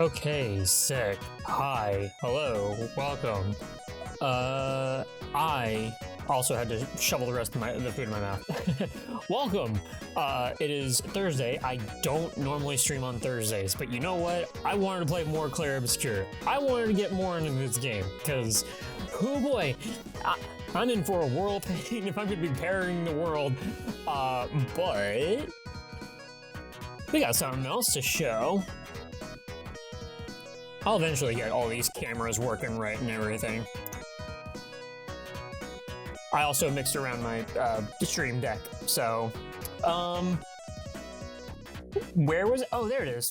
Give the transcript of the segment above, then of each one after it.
Okay, sick. Hi, hello, welcome. I also had to shovel the rest of the food in my mouth. Welcome. It is Thursday. I don't normally stream on Thursdays, but you know what? I wanted to play more Clair Obscur. I wanted to get more into this game because, oh boy, I'm in for a world pain if I'm going to be parrying the world. But we got something else to show. I'll eventually get all these cameras working right and everything. I also mixed around my stream deck, so where was it? Oh, there it is.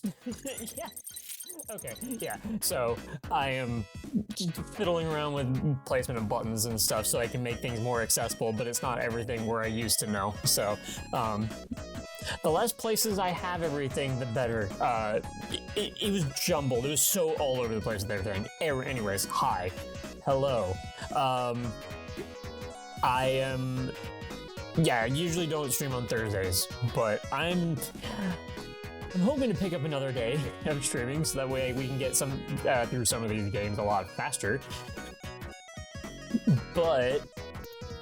Yeah. Okay, yeah. So I am just fiddling around with placement of buttons and stuff so I can make things more accessible, but it's not everything where I used to know. So the less places I have everything, the better. It was jumbled. It was so all over the place with everything. Anyways, hi. Hello. I am... Yeah, I usually don't stream on Thursdays, but I'm hoping to pick up another day of streaming so that way we can get some through some of these games a lot faster. But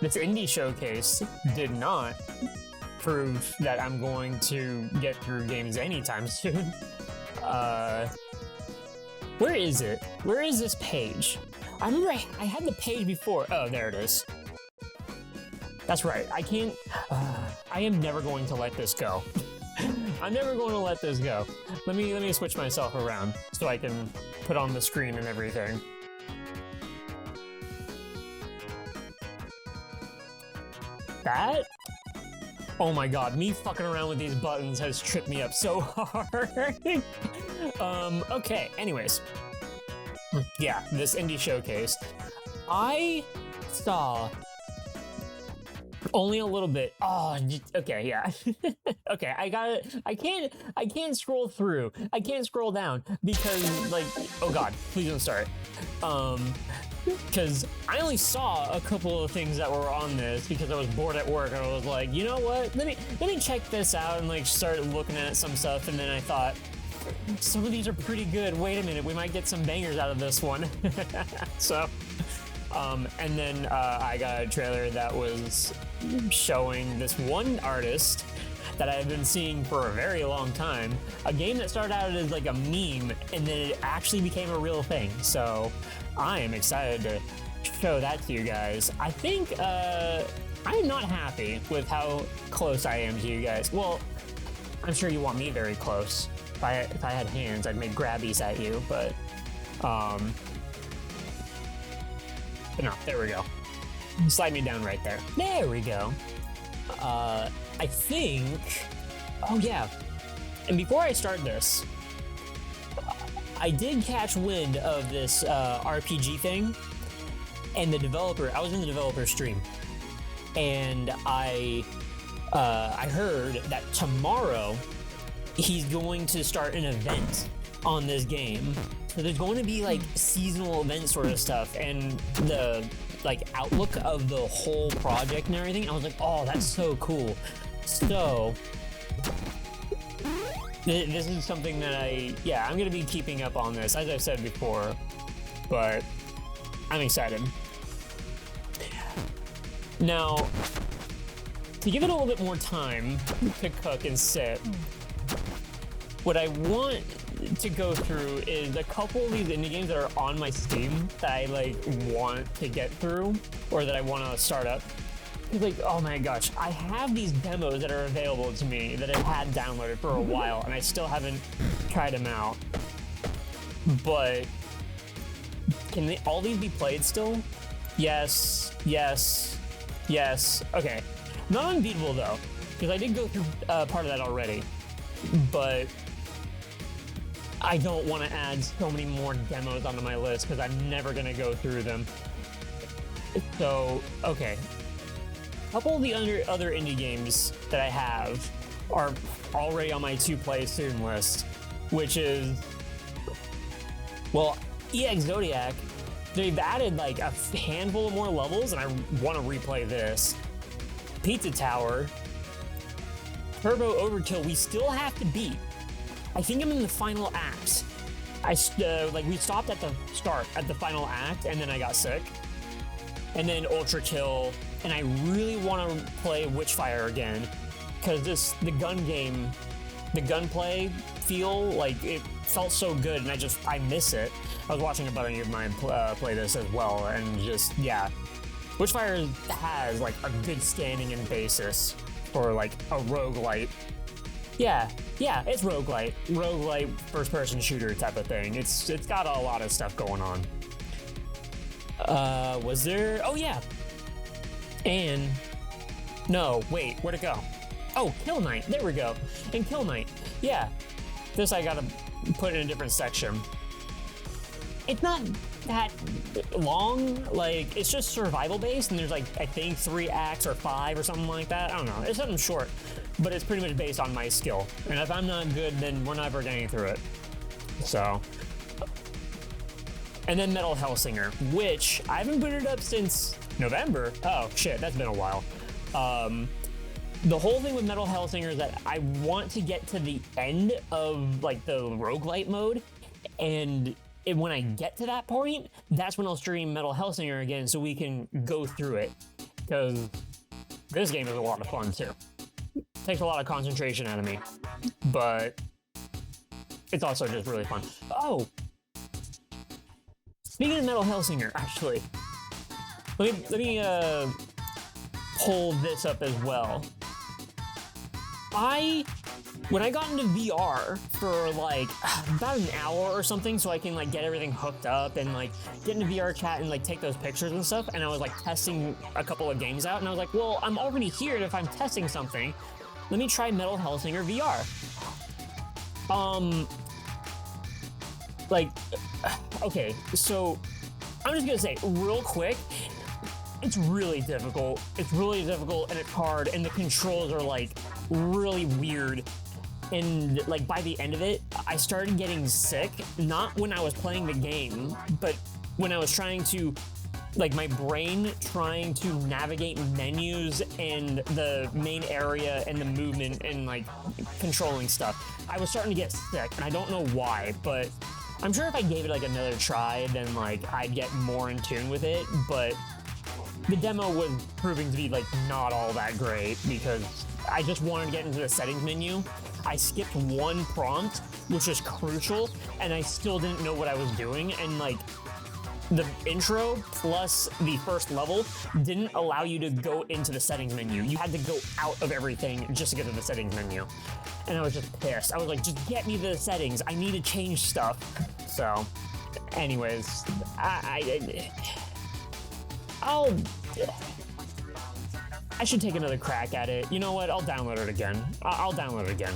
this indie showcase did not prove that I'm going to get through games anytime soon. Where is it? Where is this page? I remember I had the page before. Oh, there it is. That's right. I can't... I am never going to let this go. I'm never going to let this go. Let me switch myself around so I can put on the screen and everything. That? Oh my god, me fucking around with these buttons has tripped me up so hard. Okay, anyways. Yeah, this indie showcase. I saw only a little bit. Oh, okay, yeah. Okay, I got it. I can't scroll through. I can't scroll down because, like, oh god, please don't start. Because I only saw a couple of things that were on this because I was bored at work and I was like, you know what? Let me check this out and like start looking at some stuff, and then I thought, some of these are pretty good. Wait a minute, we might get some bangers out of this one. So, and then I got a trailer that was showing this one artist that I've been seeing for a very long time. A game that started out as like a meme and then it actually became a real thing. So I am excited to show that to you guys. I think I'm not happy with how close I am to you guys. Well, I'm sure you want me very close. If I had hands, I'd make grabbies at you, but no, there we go. Slide me down right there. There we go. I think... Oh, yeah. And before I start this, I did catch wind of this RPG thing, and the developer... I was in the developer stream, and I heard that tomorrow he's going to start an event on this game. So there's going to be like seasonal event sort of stuff, and the like outlook of the whole project and everything. I was like, oh, that's so cool. So this is something that I'm gonna be keeping up on this, as I've said before, but I'm excited. Now, to give it a little bit more time to cook and sit, what I want to go through is a couple of these indie games that are on my Steam that I like want to get through, or that I want to start up. It's like, oh my gosh, I have these demos that are available to me that I've had downloaded for a while and I still haven't tried them out. But can all these be played still? Yes, yes, yes. Okay, not unbeatable though, because I did go through part of that already, but I don't want to add so many more demos onto my list because I'm never going to go through them. So, okay. A couple of the other indie games that I have are already on my to-play soon list, which is, well, EX Zodiac. They've added like a handful of more levels, and I want to replay this. Pizza Tower, Turbo Overkill, we still have to beat. I think I'm in the final act. like we stopped at the start, at the final act, and then I got sick. And then Ultra Kill, and I really want to play Witchfire again, because the gun game, the gunplay feel, like, it felt so good, and I miss it. I was watching a buddy of mine play this as well, and just, yeah. Witchfire has, like, a good standing and basis for, like, a roguelite. Yeah, it's roguelite. Roguelite, first-person shooter type of thing. It's got a lot of stuff going on. Was there... Oh, yeah! And... No, wait, where'd it go? Oh, Kill Knight, there we go. And Kill Knight, yeah. This I gotta put in a different section. It's not that long, like, it's just survival-based, and there's, like, I think 3 acts or 5 or something like that. I don't know, it's something short, but it's pretty much based on my skill. And if I'm not good, then we're never getting through it. So... And then Metal Hellsinger, which I haven't booted up since November. Oh, shit, that's been a while. The whole thing with Metal Hellsinger is that I want to get to the end of, like, the roguelite mode, and when I get to that point, that's when I'll stream Metal Hellsinger again so we can go through it, because this game is a lot of fun, too. Takes a lot of concentration out of me, but it's also just really fun. Oh! Speaking of Metal Hellsinger, actually, let me pull this up as well. When I got into VR for like about an hour or something, so I can like get everything hooked up and like get into VR chat and like take those pictures and stuff, and I was like testing a couple of games out, and I was like, well, I'm already here, and if I'm testing something, let me try Metal Hellsinger VR. Like, okay, so I'm just gonna say real quick, it's really difficult. It's really difficult, and it's hard, and the controls are like really weird. And like by the end of it, I started getting sick, not when I was playing the game, but when I was trying to, like, my brain trying to navigate menus and the main area and the movement and like controlling stuff. I was starting to get sick, and I don't know why, but I'm sure if I gave it like another try, then like I'd get more in tune with it. But the demo was proving to be like not all that great because I just wanted to get into the settings menu. I skipped one prompt, which was crucial, and I still didn't know what I was doing. And like the intro plus the first level didn't allow you to go into the settings menu. You had to go out of everything just to get to the settings menu. And I was just pissed. I was like, just get me the settings. I need to change stuff. So, anyways, I should take another crack at it. You know what? I'll download it again. I'll download it again.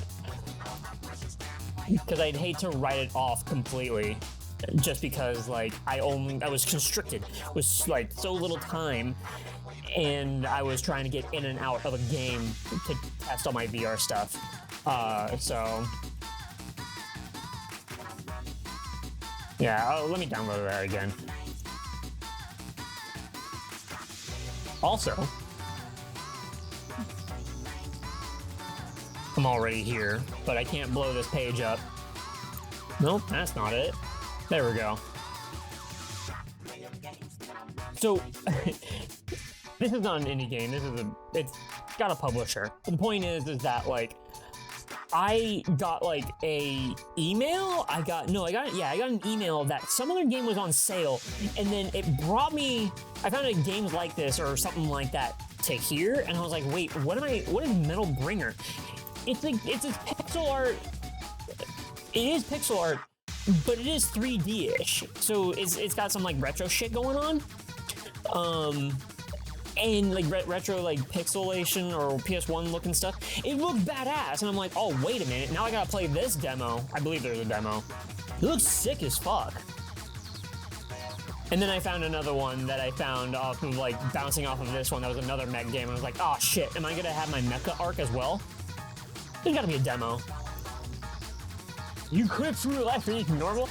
Because I'd hate to write it off completely. Just because, like, I was constricted with, like, so little time, and I was trying to get in and out of a game to test all my VR stuff. So... yeah, let me download that again. Also, I'm already here, but I can't blow this page up. Nope, that's not it. There we go. So, this is not an indie game. It's got a publisher. But the point is that, like, I got like a email. I got an email that some other game was on sale, and then it brought me. I found a games like this or something like that to here, and I was like, wait, what is Metal Bringer? It's this pixel art. It is pixel art, but it is 3D-ish. So it's got some like retro shit going on. And like retro like pixelation or PS1 looking stuff, it looked badass, and I'm like, oh wait a minute, now I gotta play this demo. I believe there's a demo. It looks sick as fuck. And then I found another one that I found off of like bouncing off of this one. That was another mech game. And I was like, oh shit, am I gonna have my mecha arc as well? There's gotta be a demo. You quit through life and normal.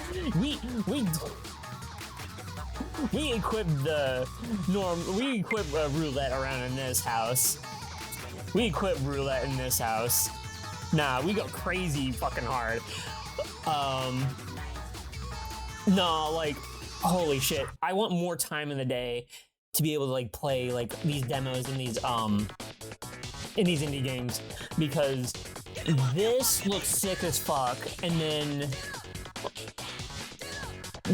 We equip roulette around in this house. We equip roulette in this house. Nah, we go crazy fucking hard. No, like, holy shit. I want more time in the day to be able to like play like these demos in these indie games, because this looks sick as fuck. And then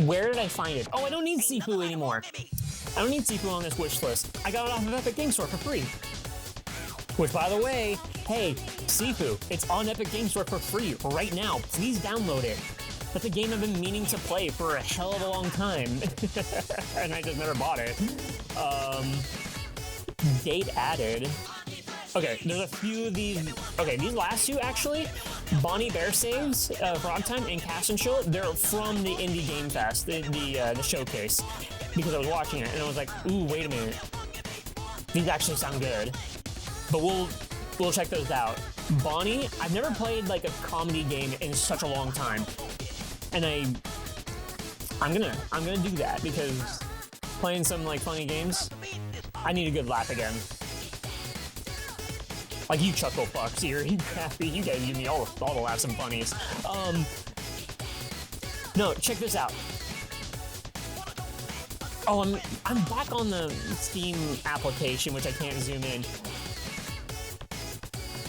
where did I find it? Oh, I don't need Sifu anymore. I don't need Sifu on this wish list. I got it off of Epic Games Store for free. Which, by the way, hey, Sifu, it's on Epic Games Store for free right now. Please download it. That's a game I've been meaning to play for a hell of a long time. And I just never bought it. Date added. Okay, there's a few of these. Okay, these last two actually, Bonnie Bear saves, Frog Time, and Cast and Chill. They're from the Indie Game Fest, the showcase, because I was watching it and I was like, ooh, wait a minute, these actually sound good. But we'll check those out. Bonnie, I've never played like a comedy game in such a long time, and I'm gonna do that, because playing some like funny games, I need a good laugh again. Like, you chuckle fucks here, you happy, you guys give me all the laughs and funnies. No, check this out. Oh, I'm back on the Steam application, which I can't zoom in.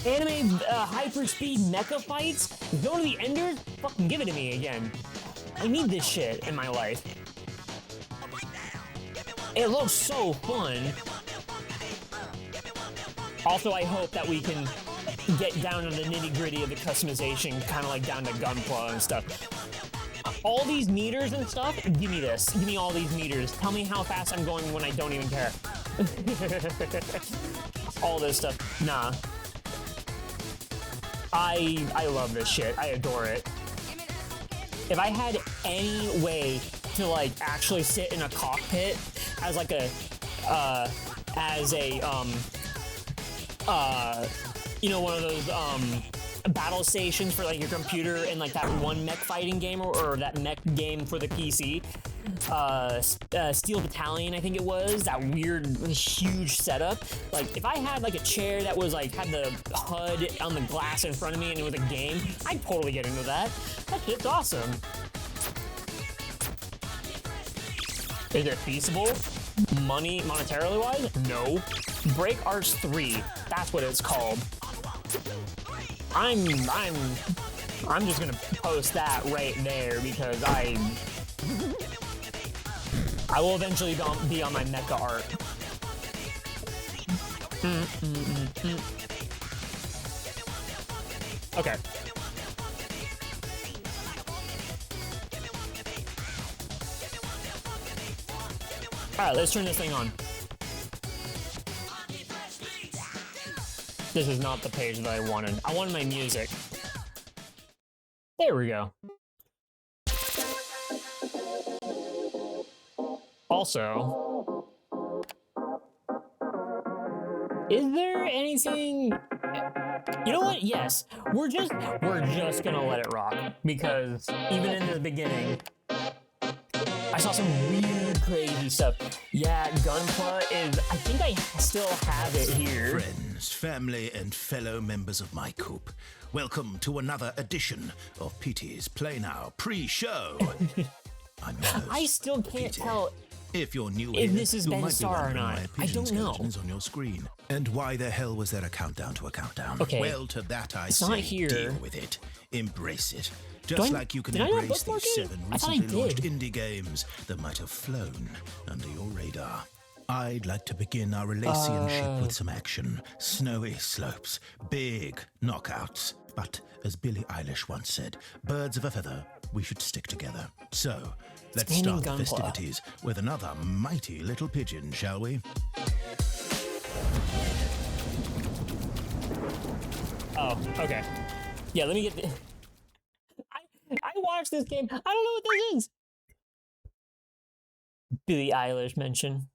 Anime hyperspeed mecha fights? Go to the Enders? Fucking give it to me again. I need this shit in my life. It looks so fun. Also, I hope that we can get down to the nitty-gritty of the customization, kind of like down to Gunpla and stuff. All these meters and stuff, give me this. Give me all these meters. Tell me how fast I'm going when I don't even care. All this stuff. Nah. I love this shit. I adore it. If I had any way to like actually sit in a cockpit as like a you know, one of those battle stations for like your computer, and like that one mech fighting game, or that mech game for the PC, Steel Battalion, I think it was, that weird huge setup. Like, if I had like a chair that was like had the HUD on the glass in front of me and it was a game, I'd totally get into that. That shit's awesome. Is it feasible? Monetarily wise? No. Break Arts 3. That's what it's called. I'm just gonna post that right there, because I will eventually be on my mecha art. Okay. Alright, let's turn this thing on. This is not the page that I wanted. I wanted my music. There we go. Also, is there anything? You know what? Yes, we're just gonna let it rock, because even in the beginning, I saw some weird, crazy stuff. Yeah, Gunpla is. I think I still have it here. Friends, family, and fellow members of my coop, welcome to another edition of PT's Play Now pre-show. I'm your host, I still can't PT. tell if you're new if here, this is you Ben might be Starr or wondering not. why a I pigeon don't know. skeleton is on your screen. And why the hell was there a countdown to a countdown? Okay. Well, to that I It's say, not here. deal with it. Embrace it. Just like you can did I not embrace bookmark these it? 7 I thought I recently launched did. indie games that might have flown under your radar. I'd like to begin our relationship with some action. Snowy slopes, big knockouts. But as Billie Eilish once said, birds of a feather, we should stick together. So, let's Standing start the Gunpla. festivities with another mighty little pigeon, shall we? Oh, okay. Yeah, let me get the... I watched this game. I don't know what this is. Billie Eilish mention.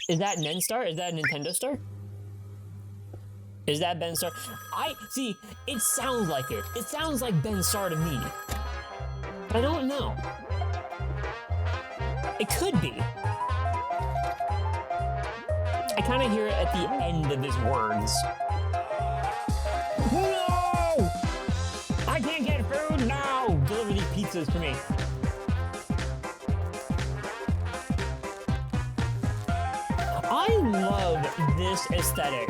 Is that Nenstar? Is that Nintendo Star? Is that Ben Starr? See, it sounds like it. It sounds like Ben Starr to me. But I don't know. It could be. I kind of hear it at the end of his words. No! I can't get food now! Deliver these differences for me. I love this aesthetic.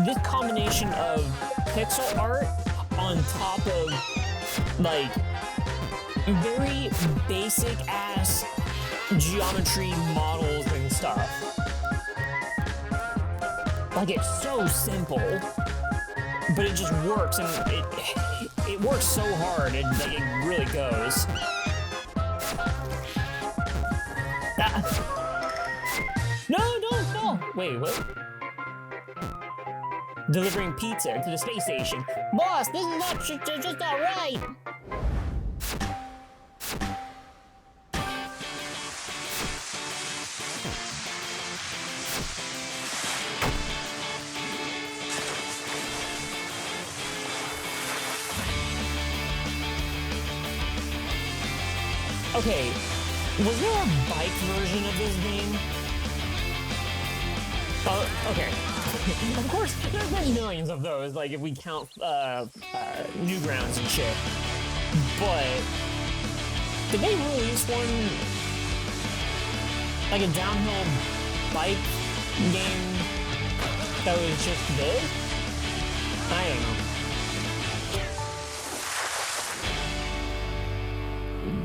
This combination of pixel art on top of, like, very basic ass geometry models and stuff. Like, it's so simple, but it just works, and it works so hard, and like, it really goes. No, don't fall! Wait, what? Delivering pizza to the space station. Boss, this is not just not right! Okay, was there a bike version of this game? Oh, okay. Of course, there's been millions of those, like if we count Newgrounds and shit. But did they release one, like a downhill bike game that was just this? I don't know.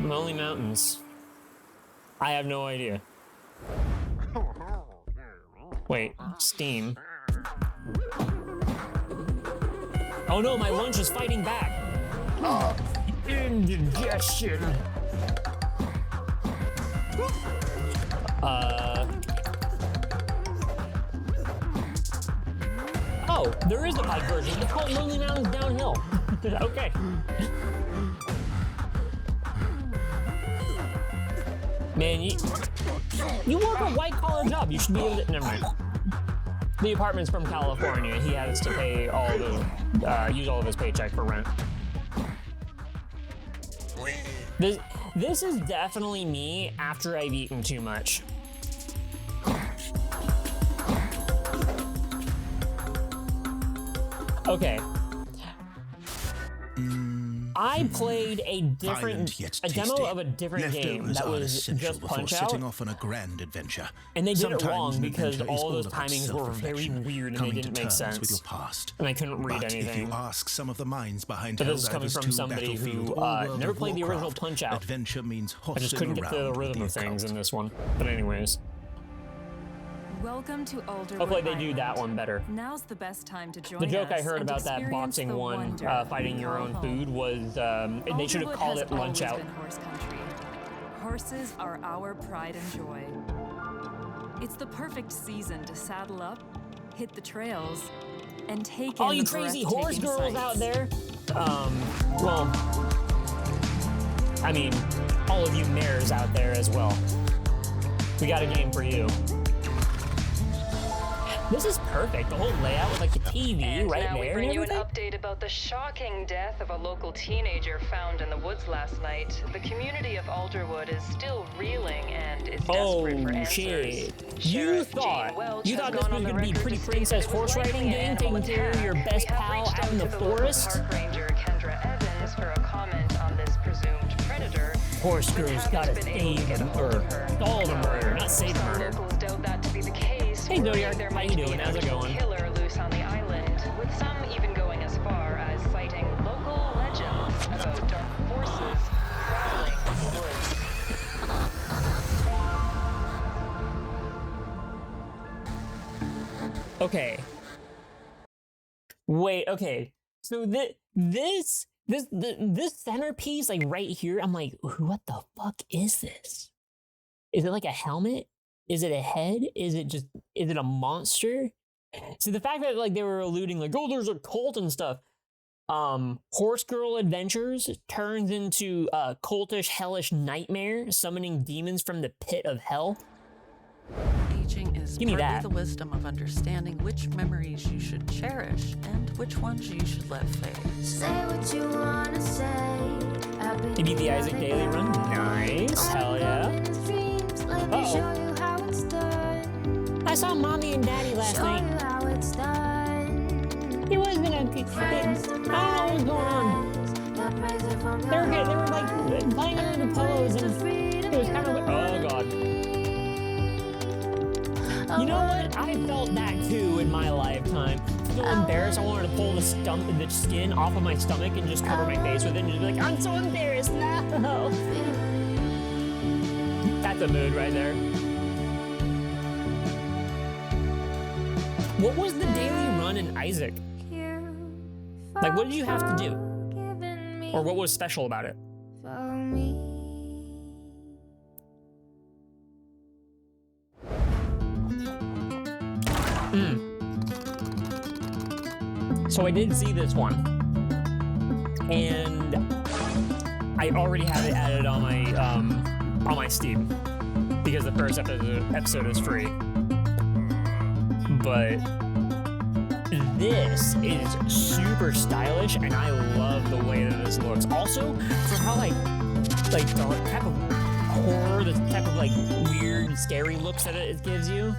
Lonely Mountains. I have no idea. Wait, Steam. Oh no, my lunch is fighting back. Oh, indigestion. Oh, there is a bike version. It's called Lonely Mountains Downhill. Okay. Man, you work a white-collar job. You should be able to... Never mind. The apartment's from California. He has to pay all the... use all of his paycheck for rent. This is definitely me after I've eaten too much. Okay. I played a demo of a different game that was just Punch Out, setting off on a grand adventure. And they did it wrong because all those timings were very weird and they didn't make sense. With your past. And I couldn't read But anything. If you ask some of the minds behind but this is coming from somebody who never played the original Punch Out. Adventure means I just couldn't get the rhythm of things in this one. But anyways. Welcome to Alderwood Hopefully they do Island. that one better. Now's the best time to join The joke us I heard and about that experience boxing the one, wonder fighting your we own call food, home. was they should have called Alderwood it has Lunch always Out. been horse country. Horses are our pride and joy. It's the perfect season to saddle up, hit the trails, and take in All you the crazy horse breathtaking girls out sights. there. Well, I mean, all of you mares out there as well. We got a game for you. This is perfect. The whole layout with like the TV And right now we there bring and you an everything. update about the shocking death of a local teenager found in the woods last night. The community of Alderwood is still reeling and is desperate for answers. Shit. You Sheriff thought Jane Welch this has was gone on gonna the be record Pretty to state Princess that it was horse riding likely an game, animal taking care of your attack. best We have pal reached out in the to local forest. Park Ranger Kendra Evans for a comment on this presumed predator. Horse but girls haven't gotta been able to save get them, a hold or of her. stall the murder, not save the Some murder. locals doubt that to be the case. Hey, Zodiac, There how might you be doing? an How's it urgent going? killer loose on the island, with some even going as far as citing local legends about dark forces prowling the woods. Okay. Wait, okay. So this centerpiece, like right here, I'm like, what the fuck is this? Is it like a helmet? Is it a head? Is it a monster? So the fact that like they were alluding like, oh, there's a cult and stuff. Horse Girl Adventures turns into a cultish, hellish nightmare, summoning demons from the pit of hell. Aging is Give me partly that. the wisdom of understanding which memories you should cherish and which ones you should let fade. Say what you wanna say. You beat the Isaac Daily run? Nice, hell yeah. Uh-oh. I saw Mommy and Daddy last night. It wasn't a good thing. I don't know what's going on. They were like playing under the pillows, and it was kind of like, oh god. You know what? I felt that too in my lifetime. I feel embarrassed. I wanted to pull the skin off of my stomach and just cover my face with it and just be like, I'm so embarrassed. No. That's a mood right there. What was the daily run in Isaac? Like, what did you have to do? Or what was special about it? So I did see this one, and I already have it added on my Steam because the first episode is free. But this is super stylish, and I love the way that this looks. Also, for how like the type of horror, the type of like weird, scary looks that it gives you.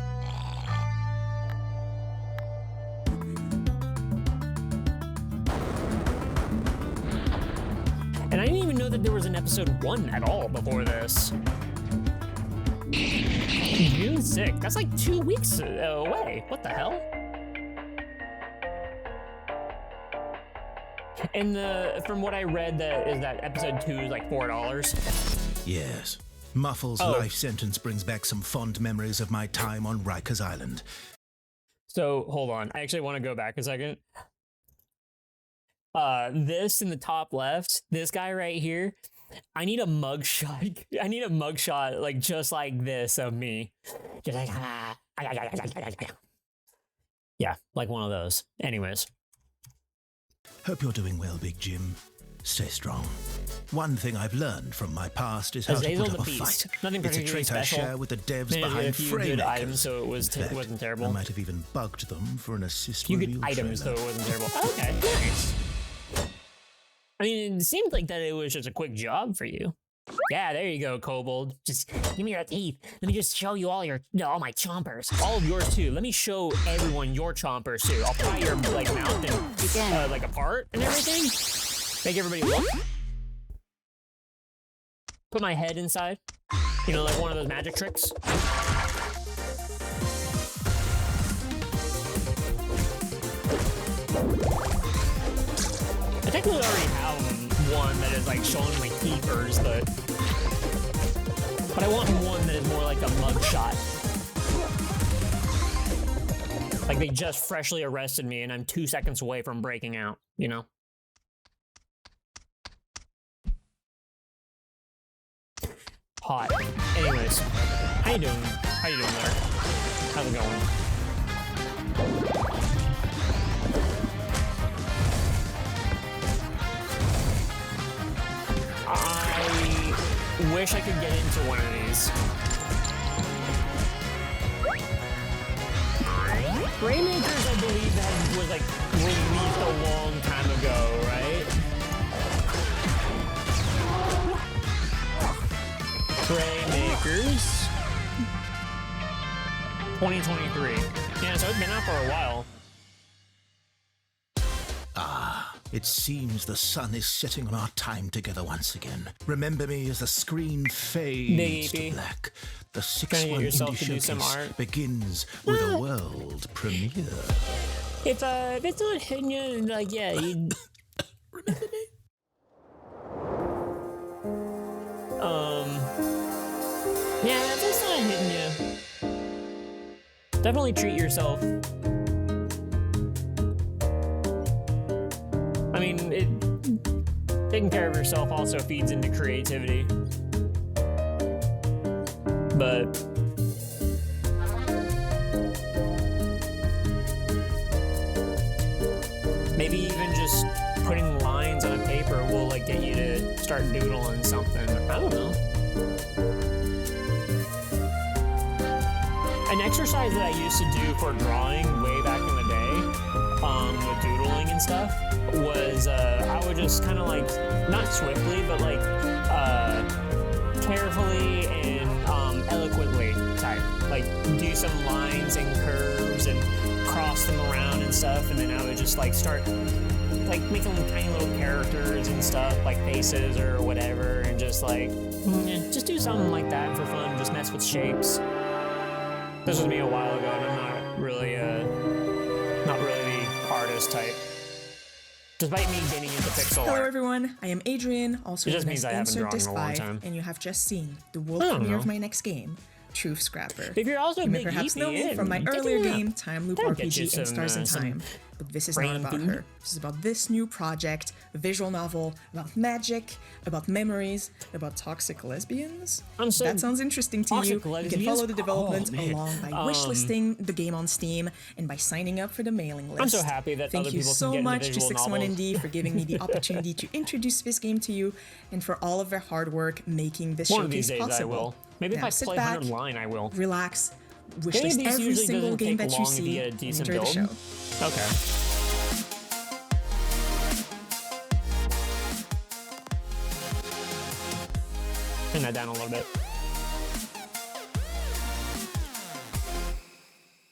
And I didn't even know that there was an episode 1 at all before this. June 6th. That's like 2 weeks away. What the hell? And from what I read, that episode 2 is like $4. Yes. Muffle's life sentence brings back some fond memories of my time on Rikers Island. So hold on. I actually want to go back a second. This in the top left, this guy right here, I need a mugshot. I need a mugshot like just like this of me. Just like, yeah, like one of those. Anyways. Hope you're doing well, Big Jim. Stay strong. One thing I've learned from my past is how to put up a fight. Nothing it's a particularly trait I special. share with the devs Maybe behind a few Frame good Makers. items, so it wasn't terrible. I might have even bugged them for an assist Few review good items, trailer. so it wasn't terrible. Okay, nice. I mean, it seemed like that it was just a quick job for you. Yeah, there you go, Kobold. Just give me your teeth. Let me just show you all my chompers. All of yours too. Let me show everyone your chompers too. I'll pry your like mouth and like apart and everything. Make everybody look. Put my head inside. You know, like one of those magic tricks. I technically already have one that is like showing my keepers, but I want one that is more like a mugshot. Like they just freshly arrested me and I'm 2 seconds away from breaking out, you know? Hot. Anyways, how you doing? How you doing there? How's it going? I wish I could get into one of these. Rainmakers, I believe, that was like released a long time ago, right? Rainmakers 2023. Yeah, so it's been out for a while. It seems the sun is setting on our time together once again. Remember me as the screen fades to black. The 6-1 Indie Showcase begins with a world premiere. If it's not hitting you, like, yeah, you... Remember me? Yeah, if it's not hitting you, definitely treat yourself. I mean, taking care of yourself also feeds into creativity. But maybe even just putting lines on a paper will like get you to start doodling something. I don't know. An exercise that I used to do for drawing way back in the day, with doodling and stuff, was I would just kind of like, not swiftly, but like carefully and eloquently type, like do some lines and curves and cross them around and stuff, and then I would just like start like making tiny little characters and and stuff, like faces or whatever, and just like, just do something like that for fun, just mess with shapes. This was me a while ago, and I'm not really the artist type. Despite me getting into pixel Hello art. everyone, I am Adrian, also It just known means as I haven't Insert drawn in Disc a long 5, time. and you have just seen the world I don't premiere of know. my next game, Truth Scrapper. If you're also a You may big perhaps know me EP, from my take a earlier nap. game, Time Loop That'll get you RPG and some, Stars in some Time, but this is not brain about food. her. This is about this new project, a visual novel about magic, about memories, about toxic lesbians. I'm so That sounds interesting to toxic you. You can lesbians? follow the development Oh, man. along by wishlisting the game on Steam and by signing up for the mailing list. I'm so happy that Thank other you people can so get into much to visual 61 novels. Indie for giving me the opportunity to introduce this game to you and for all of their hard work making this One of these showcase days possible. I will. Maybe if Now I sit play back, 100 line, I will. relax, Any of wishlist these every usually single doesn't game take that you long to see, be a and decent enjoy the build. show. Okay. Turn that down a little bit.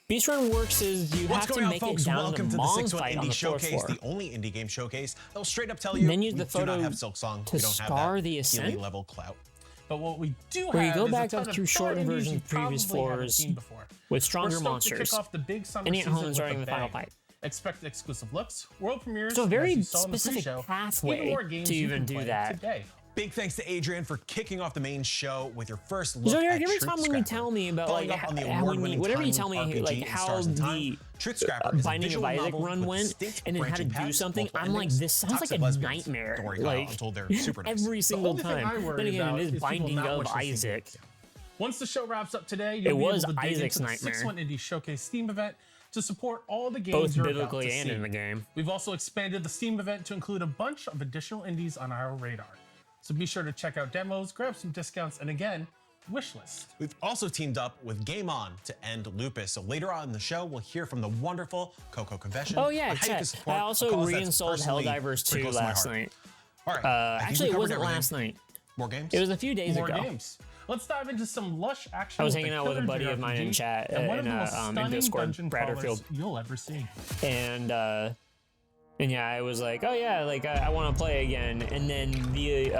Beast Run works is you What's have to going on, make folks? it down Welcome to to the the 6-1 fight on Indie the fourth Showcase, floor. the only indie game showcase that'll straight up tell you Then use we the do photo not have Silk Song, to we don't scar have the that ascent. healing level clout. But what we do Where you have go is back a ton up of through killer shortened indies versions you of previous probably haven't floors seen before. with We're stronger stoked to monsters. kick off the big summer And yet season Holland's with starting a the final bang. fight. Expect exclusive looks, world premieres, So a and very as you saw in the specific pre-show, pathway even more games to you even can do play that. today. Big thanks to Adrian for kicking off the main show with your first look So at every Truth time when Scrapper. you tell me about Following like up on the how when award-winning whatever you Time tell me Loop RPG like and how Stars in Time, the Truth Scrapper is a Binding of visual Isaac novel run with went distinct and then how to branching do paths, something, multiple I'm like, endings, this sounds like toxic a lesbians. nightmare. Don't worry, Kyle, Like I'm told they're super nice. every single only thing I time. worry Then again, about it is is people Binding not of wishlisting Isaac. games. Once the show wraps up today, It you'll be was able to dig Isaac's into nightmare. the 6-1 Indie Showcase Steam event to support all the games Both you're about biblically to and see. in the game. We've also expanded the Steam event to include a bunch of additional indies on our radar. So be sure to check out demos, grab some discounts, and again, wishlist. We've also teamed up with Game On to end lupus. So later on in the show, we'll hear from the wonderful Coco Confession. Oh yeah, on how you can chat. support I a also cause that's reinstalled personally Helldivers pretty 2 close to my last heart. night. All right. I think Actually, we it covered wasn't everything. last night. More games? It was a few days More ago. games. Let's dive into some lush action. I was with hanging the out with a killer buddy of mine in JRPG chat, and one of in, the most in stunning Discord, dungeon Bradderfield. crawlers you'll ever see. And yeah, I was like, oh yeah, like I want to play again. And then the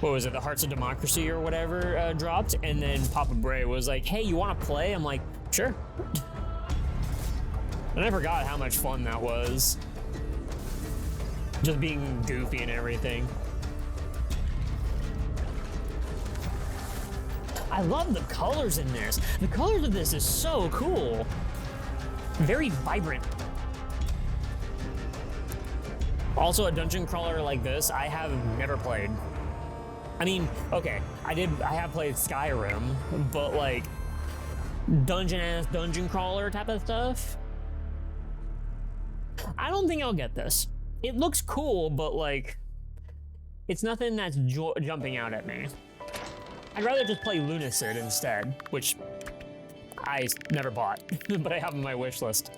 what was it, the Hearts of Democracy or whatever dropped, and then Papa Bray was like, hey, you want to play? I'm like, sure. And I forgot how much fun that was. Just being goofy and everything. I love the colors in this. The colors of this is so cool. Very vibrant. Also, a dungeon crawler like this, I have never played. I mean, okay, I have played Skyrim, but like dungeon crawler type of stuff, I don't think I'll get this. It looks cool, but like, it's nothing that's jumping out at me. I'd rather just play Lunacid instead, which I never bought, but I have on my wish list.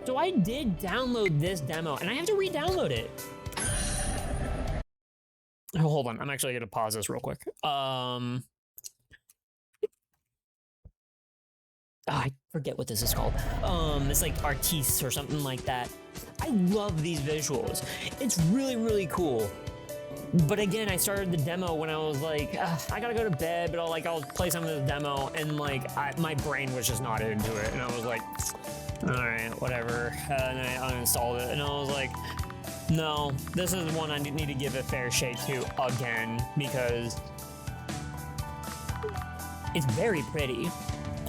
So I did download this demo, and I have to re-download it. Oh, hold on, I'm actually gonna pause this real quick. I forget what this is called. It's like Artiste or something like that. I love these visuals. It's really, really cool. But again, I started the demo when I was like, I gotta go to bed, but I'll play some of the demo, and like, my brain was just not into it, and I was like, all right, whatever. And I uninstalled it, and I was like, no, this is one I need to give a fair shake to again, because it's very pretty.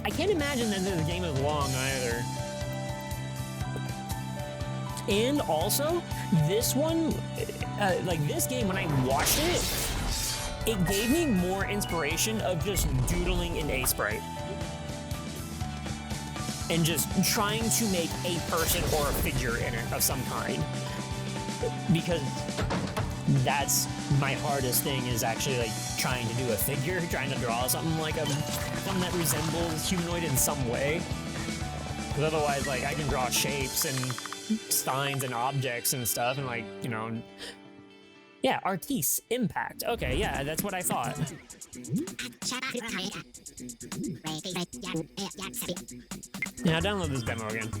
I can't imagine that this game is long either. And also, this one, like this game, when I watched it, it gave me more inspiration of just doodling in A-Sprite. And just trying to make a person or a figure in it of some kind. Because that's my hardest thing, is actually like trying to do a figure, trying to draw something like something that resembles humanoid in some way. Because otherwise, like, I can draw shapes and signs and objects and stuff, and like, you know, yeah, Artiste, impact. Okay, yeah, that's what I thought. Yeah, download this demo again.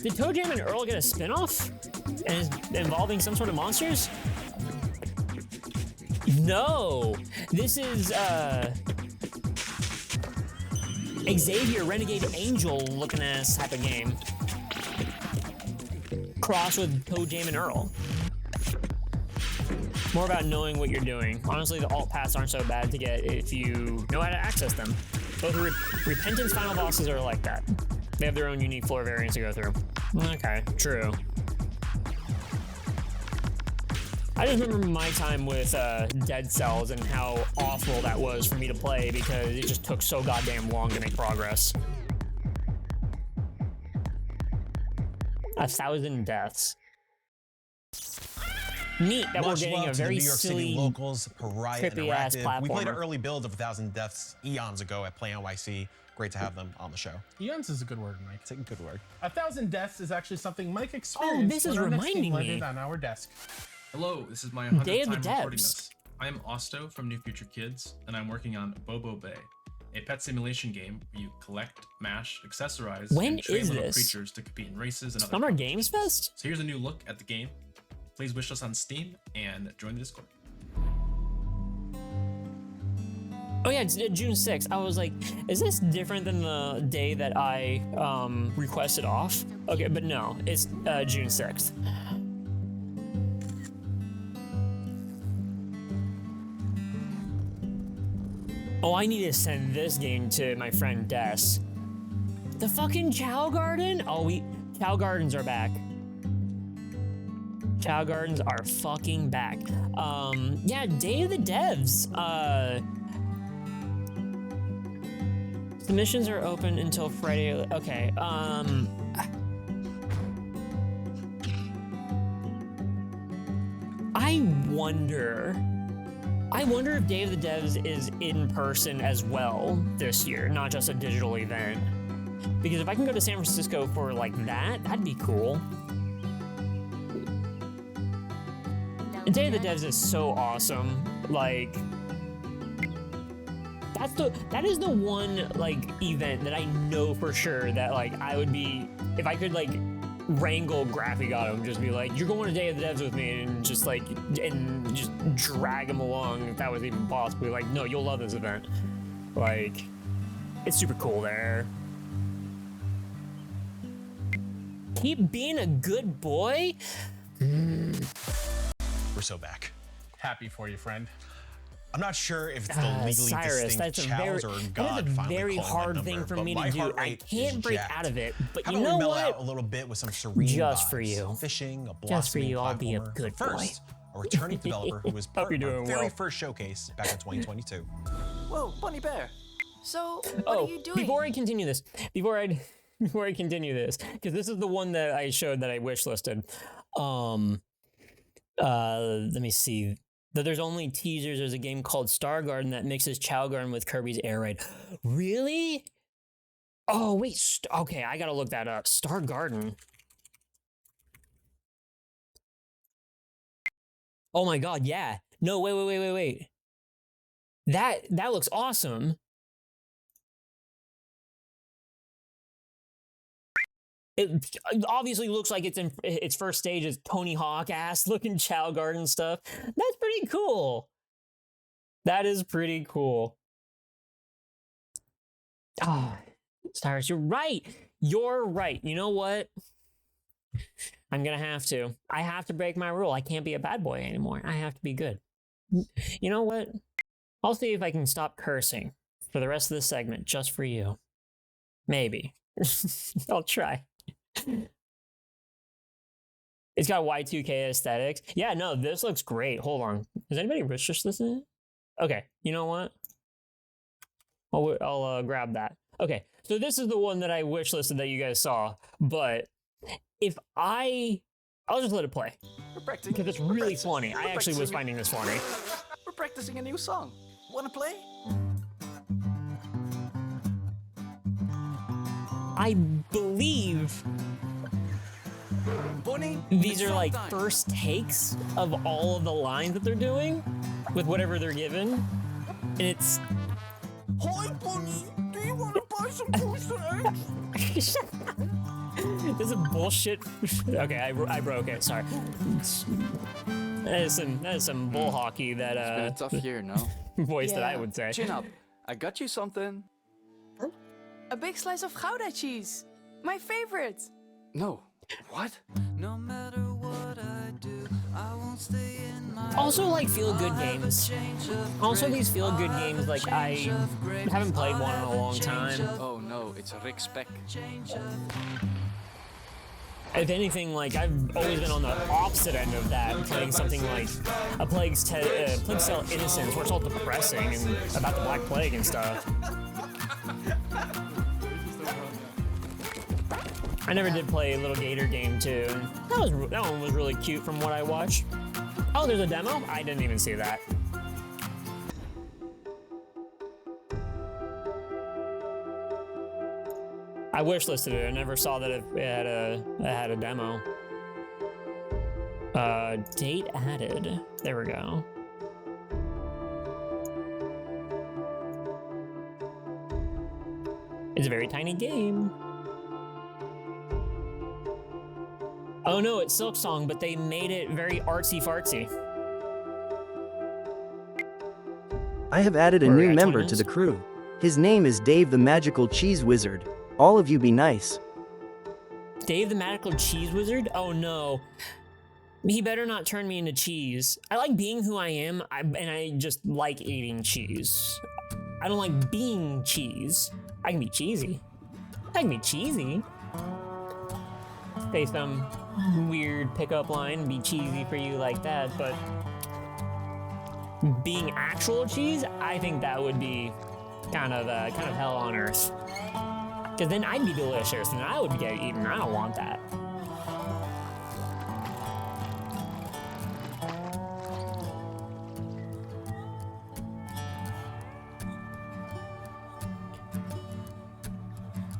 Did Toe Jam and Earl get a spin-off? And is involving some sort of monsters? No! This is, Xavier, Renegade Angel looking ass type of game. Cross with Toe Jam and Earl. More about knowing what you're doing. Honestly, the alt paths aren't so bad to get if you know how to access them. Both Repentance final bosses are like that. They have their own unique floor variants to go through. Okay, true. I just remember my time with Dead Cells and how awful that was for me to play because it just took so goddamn long to make progress. 1,000 deaths. Neat that we're getting a very New York silly, City locals, Pariah trippy-ass Interactive. We played an platformer. early build of 1,000 Deaths eons ago at Play NYC. Great to have them on the show. Eons is a good word, Mike. It's a good word. 1,000 deaths is actually something Mike experienced. this is when our next reminding game me. landed on our desk. Hello, this is my 100th Day of the time recording Devs. this. I am Osto from New Future Kids, and I'm working on Bobo Bay, a pet simulation game where you collect, mash, accessorize, When and train is little this? creatures to compete in races and other Summer competitions. Games Fest? So here's a new look at the game. Please wish us on Steam and join the Discord. Oh yeah, it's June 6th. I was like, is this different than the day that I requested off? Okay, but no, it's June 6th. Oh, I need to send this game to my friend Des. The fucking Chow Garden? Oh, Chow Gardens are back. Chow Gardens are fucking back. Yeah, Day of the Devs. Submissions are open until Friday. Okay, I wonder if Day of the Devs is in person as well this year, not just a digital event. Because if I can go to San Francisco for like that'd be cool. And Day of the Devs is so awesome. Like, that is the one like event that I know for sure that like I would be, if I could like wrangle Graphic on him, just be like, you're going to Day of the Devs with me, and just like and just drag him along if that was even possible. Like, no, you'll love this event. Like, it's super cool there. Keep being a good boy. We're so back. Happy for you, friend. I'm not sure if it's the legally Cyrus, distinct that's a chows very, or God that is a finally very calling that hard number, thing for but me my to do. heart I rate can't is break jacked. out of it, but How you about know we mellow what? out a little bit with some serene Just vibes? for you. Fishing, a Just for blossoming you, I'll be a platformer. good But first, a returning developer who was part you're of our doing very well. first showcase back in 2022. Whoa, Bunny Bear. So, what Oh, are you doing? before I continue this, before I continue this, because this is the one that I showed that I wish listed. Let me see. Though there's only teasers, there's a game called Star Garden that mixes Chow Garden with Kirby's Air Raid. Really? Oh, wait. Okay, I gotta look that up. Star Garden. Oh my god, yeah. No, wait. That looks awesome. It obviously looks like it's in its first stage is Tony Hawk ass looking Chow Garden stuff. That's pretty cool. That is pretty cool. Ah, Cyrus, you're right. You're right. You know what? I'm gonna have to. I have to break my rule. I can't be a bad boy anymore. I have to be good. You know what? I'll see if I can stop cursing for the rest of the segment just for you. Maybe. I'll try. It's got Y2K aesthetics. Yeah, no, this looks great. Hold on. Is anybody rich just listening? Okay, you know what? I'll grab that. Okay, so this is the one that I wish listed that you guys saw, but if I'll just let it play. We're practicing. Because it's really funny. I actually was finding this funny. We're practicing a new song. Wanna play? I believe Bunny, these it's are song like time. first takes of all of the lines that they're doing with whatever they're given. And it's Hi, Bunny. Do you want to buy some toaster eggs? This is bullshit. Okay, I broke it. Sorry. That is some bull hockey. That It's been a tough year, no? voice that I would say. Chin up. I got you something. A big slice of Gouda cheese. My favorite. No. What? No matter what I do, I won't stay in my Also, like feel-good games. Also, these feel-good games, like I haven't played one in a long time. Oh no, it's a Rick Speck. If anything, like I've always been on the opposite end of that, playing something like a Plague Tale Innocence, where it's all depressing and about the Black Plague and stuff. I never did play Little Gator Game too. And that one was really cute from what I watched. Oh, there's a demo? I didn't even see that. I wishlisted it. I never saw that it had a demo. Date added. There we go. It's a very tiny game. Oh no, it's Silk Song, but they made it very artsy-fartsy. I have added a new member to the crew. His name is Dave the Magical Cheese Wizard. All of you be nice. Dave the Magical Cheese Wizard? Oh no. He better not turn me into cheese. I like being who I am, and I just like eating cheese. I don't like being cheese. I can be cheesy. I can be cheesy. Say some weird pickup line, be cheesy for you like that, but being actual cheese, I think that would be kind of hell on earth. Because then I'd be delicious and I would get eaten. I don't want that.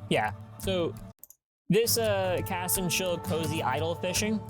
Yeah, so this cast and chill cozy idle fishing.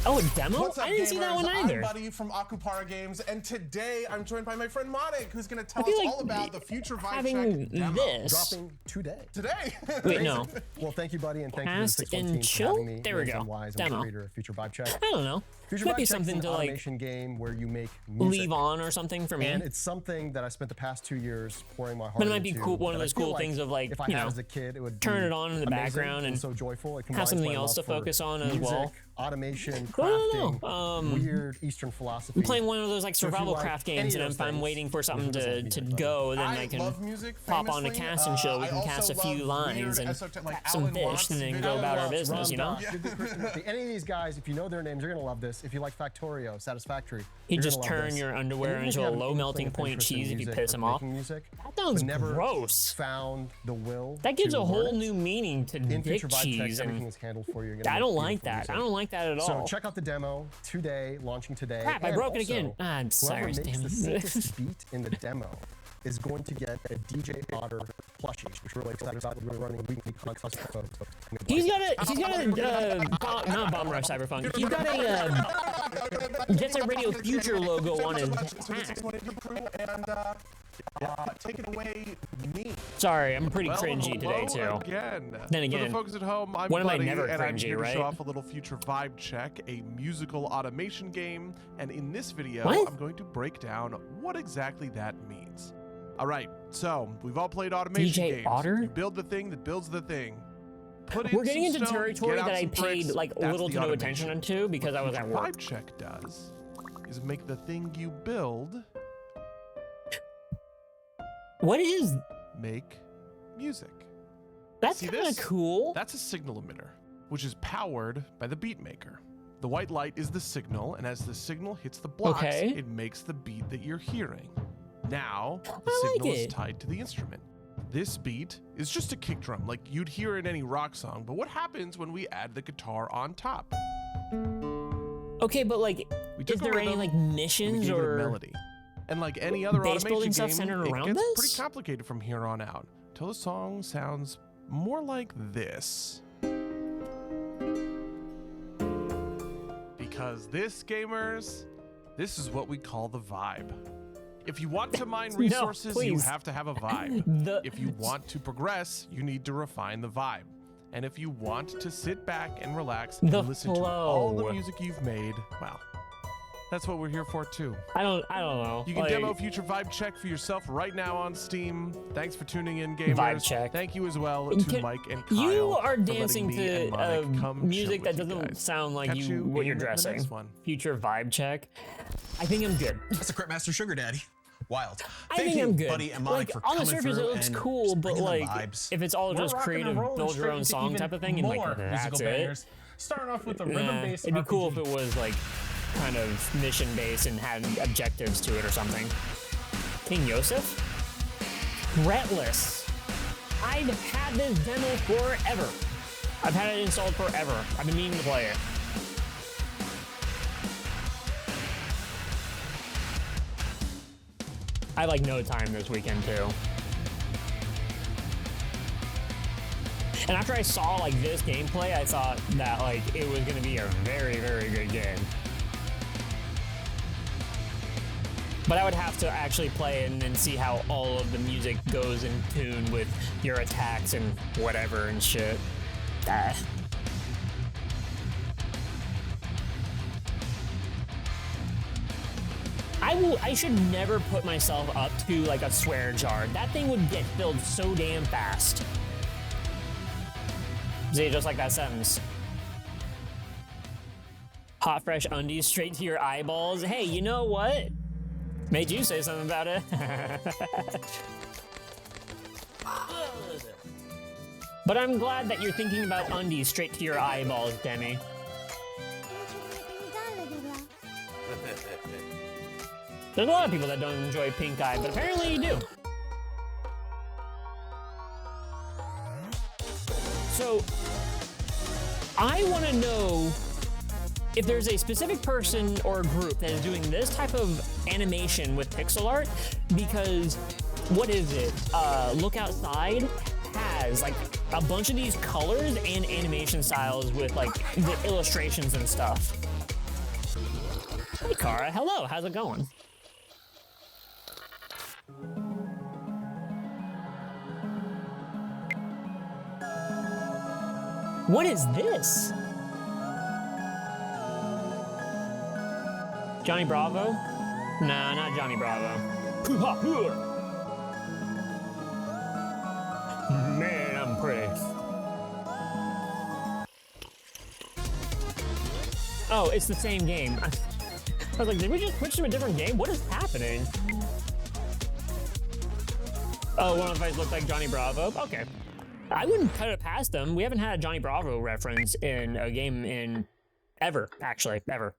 Oh, a demo? What's up, I didn't see that one either. I'm Buddy from Akupara Games, and today I'm joined by my friend Monik, who's going to tell us like all about the Future Vibe having Check demo. this. Dropping today. Wait, no. Well, thank you, Buddy, and thank Cast you to the and 615 chill? for having me. There we go. Wise, Demo. I'm the creator of Future Vibe Check. I don't know. Future Might Vibe be Check's something an to like automation game where you make music. leave on or something for me. And it's something that I spent the past 2 years pouring my heart But it might be into, cool. One of that I those feel cool like things of like, if I you had know, as a kid, it would turn be it on in the amazing background and so joyful. It have combines something my else to love for focus on as music, well. automation, I crafting, don't know. weird Eastern philosophy. I'm playing one of those like So if you survival like craft any games, of and those if I'm things, waiting for something this to is what go, then I can love music, pop on a famously. cast and chill. We I can cast a also few love lines weird and esoteric, like some Alan fish, Watts and then videos. go about our Alan Watts, business. You know. Ram Dass, Good Christian. Any of these guys, if you know their names, you're gonna love this. If you like Factorio, Satisfactory, He'd you're just gonna love turn this. your underwear And even if into you a have low an melting inkling of point interest in cheese if you music piss or him off. making music, That sounds but never gross. Found the will. That gives to a whole learn it. new meaning to In dick Future Vibe cheese, Check, everything and is handled for you. You're gonna I make don't like beautiful that. music. I don't like that at So all. check out the demo today, launching today. Crap, I and broke it also, again. Ah, whoever Cyrus, makes damn the it. sickest beat in the demo is going to get a DJ Otter plushie, which we're really excited about. We're running weekly contests. He's got a not Bomb Rush Cyberpunk. He's got a Jet Set Radio Future logo on his hat. Take it away, me. Sorry, I'm pretty cringy today too. Again. Then again, for the folks at home, I'm when am I Buddy, never and I'm cringy, here to right? show off a little Future Vibe Check, a musical automation game. And in this video, What? I'm going to break down what exactly that means. All right, so we've all played automation DJ games. Otter? You build the thing that builds the thing. Put in We're getting some into stone, territory get out that I some paid bricks. like That's little the to no automation. attention to because I was What at Future work. Vibe Check does is make the thing you build What is? make music. That's See kind of this? cool. That's a signal emitter, which is powered by the beat maker. The white light is the signal, and as the signal hits the blocks, Okay. it makes the beat that you're hearing. Now, the I like signal is it. tied to the instrument. This beat is just a kick drum, like you'd hear in any rock song, but what happens when we add the guitar on top? Okay, but like, We took is a there any rhythm, like and we missions gave it a or melody. And like any other base automation building stuff game, centered it around gets this? pretty complicated from here on out, until the song sounds more like this. Because this, gamers, this is what we call the vibe. If you want to mine No, resources, you please. have to have a vibe. The- If you want to progress, you need to refine the vibe. And if you want to sit back and relax The and listen to all the flow. music you've made, well, that's what we're here for too. I don't know. You can Like, demo Future Vibe Check for yourself right now on Steam. Thanks for tuning in, gamers. Vibe Check. Thank you as well to Can- Mike and Kyle. You are for letting dancing me to and Monik come music chill that with you doesn't guys. sound like Catch you what you're in the dressing. next one. Future Vibe Check. I think I'm good. That's a Cryptmaster Sugar Daddy. Wild. I Thank think you, I'm good. buddy and Monik, Like, for on the coming surface, it through looks and cool, just but bringing the like, vibes. if it's all We're just rocking and creative, rolling build your straight own into song even type of thing, and like more that's musical it. bangers. Starting off with a Nah, rhythm-based it'd be cool RPG. if it was like kind of mission-based and had objectives to it or something. King Yosef? Threatless. I've had this demo forever. I've had it installed forever. I've been meaning to play it. I like No Time this weekend too. And after I saw like this gameplay, I thought that like it was gonna be a very, very good game. But I would have to actually play it and then see how all of the music goes in tune with your attacks and whatever and shit. Ah. I should never put myself up to like a swear jar. That thing would get filled so damn fast. See, just like that sentence. Hot fresh undies straight to your eyeballs. Hey, you know what? Made you say something about it. But I'm glad that you're thinking about undies straight to your eyeballs, Demi. There's a lot of people that don't enjoy pink eye, but apparently you do. So, I want to know if there's a specific person or group that is doing this type of animation with pixel art, because what is it? Look Outside has like a bunch of these colors and animation styles with like the illustrations and stuff. Hey Kara, hello, how's it going? What is this? Johnny Bravo? Nah, not Johnny Bravo. Man, I'm pretty. Oh, it's the same game. I was like, did we just switch to a different game? What is happening? Oh, one of us looked like Johnny Bravo? Okay. I wouldn't cut it past them. We haven't had a Johnny Bravo reference in a game in ever, actually, ever.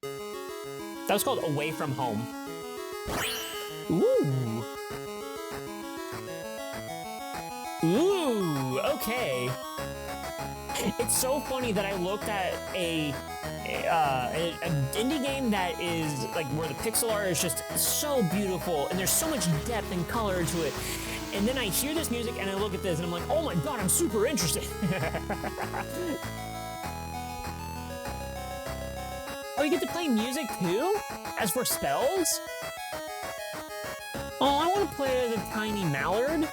That was called Away From Home. Ooh. Ooh, okay. It's so funny that I looked at an indie game that is like where the pixel art is just so beautiful and there's so much depth and color to it. And then I hear this music and I look at this and I'm like, oh my god, I'm super interested. Oh, you get to play music too? As for spells? Oh, I want to play as a tiny mallard.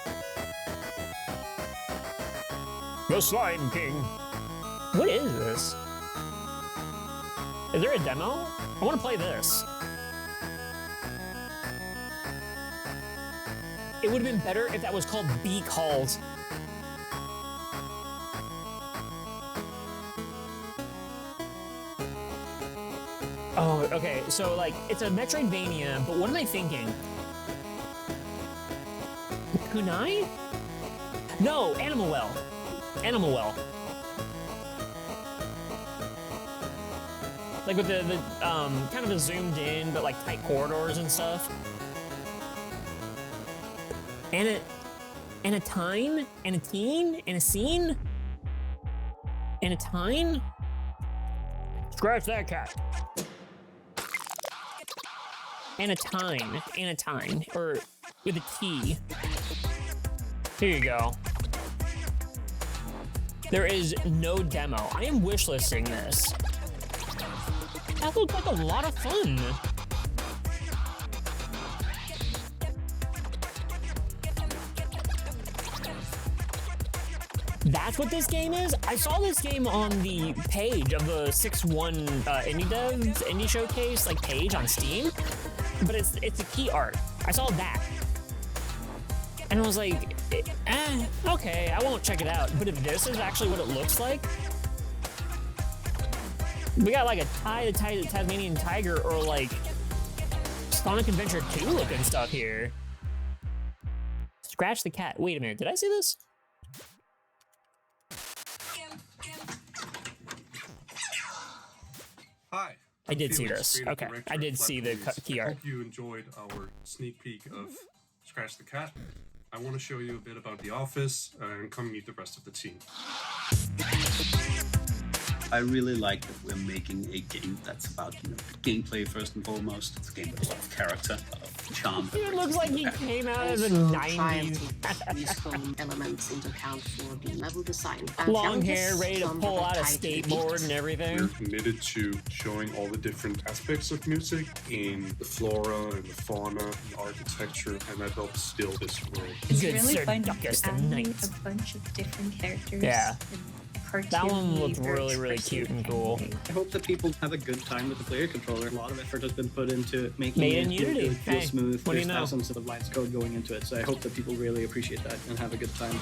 The Slime King. What is this? Is there a demo? I want to play this. It would have been better if that was called Be Called. Oh, okay, so like, it's a Metroidvania, but what am I thinking? Kunai? No, Animal Well. Animal Well. Like with the kind of a zoomed in, but like tight corridors and stuff. And a time, and a teen, and a scene, and a time. Scratch that cat. And a time, or with a T. Here you go. There is no demo. I am wishlisting this. That looked like a lot of fun. that's what this game is? I saw this game on the page of the 6-1 indie showcase like page on Steam, but it's a key art. I saw that, and I was like, okay, I won't check it out. But if this is actually what it looks like, we got like a Tasmanian tiger or like Sonic Adventure 2 looking stuff here. Scratch the cat. Wait a minute, did I see this? Hi. I did see this. Okay, I did see the key I art. hope you enjoyed our sneak peek of Scratch the Cat. I want to show you a bit about the office and come meet the rest of the team. I really like that we're making a game that's about, gameplay first and foremost. It's a game with a lot of character, a lot of charm. It looks like he came out of the Trying 90s. to use phone elements into account for the level design. Long hair, Challenges, ready to some pull out a tied to the skateboard beat. and everything. We're committed to showing all the different aspects of music in the flora and the fauna, the architecture, and that helps build this world. Good really Sir fun Duckus to the animate Ninth. a bunch of different characters. Yeah. and That one looked cartoony, really, very really cute and cool. I hope that people have a good time with the player controller. A lot of effort has been put into making Made it in Unity. feel Hey, smooth. what do you There's know? thousands of lines of code going into it, so I hope that people really appreciate that and have a good time.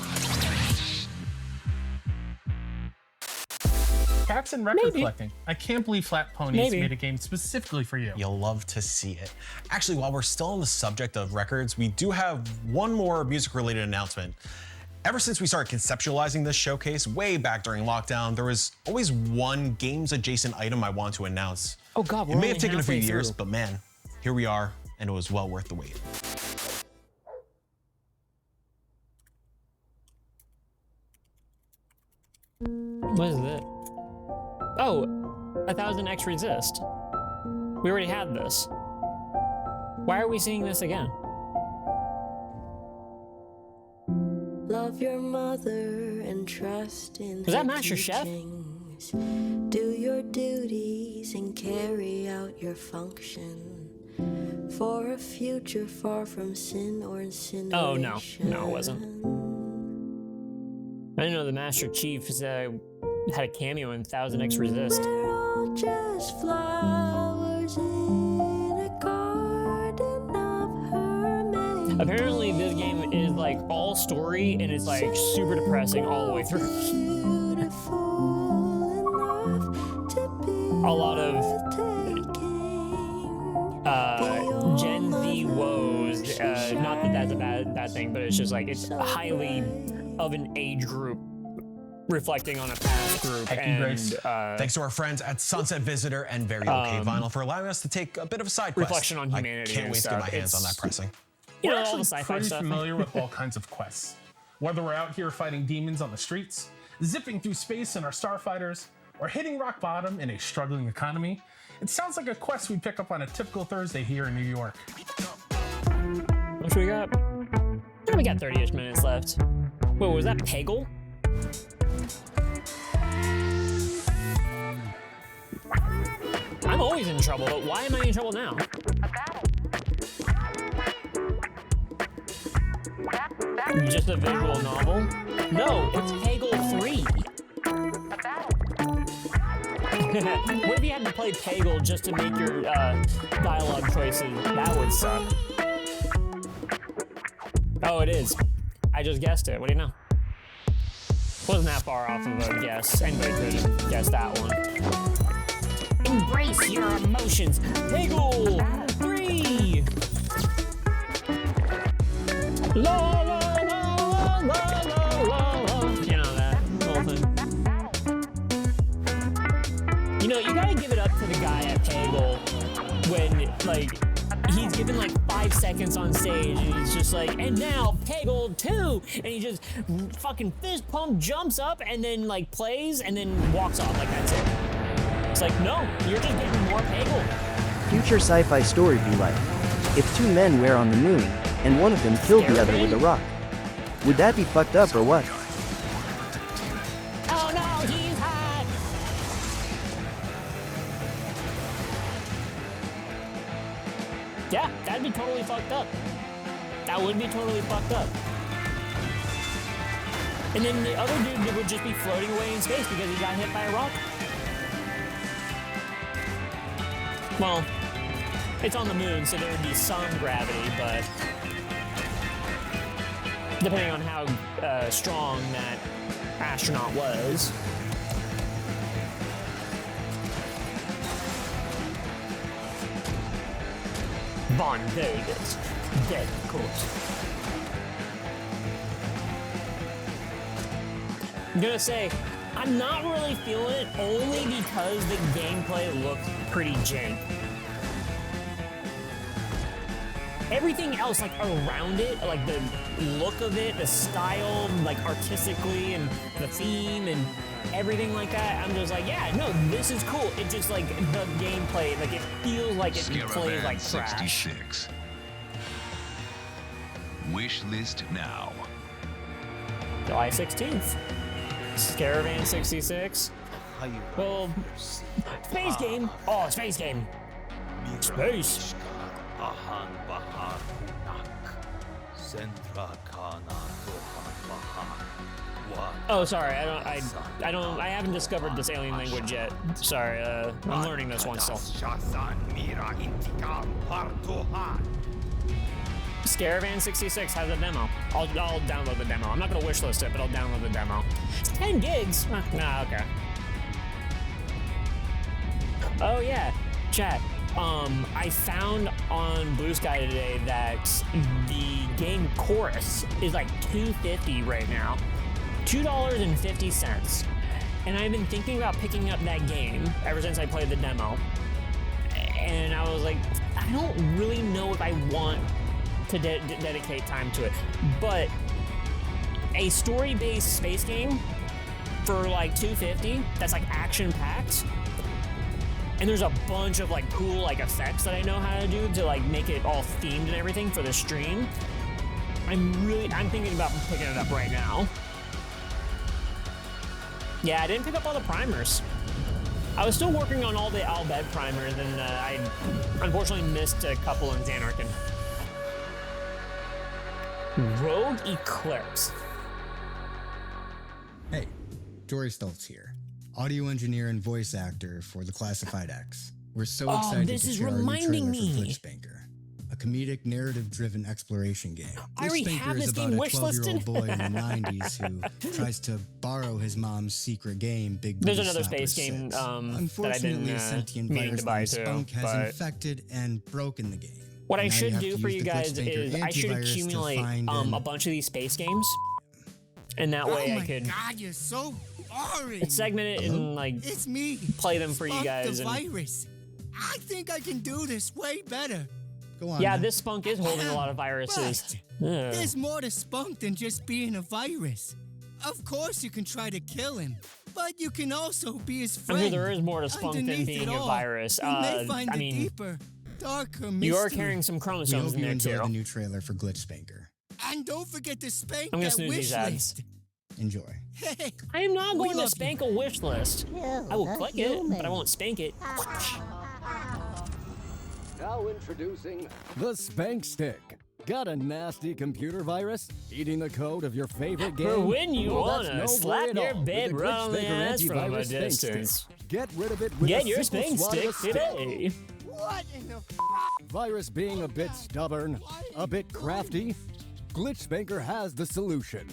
Cats and record collecting. I can't believe Flat Ponies made a game specifically for you. You'll love to see it. Actually, while we're still on the subject of records, we do have one more music-related announcement. Ever since we started conceptualizing this showcase way back during lockdown, there was always one games-adjacent item I wanted to announce. Oh God, we're It may have only taken a few halfway years, through. but man, here we are, and it was well worth the wait. What is it? Oh, 1000X Resist. We already had this. Why are we seeing this again? Love your mother and trust in Was that her Master Chef? teachings. Do your duties and carry out your function for a future far from sin or incineration. Oh no, no, it wasn't. I didn't know the Master Chief had a cameo in 1000X Resist. We're all just flowers in a garden of her. Apparently this game is like all story and it's like super depressing all the way through. A lot of Gen Z woes. Not that that's a bad thing, but it's just like it's highly of an age group reflecting on a past group. Thanks to our friends at Sunset Visitor and Very Okay Vinyl for allowing us to take a bit of a side quest. reflection on humanity I can't and wait to get my stuff. hands on that It's- pressing. You We're know, all the actually sci-fi pretty stuff. familiar with all kinds of quests. Whether we're out here fighting demons on the streets, zipping through space in our starfighters, or hitting rock bottom in a struggling economy, it sounds like a quest we'd pick up on a typical Thursday here in New York. What should we got? We got 30-ish minutes left. Wait, was that Peggle? I'm always in trouble, but why am I in trouble now? Just a visual novel? No, it's Peggle 3. What if you had to play Peggle just to make your dialogue choices? That would suck. Oh, it is. I just guessed it. What do you know? Wasn't that far off of a guess. Anybody could have guessed that one. Embrace your emotions. Peggle 3. La la la la la la la. You know that whole thing. You know, you gotta give it up to the guy at Peggle when, like, he's given like 5 seconds on stage and he's just like, and now Peggle 2, and he just fucking fist pump jumps up and then like plays and then walks off like that's it. It's like, no, you're just getting more Peggle. Future sci-fi story be like, if two men were on the moon, and one of them killed the other with a rock. Would that be fucked up or what? Oh no, he's hot. Yeah, that'd be totally fucked up. That would be totally fucked up. And then the other dude would just be floating away in space because he got hit by a rock. Well, it's on the moon, so there would be some gravity, but depending on how strong that astronaut was. Von Vegas, dead course. I'm gonna say, I'm not really feeling it only because the gameplay looked pretty jank. Everything else, like around it, like the look of it, the style, like artistically, and the theme, and everything like that, I'm just like, yeah, no, this is cool. It just like the gameplay, like it feels like it plays like trash. 66. Wish list now. July 16th. Scaravan 66. Well, space game. Oh, space game. Space. Oh, sorry. I haven't discovered this alien language yet. Sorry. I'm learning this one still. Scaravan 66 has a demo. I'll download the demo. I'm not gonna wishlist it, but I'll download the demo. It's 10 gigs. Nah, okay. Oh yeah, chat. I found on Blue Sky today that the game Chorus is like $2.50 right now. $2.50. And I've been thinking about picking up that game ever since I played the demo. And I was like, I don't really know if I want to dedicate time to it. But a story-based space game for like $2.50 that's like action-packed, and there's a bunch of like cool like effects that I know how to do to like make it all themed and everything for the stream. I'm thinking about picking it up right now. Yeah, I didn't pick up all the primers. I was still working on all the Al Bhed primers, and I unfortunately missed a couple in Xanarkin. Rogue Eclipse. Hey, Jory Stoltz here, audio engineer and voice actor for The Classified X. We're so excited to share our new trailer for Glitchbanker, a comedic, narrative-driven exploration game. Glitchbanker is about a 12-year-old boy in the 90s who tries to borrow his mom's secret game, Big Booty There's another Slapper space game 6. that I Unfortunately, didn't a sentient mean virus to buy named too, Spunk has but infected and broken the game. what I Now should have do to for use you the guys Glitchbanker is I should antivirus to accumulate find a bunch of these space games, and that way I could God, you're so boring. segment it and like It's me. play them for you Spunk guys. the And virus. I think I can do this way better. Go on. yeah, this Spunk is holding a lot of viruses. Yeah. There's more to Spunk than just being a virus. Of course you can try to kill him, but you can also be his I'm friend. sure there is more to Spunk than Underneath being it a all, virus. You may find I a mean, deeper, darker you are mystery. carrying some We chromosomes hope in you there enjoy too. the new trailer for Glitchbanker. And don't forget to spank I'm gonna that snooze wish these ads. list. Enjoy. Hey, I am not we going to love spank a wish list. I will click it, but I won't spank it. Now introducing the Spank Stick. Got a nasty computer virus eating the code of your favorite game? For when you Well, wanna that's no slap worry at your all with babe the right on the Glitchbanker ass from a antivirus Spank distance. Stick. Get rid of it with Get a your simple Spank swat of Stick a stick. today. what in the Virus being a bit stubborn, a bit crafty, Glitchbanker has the solution.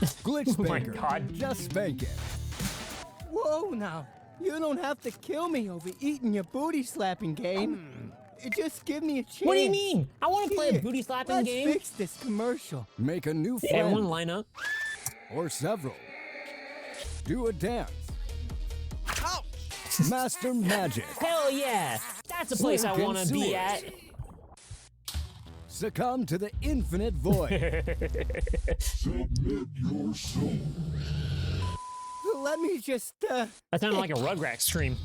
Glitchbanker, God. just spank it. Whoa now. You don't have to kill me over eating your booty slapping game. Just give me a chance. What do you mean? I want to play a Here, booty slapping let's game. fix this commercial. Make a new Yeah, everyone friend, line up. or several. Do a dance. Master magic. Hell yeah! That's a place I Sink in want to be sewers. at. Succumb to the infinite void. Submit your soul. Let me just, That sounded like a Rugrats stream.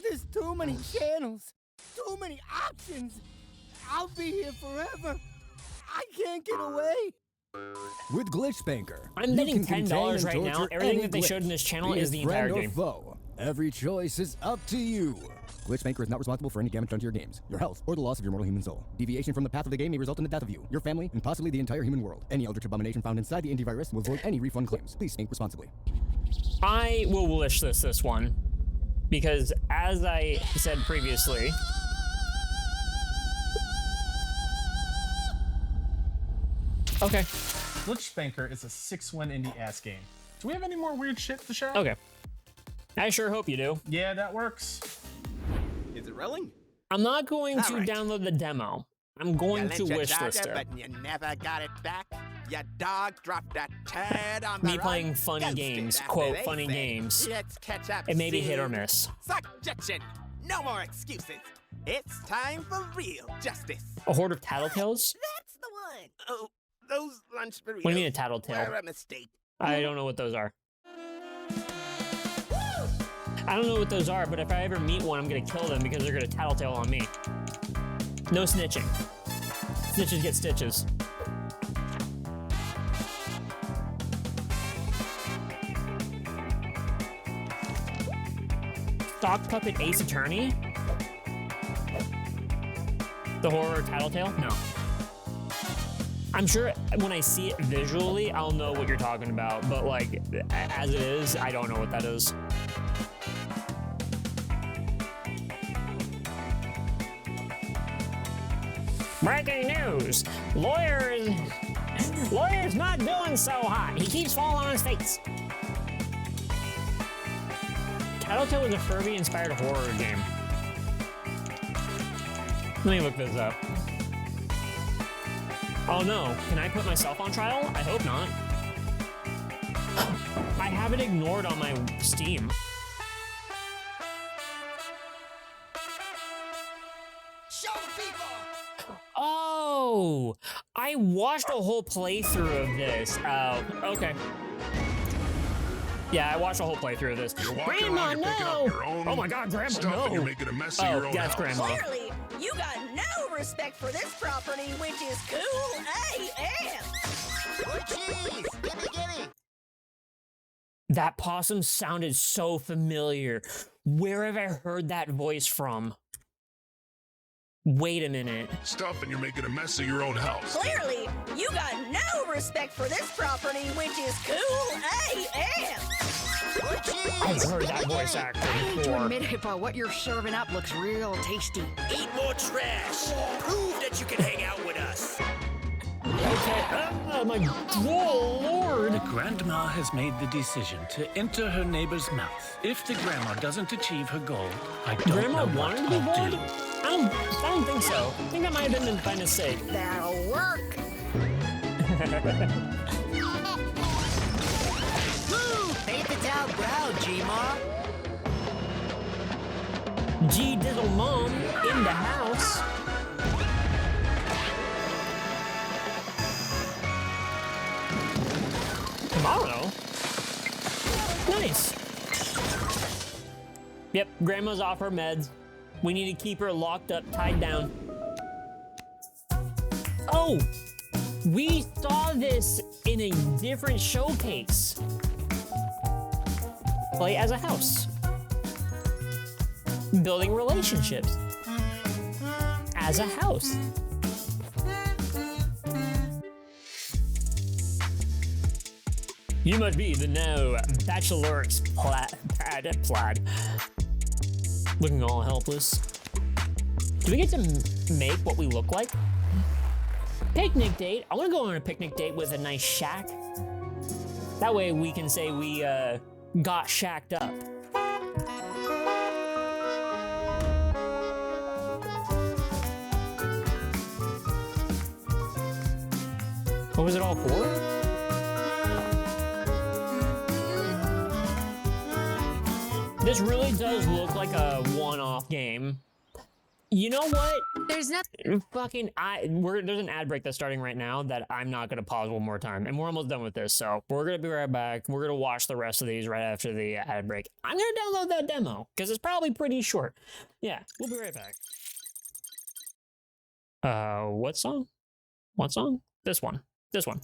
There's too many channels. Too many options. I'll be here forever. I can't get away. With Glitchbanker, I'm betting $10 right now. Everything that they showed in this channel is the entire game. Foe. Every choice is up to you. Glitchbanker is not responsible for any damage done to your games, your health, or the loss of your mortal human soul. Deviation from the path of the game may result in the death of you, your family, and possibly the entire human world. Any eldritch abomination found inside the indie virus will void any refund claims. Please think responsibly. I will wish this one, because as I said previously, okay. Glitchbanker is a 6-win indie ass game. Do we have any more weird shit to share? Okay. I sure hope you do. Yeah, that works. Is it rolling? I'm not going to download the demo. I'm going to wish list it. But you never got it back. Your dog dropped a turd on the Me playing funny games, quote, funny games. Let's catch up. It may be hit or miss. Suggestion. No more excuses. It's time for real justice. A horde of tattletales? That's the one. Oh, those lunch burritos. What do you mean a tattletale? Were a mistake. I don't know what those are. I don't know what those are, but if I ever meet one, I'm gonna kill them because they're gonna tattletale on me. No snitching. Snitches get stitches. Sock Puppet Ace Attorney? The horror tattletale? No. I'm sure when I see it visually, I'll know what you're talking about, but like, as it is, I don't know what that is. Breaking news! Lawyer's not doing so hot. He keeps falling on his face. Tattletale was a Furby-inspired horror game. Let me look this up. Oh no, can I put myself on trial? I hope not. I have it ignored on my Steam. Oh, I watched a whole playthrough of this. Oh, okay. Yeah, I watched a whole playthrough of this. Grandma, no! Oh my God, Grandma, no! You're making a mess of your own that's house. Grandma. Clearly, you got no respect for this property, which is cool AF. Oh, jeez. Gimme. That possum sounded so familiar. Where have I heard that voice from? Wait a minute. Stop and you're making a mess of your own house. Clearly, you got no respect for this property, which is cool AF. Oh, I've heard that voice actor To before. admit it, but what you're serving up looks real tasty. Eat more trash. Prove that you can hang out with us. Okay, my oh Lord. Grandma has made the decision to enter her neighbor's mouth. If the grandma doesn't achieve her goal, I don't Grandma know wanted what to be I'll bored? do. I don't think so. I think that might have been by mistake. That'll work. Woo! Paint the town brown, G-Ma. G Dizzle Mom in the house. Tomorrow? Nice. Yep, Grandma's off her meds. We need to keep her locked up, tied down. Oh! We saw this in a different showcase. Play as a house. Building relationships. As a house. You must be the no bachelor's plaid. Looking all helpless. Do we get to make what we look like? Picnic date. I want to go on a picnic date with a nice shack. That way we can say we got shacked up. What was it all for? This really does look like a one-off game. You know what? There's nothing. Fucking, there's an ad break that's starting right now that I'm not gonna pause one more time, and we're almost done with this. So we're gonna be right back. We're gonna watch the rest of these right after the ad break. I'm gonna download that demo because it's probably pretty short. Yeah, we'll be right back. What song? What song? This one. This one.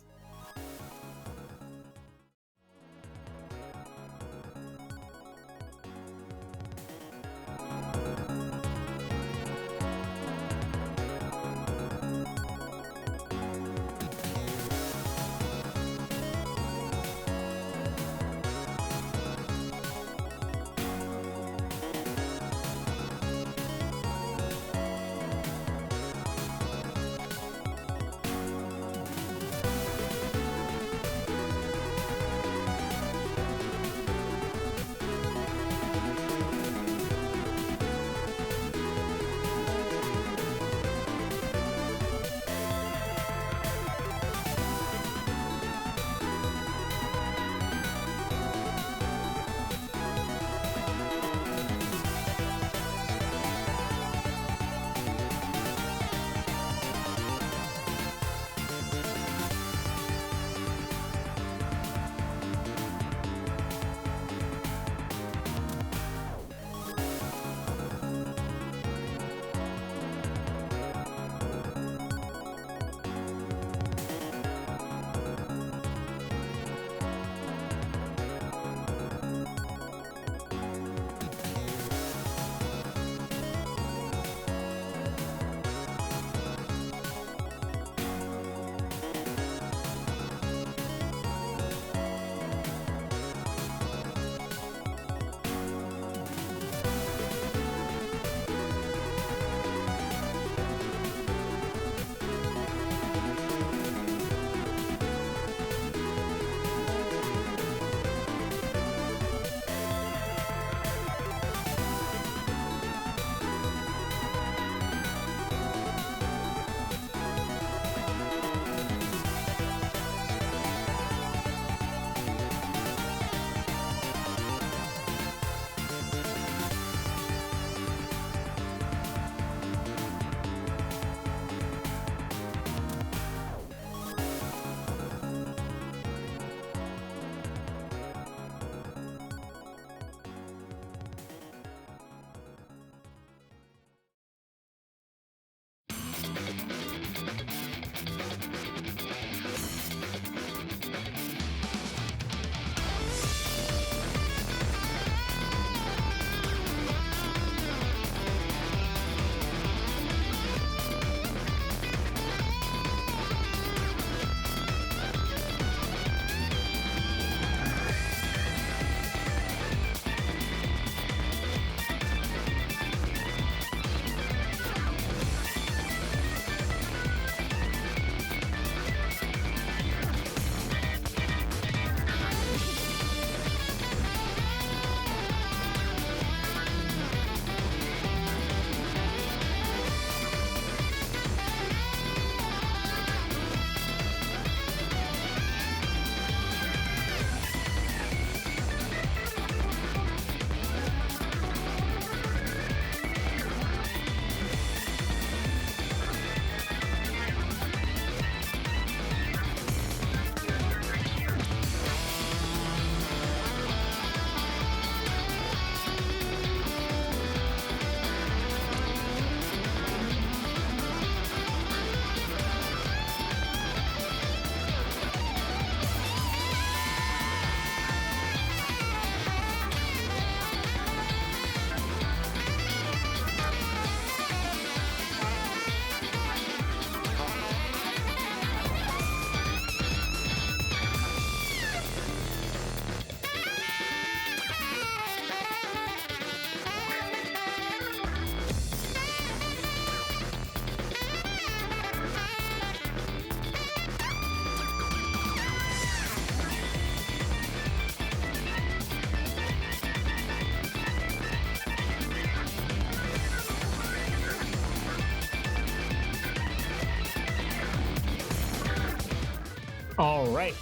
All right.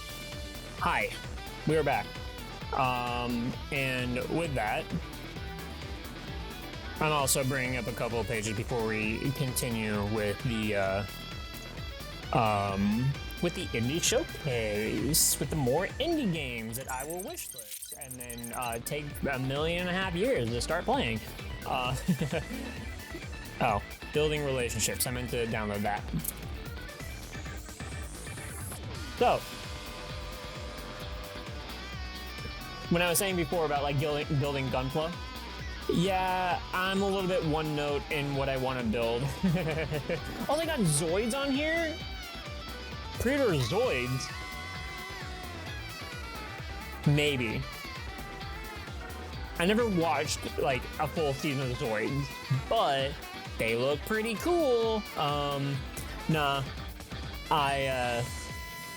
Hi, we are back. And with that, I'm also bringing up a couple of pages before we continue with the indie showcase, with the more indie games that I will wish list, and then take 1.5 million years to start playing. Oh, building relationships. I meant to download that. So, when I was saying before about like building Gunpla, yeah, I'm a little bit one note in what I want to build. Oh, they got Zoids on here? Pre-order Zoids? Maybe. I never watched like a full season of Zoids, but they look pretty cool. Nah.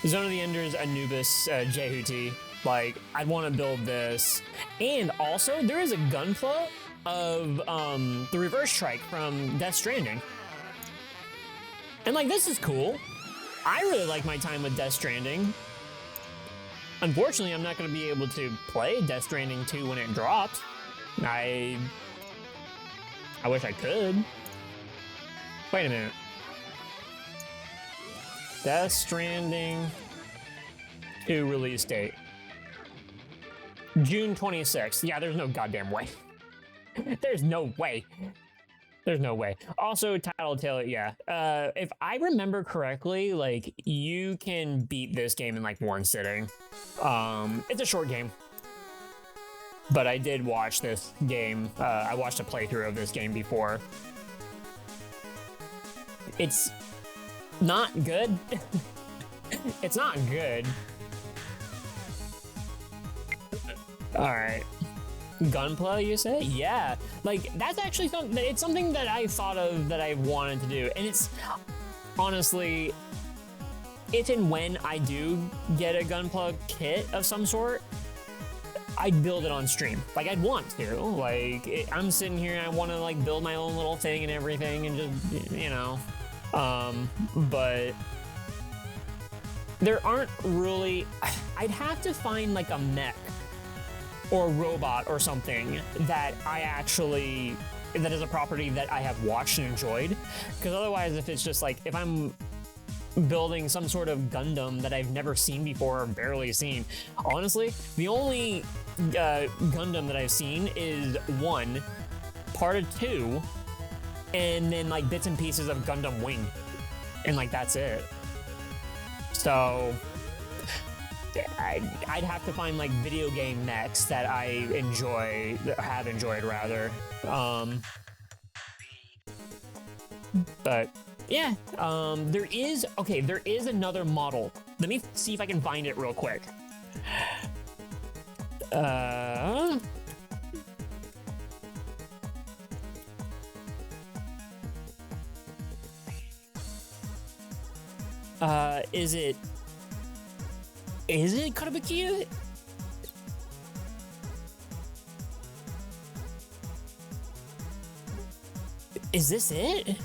Zone of the Enders, Anubis, Jehuti. Like, I'd want to build this. And also, there is a Gunpla of the Reverse Strike from Death Stranding. And like, this is cool. I really like my time with Death Stranding. Unfortunately, I'm not going to be able to play Death Stranding 2 when it drops. I wish I could. Wait a minute. Death Stranding 2 release date. June 26th. Yeah, there's no goddamn way. There's no way. There's no way. Also, Tattletale, yeah. If I remember correctly, like, you can beat this game in like one sitting. It's a short game. But I did watch this game. I watched a playthrough of this game before. It's not good. It's not good. Alright. Gunpla, you say? Yeah. Like, that's actually something, it's something that I thought of that I wanted to do. And it's, honestly, if and when I do get a Gunpla kit of some sort, I'd build it on stream. Like, I'd want to. Like, I'm sitting here and I want to, like, build my own little thing and everything and just, you know. But there aren't really, I'd have to find like a mech or robot or something that I actually, that is a property that I have watched and enjoyed. Because otherwise, if it's just like, if I'm building some sort of Gundam that I've never seen before or barely seen, honestly, the only Gundam that I've seen is 1, part of 2, and then like bits and pieces of Gundam Wing, and like that's it. So I'd have to find like video game mechs that I have enjoyed rather. But yeah, there is another model. Let me see if I can find it real quick. Is it Karabukiya? Is this it?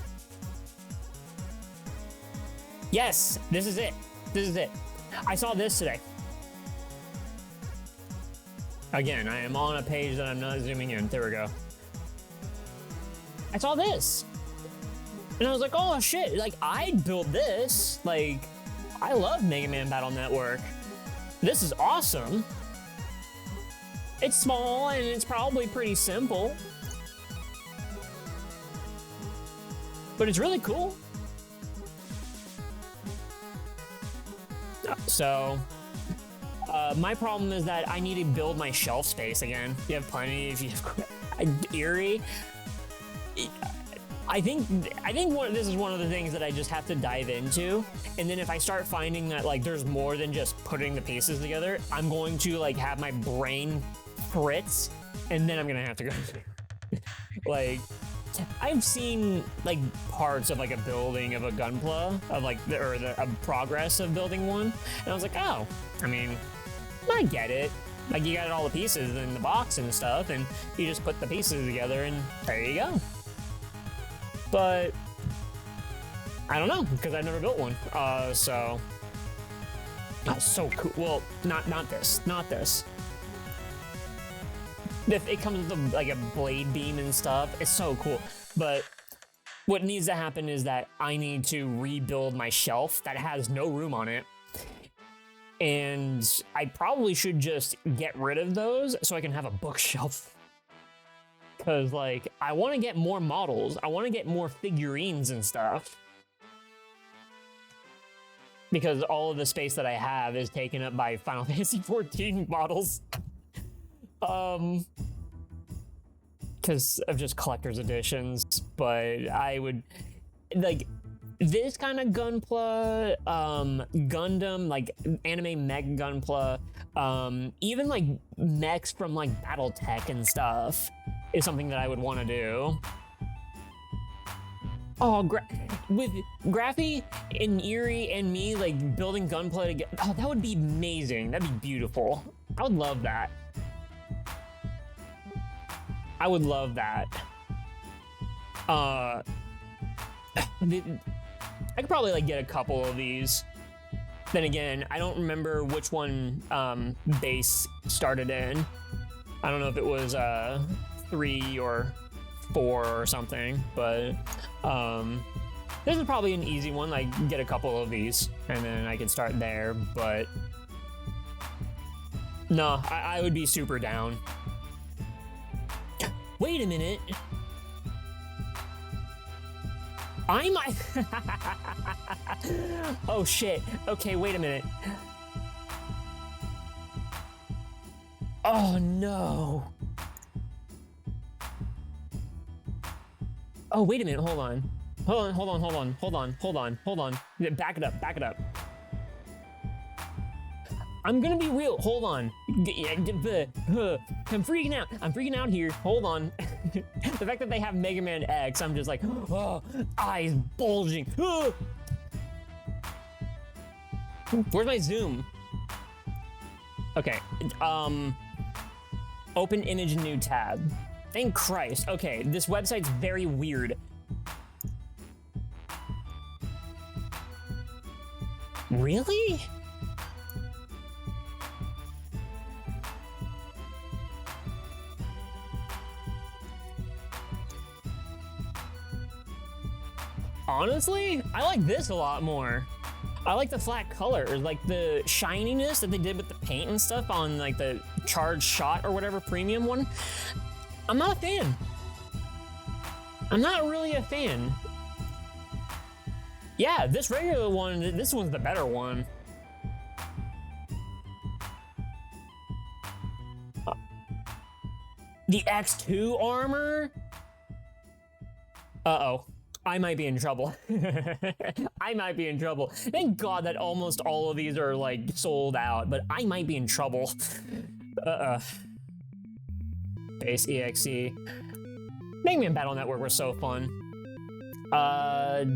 Yes, this is it. This is it. I saw this today. Again, I am on a page that I'm not zooming in. There we go. I saw this. And I was like, oh shit, like I'd build this. Like, I love Mega Man Battle Network. This is awesome. It's small and it's probably pretty simple. But it's really cool. So, my problem is that I need to build my shelf space again. You have plenty, if you have Eerie. I think this is one of the things that I just have to dive into, and then if I start finding that like there's more than just putting the pieces together, I'm going to like have my brain fritz, and then I'm gonna have to go. Like, I've seen like parts of like a building of a Gunpla of like a progress of building one, and I was like, oh, I mean, I get it. Like, you got all the pieces in the box and stuff, and you just put the pieces together, and there you go. But I don't know, because I've never built one. So That's so cool. Well, not this. Not this. It comes with like a blade beam and stuff. It's so cool. But what needs to happen is that I need to rebuild my shelf that has no room on it. And I probably should just get rid of those so I can have a bookshelf. Because, like, I want to get more models. I want to get more figurines and stuff. Because all of the space that I have is taken up by Final Fantasy XIV models. Because of just collector's editions. But I would, like, this kind of Gunpla, Gundam, like anime mech Gunpla, even like mechs from like Battletech and stuff is something that I would want to do. Oh, with Graphy and Eerie and me like building Gunpla together, oh, that would be amazing. That'd be beautiful. I would love that. I would love that. I could probably like get a couple of these. Then again, I don't remember which one base started in. I don't know if it was 3 or 4 or something, but this is probably an easy one. Like get a couple of these and then I can start there, but no, I would be super down. Wait a minute. I might. Oh shit. Okay, wait a minute. Oh no. Oh, wait a minute. Hold on. Hold on. Back it up. I'm gonna be real. Hold on. I'm freaking out here. Hold on. The fact that they have Mega Man X, I'm just like, oh, eyes bulging. Oh. Where's my zoom? Okay. Open image, new tab. Thank Christ. Okay, this website's very weird. Really? Honestly, I like this a lot more. I like the flat colors, like the shininess that they did with the paint and stuff on like the Charged Shot or whatever premium one. I'm not a fan. I'm not really a fan. Yeah, this regular one, this one's the better one. The X2 armor? Uh-oh. I might be in trouble. I might be in trouble. Thank God that almost all of these are like sold out, but I might be in trouble. Base EXE. Mega Man Battle Network was so fun.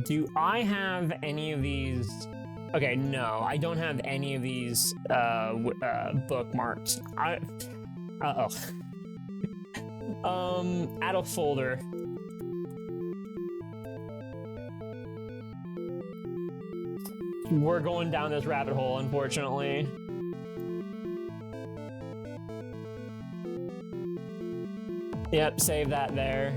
Do I have any of these? Okay, no, I don't have any of these bookmarked. Add a folder. We're going down this rabbit hole, unfortunately. Yep, save that there.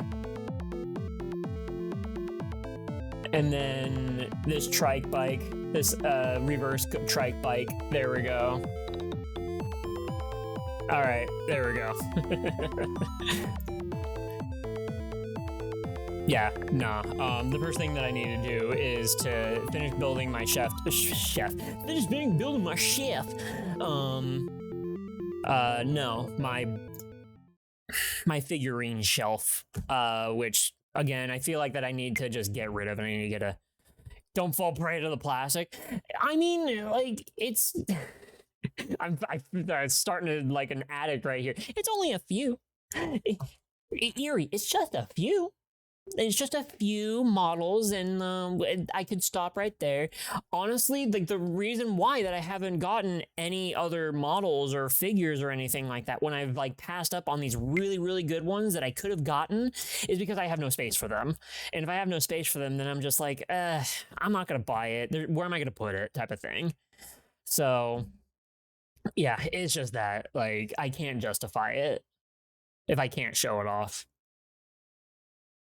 And then this trike bike, this reverse trike bike. There we go. All right, there we go. Yeah, nah. The first thing that I need to do is to finish building my chef. Finish building my chef. No, my figurine shelf. Which again, I feel like that I need to just get rid of. And I need to get a. Don't fall prey to the plastic. I mean, like it's. I'm starting to like an addict right here. It's only a few. Eerie, it's just a few. It's just a few models, and I could stop right there. Honestly, like the reason why that I haven't gotten any other models or figures or anything like that when I've like passed up on these really, really good ones that I could have gotten is because I have no space for them. And if I have no space for them, then I'm just like, I'm not gonna buy it. Where am I gonna put it? Type of thing. So, yeah, it's just that, like, I can't justify it if I can't show it off.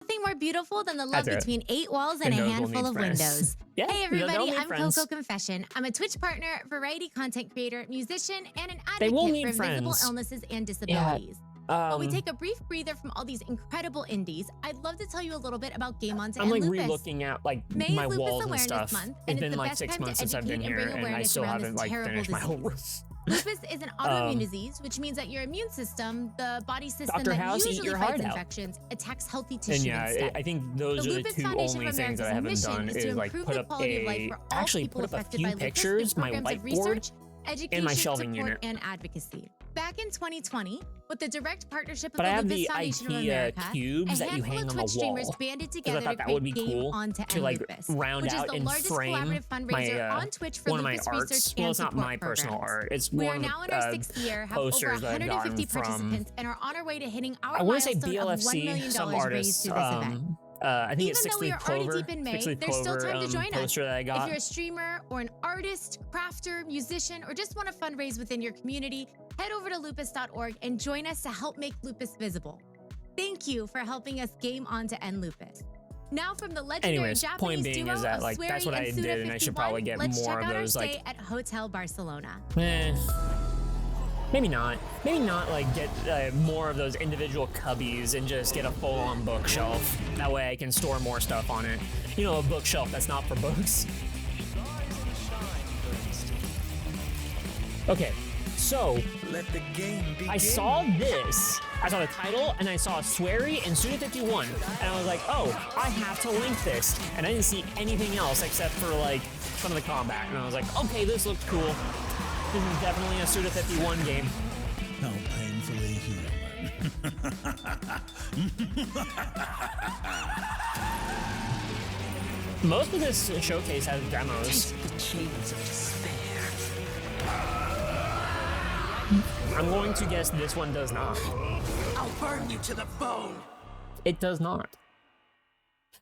Nothing more beautiful than the love That's it. between 8 walls and a Windows will handful need of friends. windows. Yeah, Hey they'll everybody, need I'm friends. Coco Confession. I'm a Twitch partner, variety content creator, musician, and an They will advocate need for invisible friends. illnesses and disabilities. Yeah, While we take a brief breather from all these incredible indies, I'd love to tell you a little bit about Game On to I'm End like Lupus. re-looking at like May is my Lupus walls and Awareness stuff. Month, It's and been the like best 6 time to months since I've educate been and bring here, and I awareness still around haven't this like terrible finished my disease. homework. Lupus is an autoimmune disease, which means that your immune system, the body system Dr. that House, eat usually your fights heart out. infections, attacks healthy tissue And yeah, instead. I think those The are the Lupus 2 Foundation only of things that I America's haven't mission done is to is like improve put the up quality of life a for all actually people put up a affected few by lupus pictures, through my programs of whiteboard, research, education, and my shelving support, unit. and advocacy. Back in 2020, with the direct partnership of But I the have Lupus the Foundation of IKEA America, cubes a that you handful hang of on Twitch the wall. streamers banded 'Cause I together thought to that would create be Game cool On to to End like Lupus, round which is out the and largest frame collaborative fundraiser my on Twitch for one of my lupus arts. research Well, and it's not support my personal programs. art. It's We one are of now in our 6th year, have over posters that I've 150 gotten from. participants, and are on our way to hitting our I want to say milestone of $1 BLFC. million Some raised artists. through this event. I think Even it's though 6 we Leaf are already Clover. deep in 6 May, Leaf there's still Clover time to join us. poster that I If got. you're a streamer or an artist, crafter, musician, or just want to fundraise within your community, head over to lupus.org and join us to help make lupus visible. Thank you for helping us Game On to End Lupus. Now from the legendary Anyways, Japanese point being duo is that of like that's Swery what I and did, Suda and I should 51, probably get let's more check of out our those stay like. at Hotel Barcelona. Maybe not. Maybe not like get more of those individual cubbies and just get a full-on bookshelf. That way I can store more stuff on it. You know, a bookshelf that's not for books. Okay, so let the game begin. I saw this. I saw the title and I saw Swery and Suda51, and I was like, oh, I have to link this. And I didn't see anything else except for like some of the combat, and I was like, okay, this looks cool. This is definitely a Suda51 game. How painfully human. Most of this showcase has demos. The chains of despair. I'm going to guess this one does not. I'll burn you to the bone. It does not.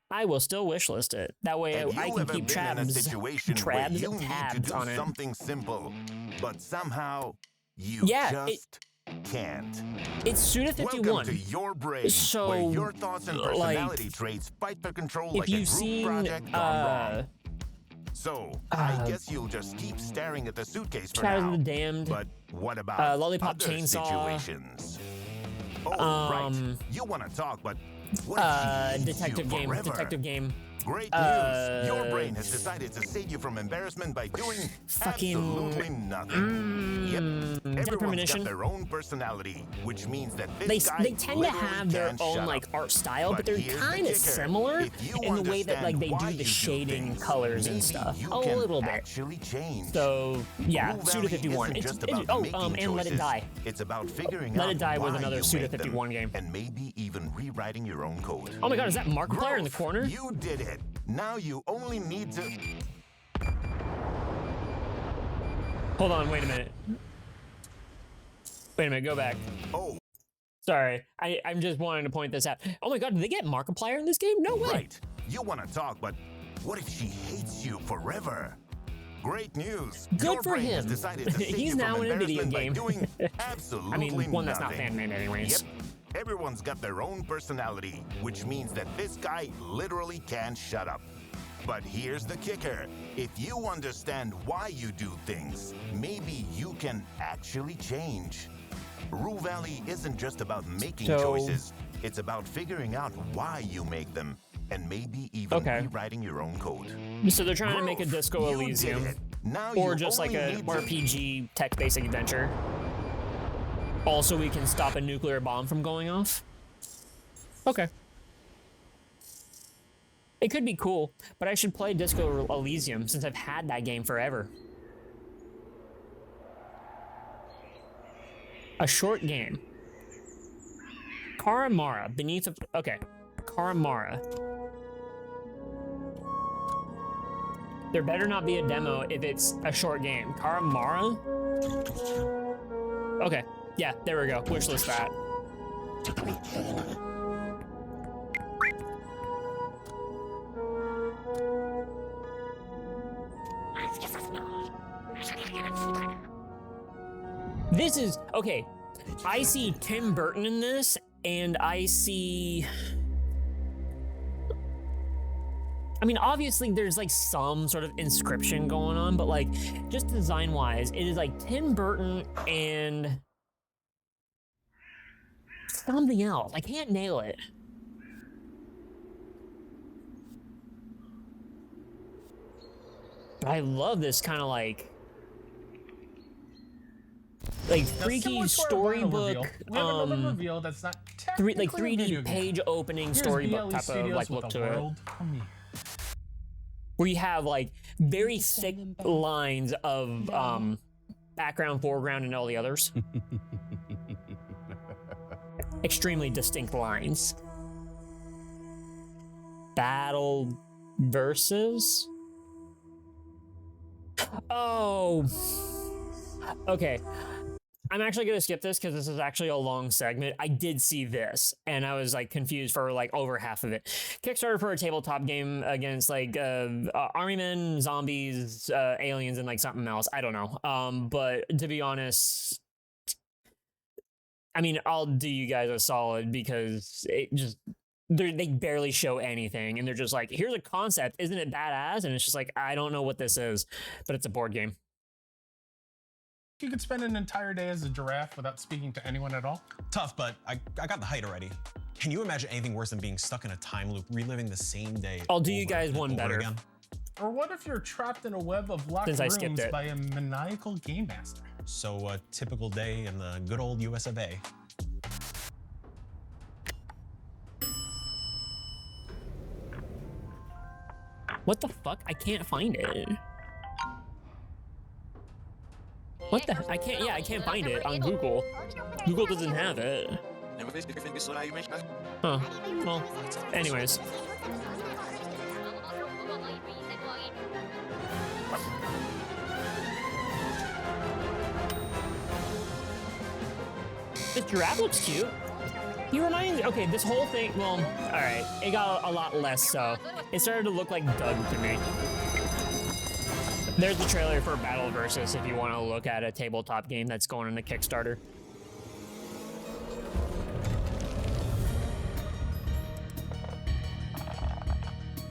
I will still wishlist it. That way Have I you can ever keep been in a situation where tabs you need to tabs do on it. something simple, but somehow you Yeah, just can't? It's Suda51. Welcome to your brain, So, where your thoughts and personality traits fight for control if like a you've group seen, project gone wrong. So, I guess you'll just keep staring at the suitcase for Shadows now. of the Damned, But what about Lollipop other Chainsaw, situations? Oh, right. You want to talk, but what if she hates Detective you Game, forever? Detective Game. Great news! Your brain has decided to save you from embarrassment by doing absolutely nothing. Yep, everyone's Premonition. got their own personality, which means that this guy They tend to literally have their can't own shut like up. art style, but they're here's the kind of kicker. similar If you in the way that like they understand why do you the do shading, things, colors, and maybe stuff. you A can little bit. actually change. So yeah, Blue Valley Suda51. isn't just about making And Let It choices. Die. It's about figuring Let out It Die was why another you make them, Suda51 game. and maybe even rewriting your own code. Oh my god, is that Markiplier in the corner? You did it. Now you only need to. Hold on, wait a minute. Wait a minute, go back. Oh. Sorry, I'm just wanting to point this out. Oh my god, did they get Markiplier in this game? No way. Right. You want to talk, but what if she hates you forever? Great news. Good Your for brain has him. decided to save He's you now from in a video embarrassment by game. doing absolutely I mean, one that's not nothing. fan-made anyways. Yep. Everyone's got their own personality, which means that this guy literally can't shut up. But here's the kicker. If you understand why you do things, maybe you can actually change. Rue Valley isn't just about making choices. It's about figuring out why you make them, and maybe even rewriting your own code. So they're trying to make a Disco You did Elysium, it. Now or you just like only a need to- RPG text-based adventure. Also, we can stop a nuclear bomb from going off. Okay. It could be cool, but I should play Disco Elysium since I've had that game forever. A short game. Karamara, beneath a... Okay. Karamara. There better not be a demo if it's a short game. Karamara? Okay. Yeah, there we go. Wishlist that. This is, okay, I see Tim Burton in this, and I see... I mean, obviously there's like some sort of inscription going on, but like just design-wise, it is like Tim Burton and something else. I can't nail it. I love this kind of like freaky storybook, we have another reveal that's not like 3D page opening storybook type of like look to it. Where you have like very thick lines of background, foreground, and all the others. Extremely distinct lines. Battle versus. Oh. Okay. I'm actually going to skip this because this is actually a long segment. I did see this, and I was like confused for like over half of it. Kickstarter for a tabletop game against like army men, zombies, aliens, and like something else. I don't know. But to be honest, I mean, I'll do you guys a solid because it just they barely show anything, and they're just like, here's a concept, isn't it badass? And it's just like, I don't know what this is, but it's a board game. You could spend an entire day as a giraffe without speaking to anyone at all? Tough, but I got the height already. Can you imagine anything worse than being stuck in a time loop, reliving the same day? I'll do you guys one better. Again? Or what if you're trapped in a web of locked rooms by a maniacal game master? So a typical day in the good old US of A. What the fuck? I can't find it. What the? I can't find it on Google. Google doesn't have it. Huh. Well, anyways. This giraffe looks cute. He reminds me, okay, this whole thing, well, all right, it got a lot less so. It started to look like Doug to me. There's the trailer for Battle Versus if you want to look at a tabletop game that's going into Kickstarter.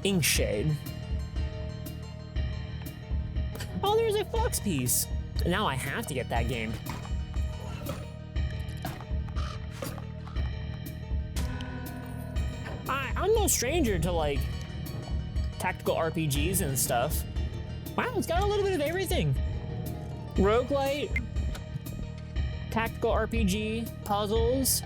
Inkshade. Oh, there's a Fox piece. Now I have to get that game. I'm no stranger to like tactical RPGs and stuff. Wow, it's got a little bit of everything. Roguelite, tactical RPG, puzzles.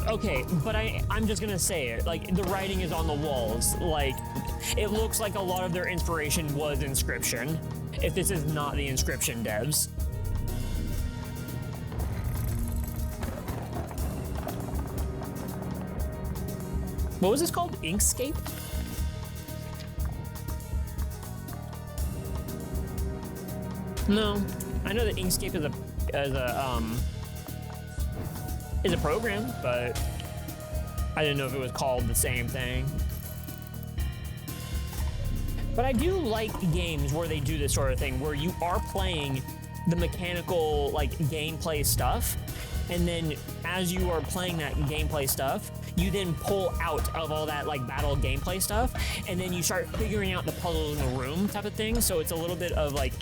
Okay, but I'm just gonna say it. Like, the writing is on the walls. Like, it looks like a lot of their inspiration was Inscription. If this is not the Inscription devs. What was this called? Inkscape? No, I know that Inkscape is a program, but I didn't know if it was called the same thing. But I do like games where they do this sort of thing, where you are playing the mechanical, like, gameplay stuff, and then as you are playing that gameplay stuff, you then pull out of all that like battle gameplay stuff, and then you start figuring out the puzzles in the room type of thing. So it's a little bit of like,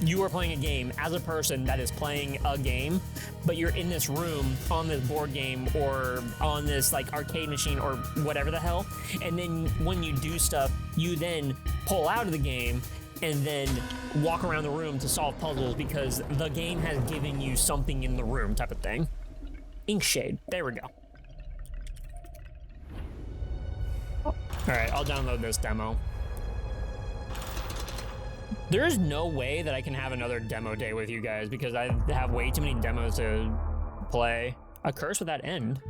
you are playing a game as a person that is playing a game, but you're in this room on this board game or on this like arcade machine or whatever the hell. And then when you do stuff, you then pull out of the game and then walk around the room to solve puzzles because the game has given you something in the room type of thing. Inkshade, there we go. All right, I'll download this demo. There is no way that I can have another demo day with you guys because I have way too many demos to play. A curse without end.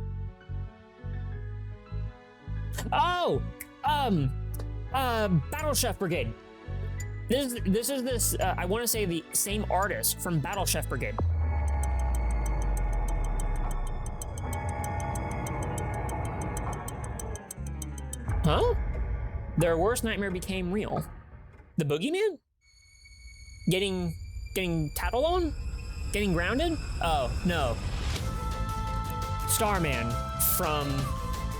Oh, Battle Chef Brigade. This is I want to say the same artist from Battle Chef Brigade. Huh? Their worst nightmare became real. The boogeyman? Getting tattled on? Getting grounded? Oh, no. Starman from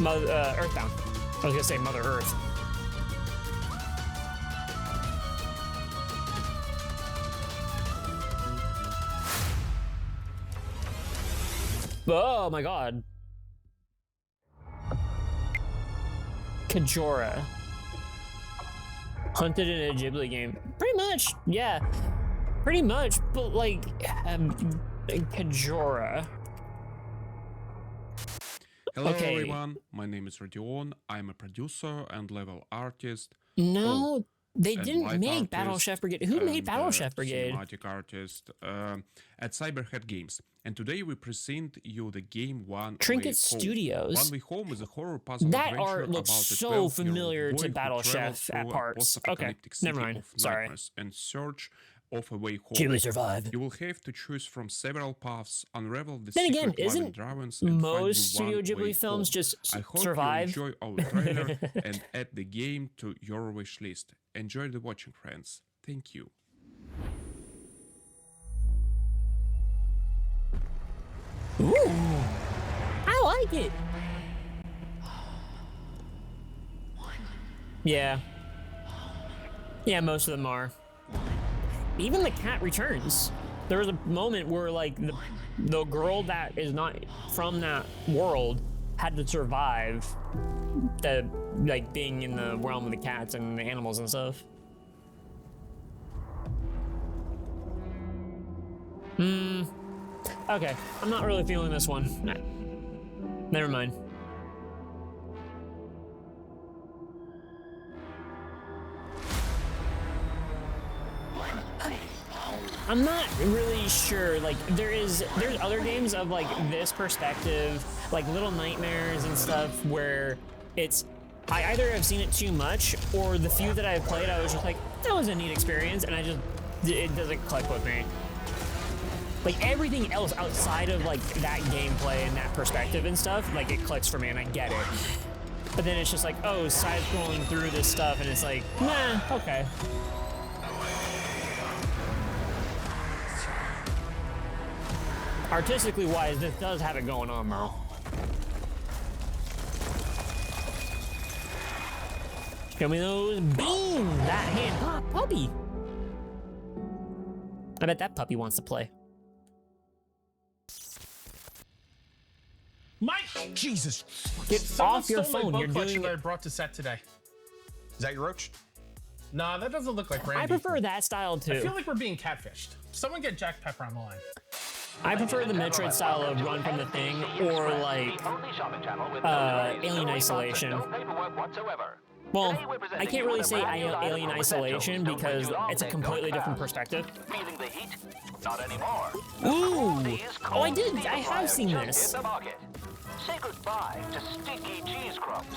Earthbound. I was gonna say Mother Earth. Oh my god. Kajora. Hunted in a Ghibli game. Pretty much, yeah. Pretty much, but like, Kajora. Hello Okay. everyone, my name is Rodion, I'm a producer and level artist. No, they and didn't light make Battle artist Chef Brigade. Who made and, Battle Chef Brigade? Cinematic artist at Cyberhead Games. And today we present you the game One Trinket Way Home. Studios. One Way Home is a horror puzzle That adventure art looks about a so 12-year-old familiar boy to who Battle travels Chef at through a parts. Okay, post-apocalyptic city never mind. of Sorry. nightmares in search of a way home. Ghibli survive. You will have to choose from several paths, unravel the Then secret again, isn't Love Dragons, and find most your Studio one Ghibli way films home. just I hope survive? you enjoy our trailer and add the game to your wish list. Enjoy the watching, friends. Thank you. Ooh, I like it. Yeah. Yeah, most of them are. Even the cat returns. There was a moment where like the girl that is not from that world had to survive the like being in the realm of the cats and the animals and stuff. Okay, I'm not really feeling this one. Nah. Never mind. I'm not really sure, like, there's other games of, like, this perspective, like Little Nightmares and stuff, where it's, I either have seen it too much, or the few that I've played, I was just like, that was a neat experience, and it doesn't click with me. Like, everything else outside of, like, that gameplay and that perspective and stuff, like, it clicks for me, and I get it. But then it's just like, oh, side-scrolling through this stuff, and it's like, nah, okay. Artistically wise, this does have it going on, though. Show me those beans! That hand, huh, puppy! I bet that puppy wants to play. Mike! Jesus! Get off your phone, you're doing doing that I it. brought to set today. Is that your roach? Nah, that doesn't look like Randy. I prefer that style, too. I feel like we're being catfished. Someone get Jack Pepper on the line. I prefer the Metroid style of Run from the Thing, or like, Alien Isolation. Well, I can't really say Alien Isolation because it's a completely different perspective. Ooh! Oh, I did! I have seen this! Say goodbye to sticky cheese crumbs.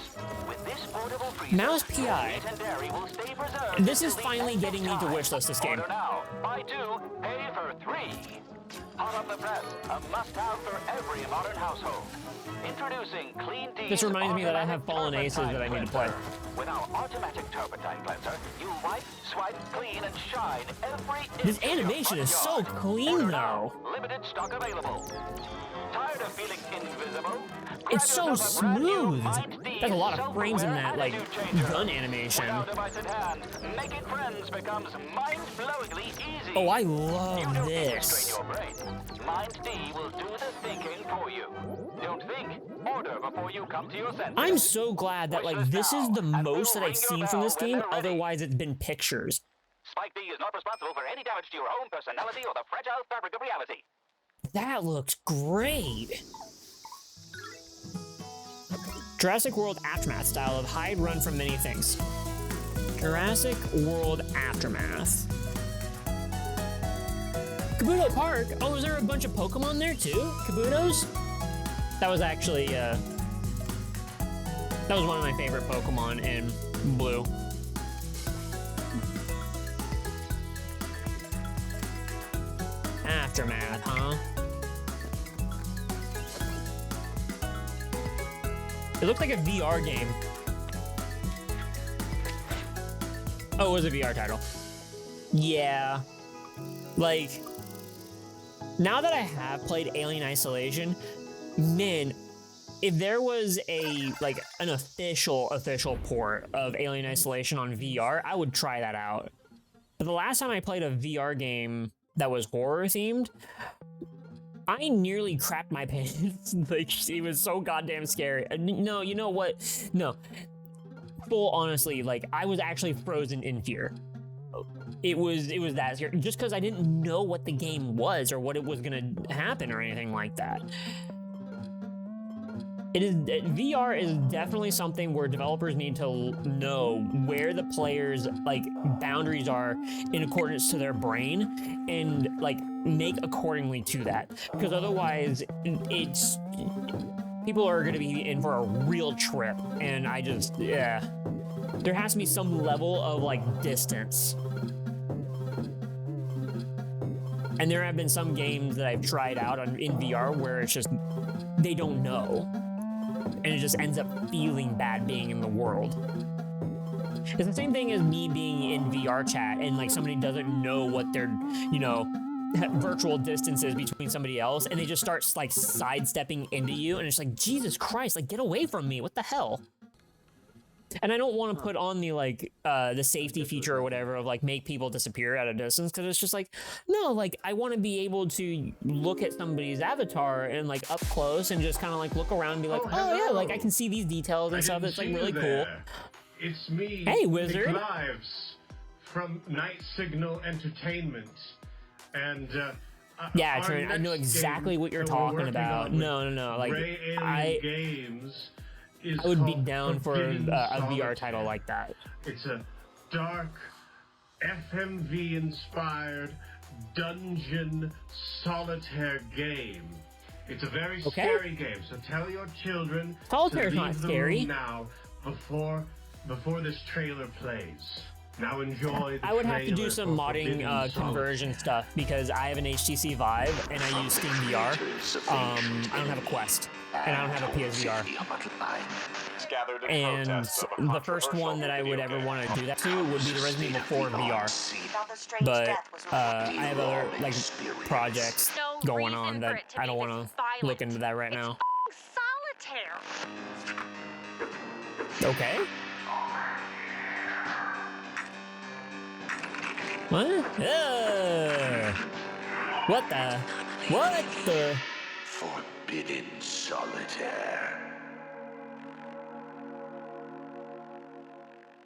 With this portable freezer, Mouse PI. meat and dairy will stay preserved. This is finally getting me to wishlist this game. Order now. Buy 2, pay for 3. Hot off the press, a must-have for every modern household. Introducing Clean D's This reminds me that I have Fallen Aces that I need to play. With our automatic turpentine cleanser, you wipe, swipe, clean, and shine every This inch of your animation is so front yard. clean, Order though. now. Limited stock available. Tired of feeling invisible? It's so smooth. There's a lot of frames in that, like, gun animation. Making friends becomes mind-blowingly easy. Oh, I love this. Mind D will do the thinking for you. Don't think, order before you come to your senses. I'm so glad that, like, this is the most that I've seen from this game, otherwise it's been pictures. Spike D is not responsible for any damage to your own personality or the fragile fabric of reality. That looks great. Jurassic World Aftermath style of hide, run from many things. Jurassic World Aftermath. Kabuto Park? Oh, is there a bunch of Pokemon there too? Kabutos? That was actually, that was one of my favorite Pokemon in Blue. Aftermath, huh? It looked like a VR game. Oh, it was a VR title. Yeah. Like, now that I have played Alien Isolation, man, if there was an official port of Alien Isolation on VR, I would try that out. But the last time I played a VR game that was horror themed, I nearly crapped my pants. Like, it was so goddamn scary. No, you know what? No. Full honestly, like, I was actually frozen in fear. It was that scary, just because I didn't know what the game was or what it was gonna happen or anything like that. VR is definitely something where developers need to know where the players' like boundaries are in accordance to their brain and like make accordingly to that, because otherwise people are going to be in for a real trip. And there has to be some level of like distance. And there have been some games that I've tried out in VR where it's just they don't know. And it just ends up feeling bad being in the world. It's the same thing as me being in VR chat and like somebody doesn't know what their, virtual distance is between somebody else, and they just start like sidestepping into you, and it's like, Jesus Christ, like get away from me, what the hell? And I don't want to put on the like the safety feature or whatever of like make people disappear at a distance, because it's just like, no, like I want to be able to look at somebody's avatar and like up close and just kind of like look around and be like, oh yeah, like I can see these details and stuff. It's like really cool. It's me, hey Wizard, Nick Lives from Night Signal Entertainment, and yeah, Trent, I know exactly what you're talking about. No, like I would be down for a VR title like that. It's a dark, FMV-inspired dungeon solitaire game. It's a very scary game, so tell your children Solitaire's to not leave the scary. room now before this trailer plays. Now enjoy the I would have to do trailer some for modding Forbidden conversion stuff, because I have an HTC Vive and I use Steam VR. I don't have a Quest and I don't have a PSVR. And the first one that I would ever want to do that to would be the Resident Evil 4 VR. But I have other like projects going on that I don't want to look into that right now. Solitaire. Okay. What? What the? What the? Forbidden Solitaire.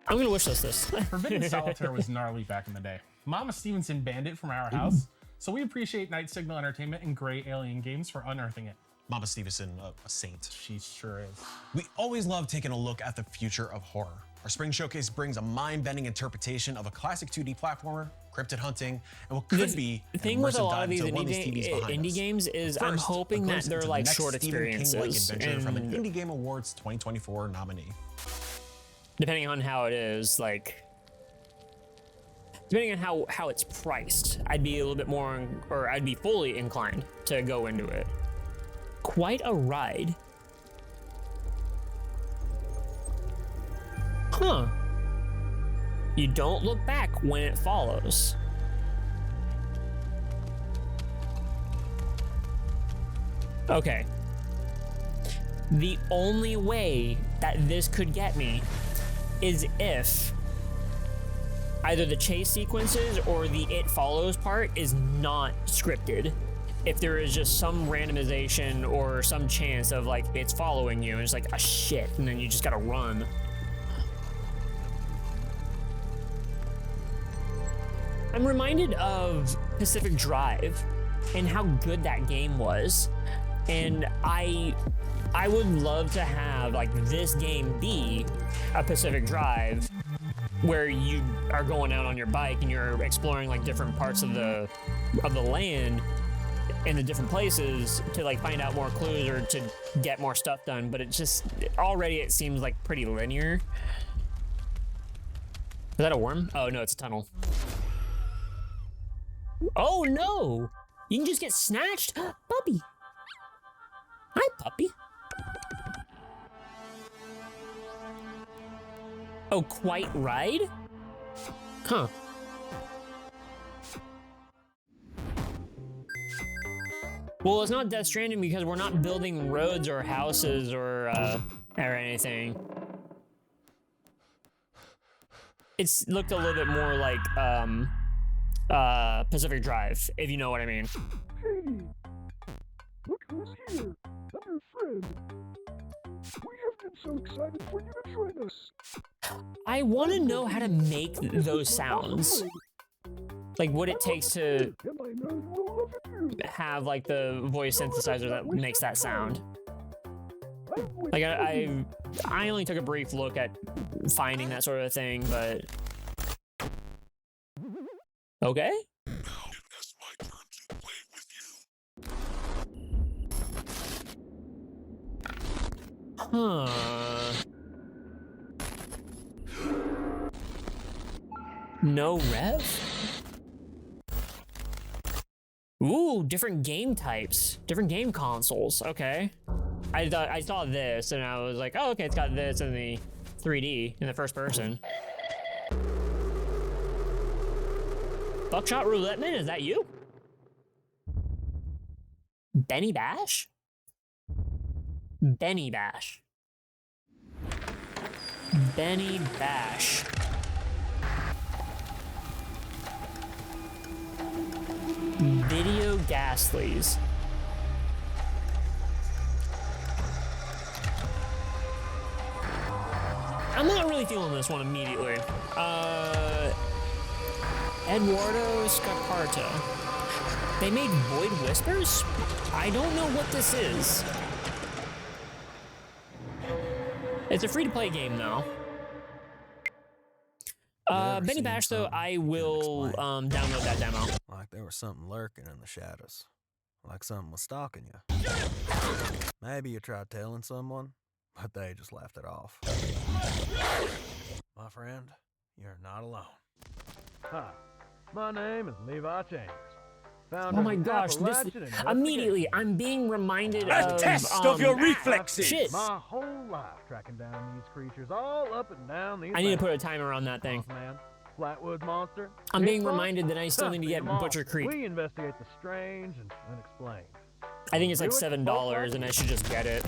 I'm gonna wishlist this. Forbidden Solitaire was gnarly back in the day. Mama Stevenson banned it from our house, so we appreciate Night Signal Entertainment and Gray Alien Games for unearthing it. Mama Stevenson, a saint. She sure is. We always love taking a look at the future of horror. Our spring showcase brings a mind-bending interpretation of a classic 2D platformer, cryptid hunting, and what could be the thing with a lot of these indie games is first, I'm hoping that they're like short experiences. Adventure from an Indie Game Awards 2024 nominee. Depending on how it is, like, depending on how it's priced, I'd be a little bit more, or I'd be fully inclined to go into it. Quite a ride. Huh. You don't look back when it follows. Okay. The only way that this could get me is if either the chase sequences or the it follows part is not scripted. If there is just some randomization or some chance of like it's following you and it's like a shit and then you just gotta run. I'm reminded of Pacific Drive and how good that game was. And I would love to have like this game be a Pacific Drive where you are going out on your bike and you're exploring like different parts of the land and the different places to like find out more clues or to get more stuff done. But it just already it seems like pretty linear. Is that a worm? Oh no, it's a tunnel. Oh no! You can just get snatched? Puppy! Hi, puppy. Oh, quite ride? Huh. Well, it's not Death Stranding because we're not building roads or houses or anything. It's looked a little bit more like Pacific Drive, if you know what I mean. Hey, look who's here. I'm your friend. We have been so excited for you to join us. I want to know how to make those sounds. Like what it takes to have like the voice synthesizer that makes that sound. Like I only took a brief look at finding that sort of thing, but okay. Huh. No rev? Ooh, different game types, different game consoles. Okay. I saw this and I was like, oh, okay, it's got this in the 3D in the first person. Buckshot Roulette Man, is that you? Benny Bash? Benny Bash. Benny Bash. Video Ghastlies. I'm not really feeling this one immediately. Eduardo Scaparta. They made Void Whispers? I don't know what this is. It's a free-to-play game, though. Benny Bash, though, I will download that demo. Like there was something lurking in the shadows. Like something was stalking you. Maybe you tried telling someone, but they just laughed it off. My friend, you're not alone. Hi, my name is Levi Chambers. Oh my gosh, this immediately I'm being reminded A of test of your reflexes. Shit. My whole life tracking down these creatures all up and down these I need to put a timer on that thing. Man, Flatwood monster. I'm being reminded that I still need to get Butcher Creek. We investigate the strange and unexplained. I think it's like $7 and I should just get it.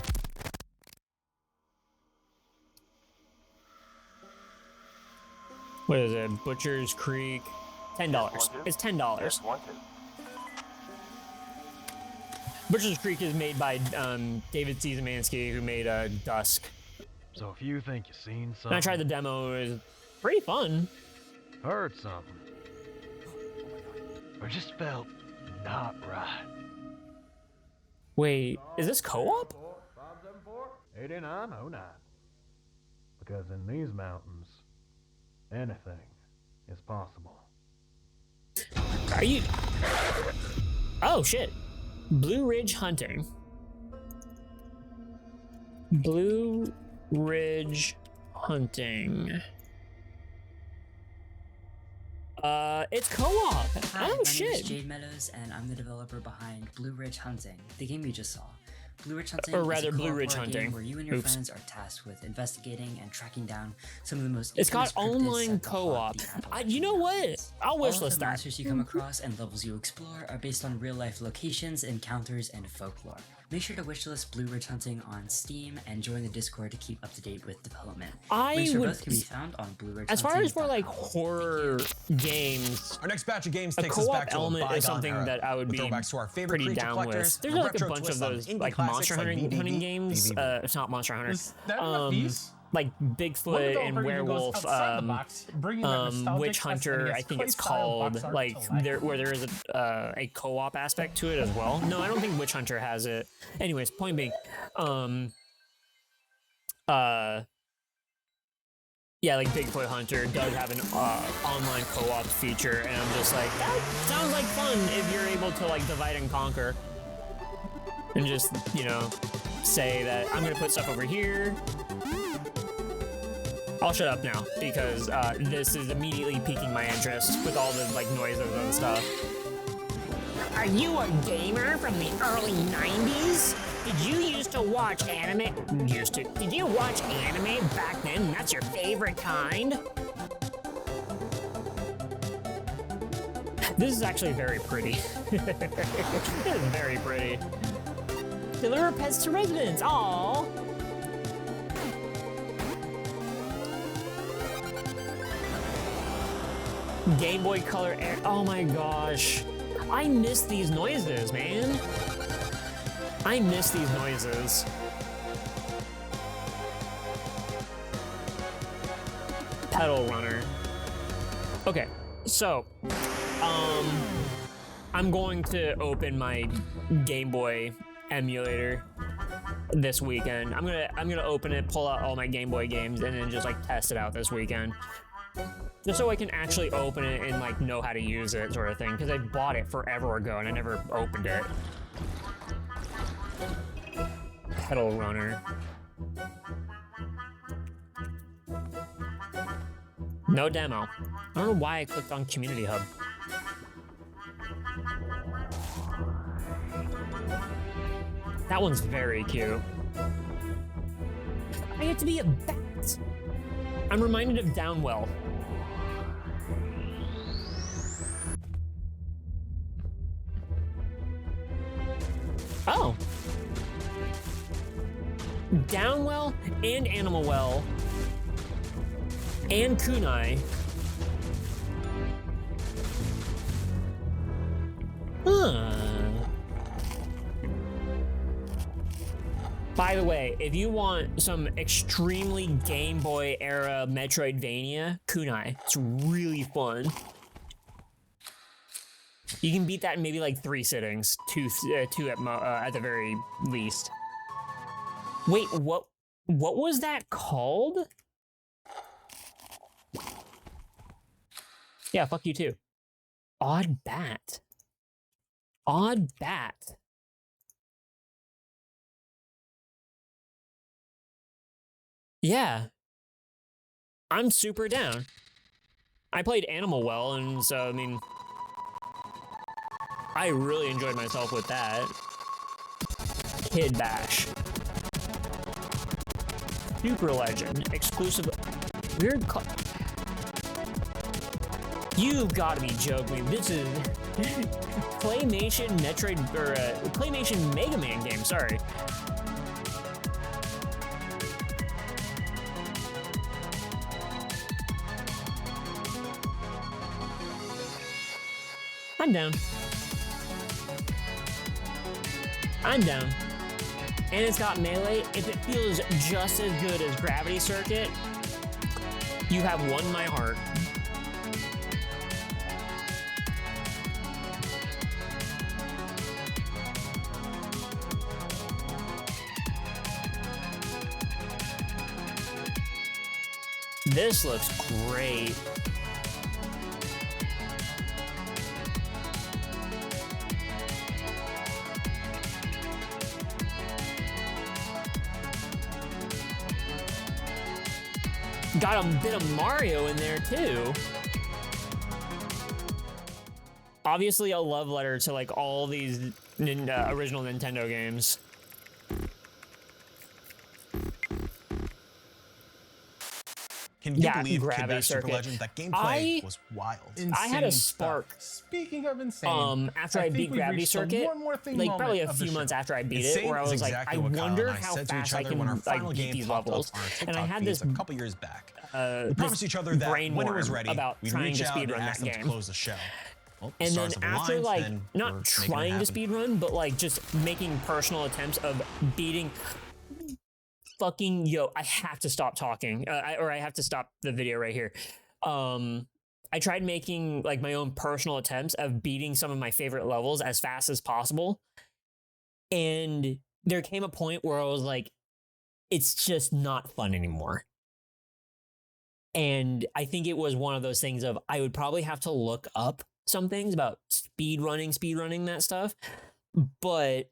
What is it? Butcher's Creek. $10. It's $10. Butcher's Creek is made by David Szymanski, who made Dusk. So if you think you've seen something, And I tried the demo. It was pretty fun. heard something, or just felt not right. Wait, is this co-op? 8909. Because in these mountains, anything is possible. Are you? Oh shit! Blue Ridge Hunting. Blue Ridge Hunting. It's co-op. Hi, Oh my name is shit! Jade Meadows, and I'm the developer behind Blue Ridge Hunting, the game you just saw. Blue Ridge Hunting Or rather, is a Blue co-op Ridge horror Hunting. game where you and your Oops. friends are tasked with investigating and tracking down some of the most It's got infamous cryptids online that haunt co-op. the You know what? I'll All of wishlist the that. monsters you come across and levels you explore are based on real-life locations, encounters, and folklore. Make sure to wishlist Blue Ridge Hunting on Steam and join the Discord to keep up to date with development. Links for both can be found on Blue Ridge As far Hunting. as for like horror games, our next batch of games a takes us co-op back to a element bygone is something era, that I would with be throwbacks to our favorite pretty creature down collectors, with. There's and like a retro bunch of twists on those indie like classics monster like hunting BBB. games. It's not Monster Hunter. Is that enough these? Like One Bigfoot and developer even goes Werewolf, outside the box, bringing that nostalgic Witch Hunter, SNES I think it's clay-style called, box art like, to life. where there is a co-op aspect to it as well. No, I don't think Witch Hunter has it. Anyways, point being, yeah, like Bigfoot Hunter does have an online co-op feature, and I'm just like, that sounds like fun if you're able to like divide and conquer. And just, you know, say that I'm gonna put stuff over here. I'll shut up now because this is immediately piquing my interest with all the like noises and stuff. Are you a gamer from the early 90s? Did you used to watch anime? Did you watch anime back then? That's your favorite kind? This is actually very pretty. This is very pretty. Deliver pets to residents. Aww. Game Boy Color Air. Oh my gosh. I miss these noises, man. I miss these noises. Pedal Runner. Okay, so I'm going to open my Game Boy emulator this weekend. I'm gonna open it, pull out all my Game Boy games, and then just like test it out this weekend. Just so I can actually open it and like know how to use it, sort of thing. Because I bought it forever ago and I never opened it. Pedal Runner. No demo. I don't know why I clicked on Community Hub. That one's very cute. I get to be a bat. I'm reminded of Downwell. Oh. Downwell and Animal Well and Kunai. By the way, if you want some extremely Game Boy era Metroidvania, Kunai. It's really fun. You can beat that in maybe like 3 sittings, two at the very least. Wait, what was that called? Yeah, fuck you too. Odd Bat. Odd Bat. Yeah. I'm super down. I played Animal Well, and so, I mean, I really enjoyed myself with that. Kid Bash. Super Legend. Exclusive. Weird. You've got to be joking. This is Claymation Metroid, or Claymation Mega Man game, sorry. I'm down. I'm down. And it's got melee. If it feels just as good as Gravity Circuit, you have won my heart. This looks great. Got a bit of Mario in there too. Obviously a love letter to like all these original Nintendo games. Can you believe Kid Bash Super Legend? That gameplay was wild. I had a spark. Speaking of insane, after I beat Gravity Circuit, like probably a few months after I beat it, where I was like, I wonder how fast I can like beat these levels. And I had this a couple years back. We promised each other that when it was ready, we'd reach out and ask them to close the show. Well, and then after like not trying to speedrun, but like just making personal attempts of beating. Fucking I have to stop talking, or I have to stop the video right here. I tried making like my own personal attempts of beating some of my favorite levels as fast as possible, and there came a point where I was like, it's just not fun anymore. And I think it was one of those things of I would probably have to look up some things about speedrunning that stuff, but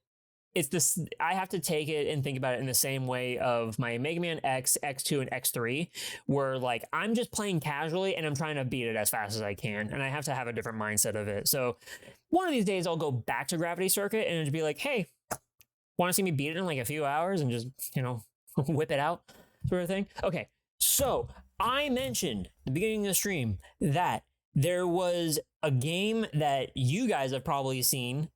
it's this, I have to take it and think about it in the same way of my Mega Man X, X2, and X3, where like I'm just playing casually and I'm trying to beat it as fast as I can, and I have to have a different mindset of it. So one of these days I'll go back to Gravity Circuit and it'll be like, hey, want to see me beat it in like a few hours and just, whip it out sort of thing? Okay, so I mentioned at the beginning of the stream that there was a game that you guys have probably seen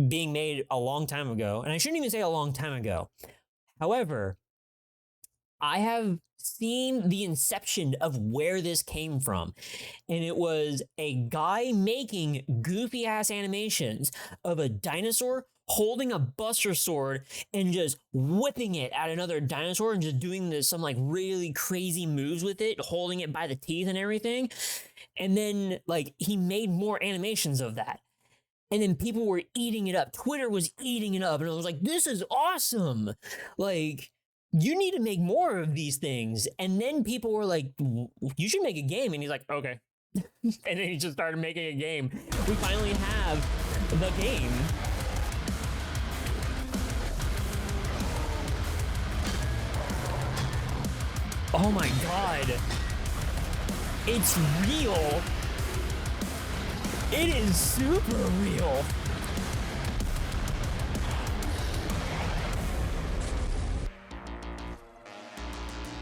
being made a long time ago, and I shouldn't even say a long time ago. However, I have seen the inception of where this came from, and it was a guy making goofy ass animations of a dinosaur holding a buster sword and just whipping it at another dinosaur and just doing this some like really crazy moves with it, holding it by the teeth and everything. And then like he made more animations of that. And then people were eating it up. Twitter was eating it up. And I was like, this is awesome. Like, you need to make more of these things. And then people were like, you should make a game. And he's like, okay. And then he just started making a game. We finally have the game. Oh my God. It's real. It is super real.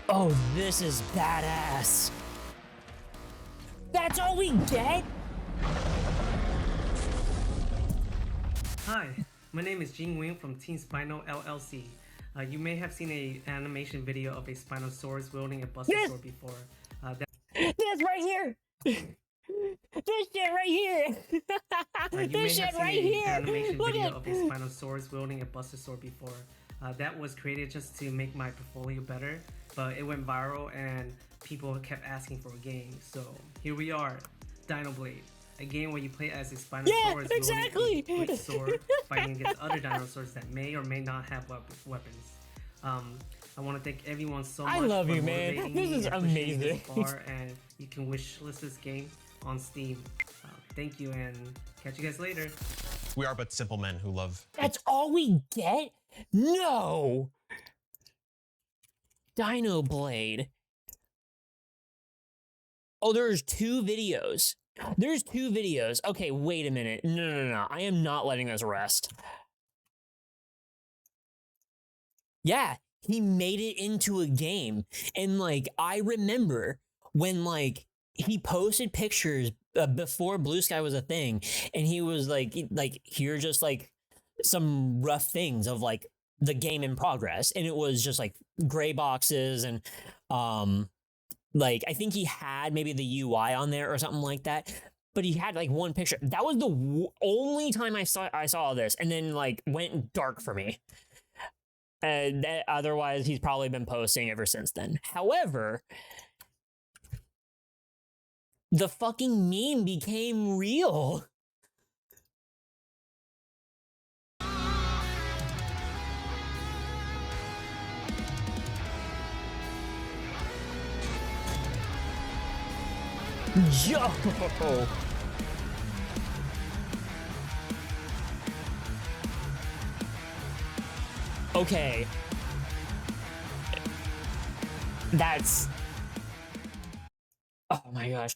Oh, this is badass. That's all we get? Hi, my name is Jing Wing from Team Spino LLC. You may have seen an animation video of a Spinosaurus wielding a buster sword before. That's right here. This shit right here. This shit right here. Animation video of a Spinosaurus wielding a buster sword before. That was created just to make my portfolio better, but it went viral and people kept asking for a game. So here we are, Dino Blade, a game where you play as a Spinosaurus wielding a quick sword, fighting against other dinosaurs that may or may not have weapons. I want to thank everyone so much. I love for you, man. This is amazing. This far, and you can wish list this game on Steam. Thank you, and catch you guys later. We are but simple men who love. That's all we get? No. Dino Blade. Oh, there's 2 videos. There's 2 videos. Okay, wait a minute. No. I am not letting this rest. Yeah, he made it into a game. And like, I remember when like he posted pictures before Blue Sky was a thing, and he was like here just like some rough things of like the game in progress, and it was just like gray boxes and like I think he had maybe the UI on there or something like that, but he had like one picture. That was the only time I saw this, and then like went dark for me. And otherwise, he's probably been posting ever since then. However, the fucking meme became real. Yo! Okay. That's... Oh my gosh.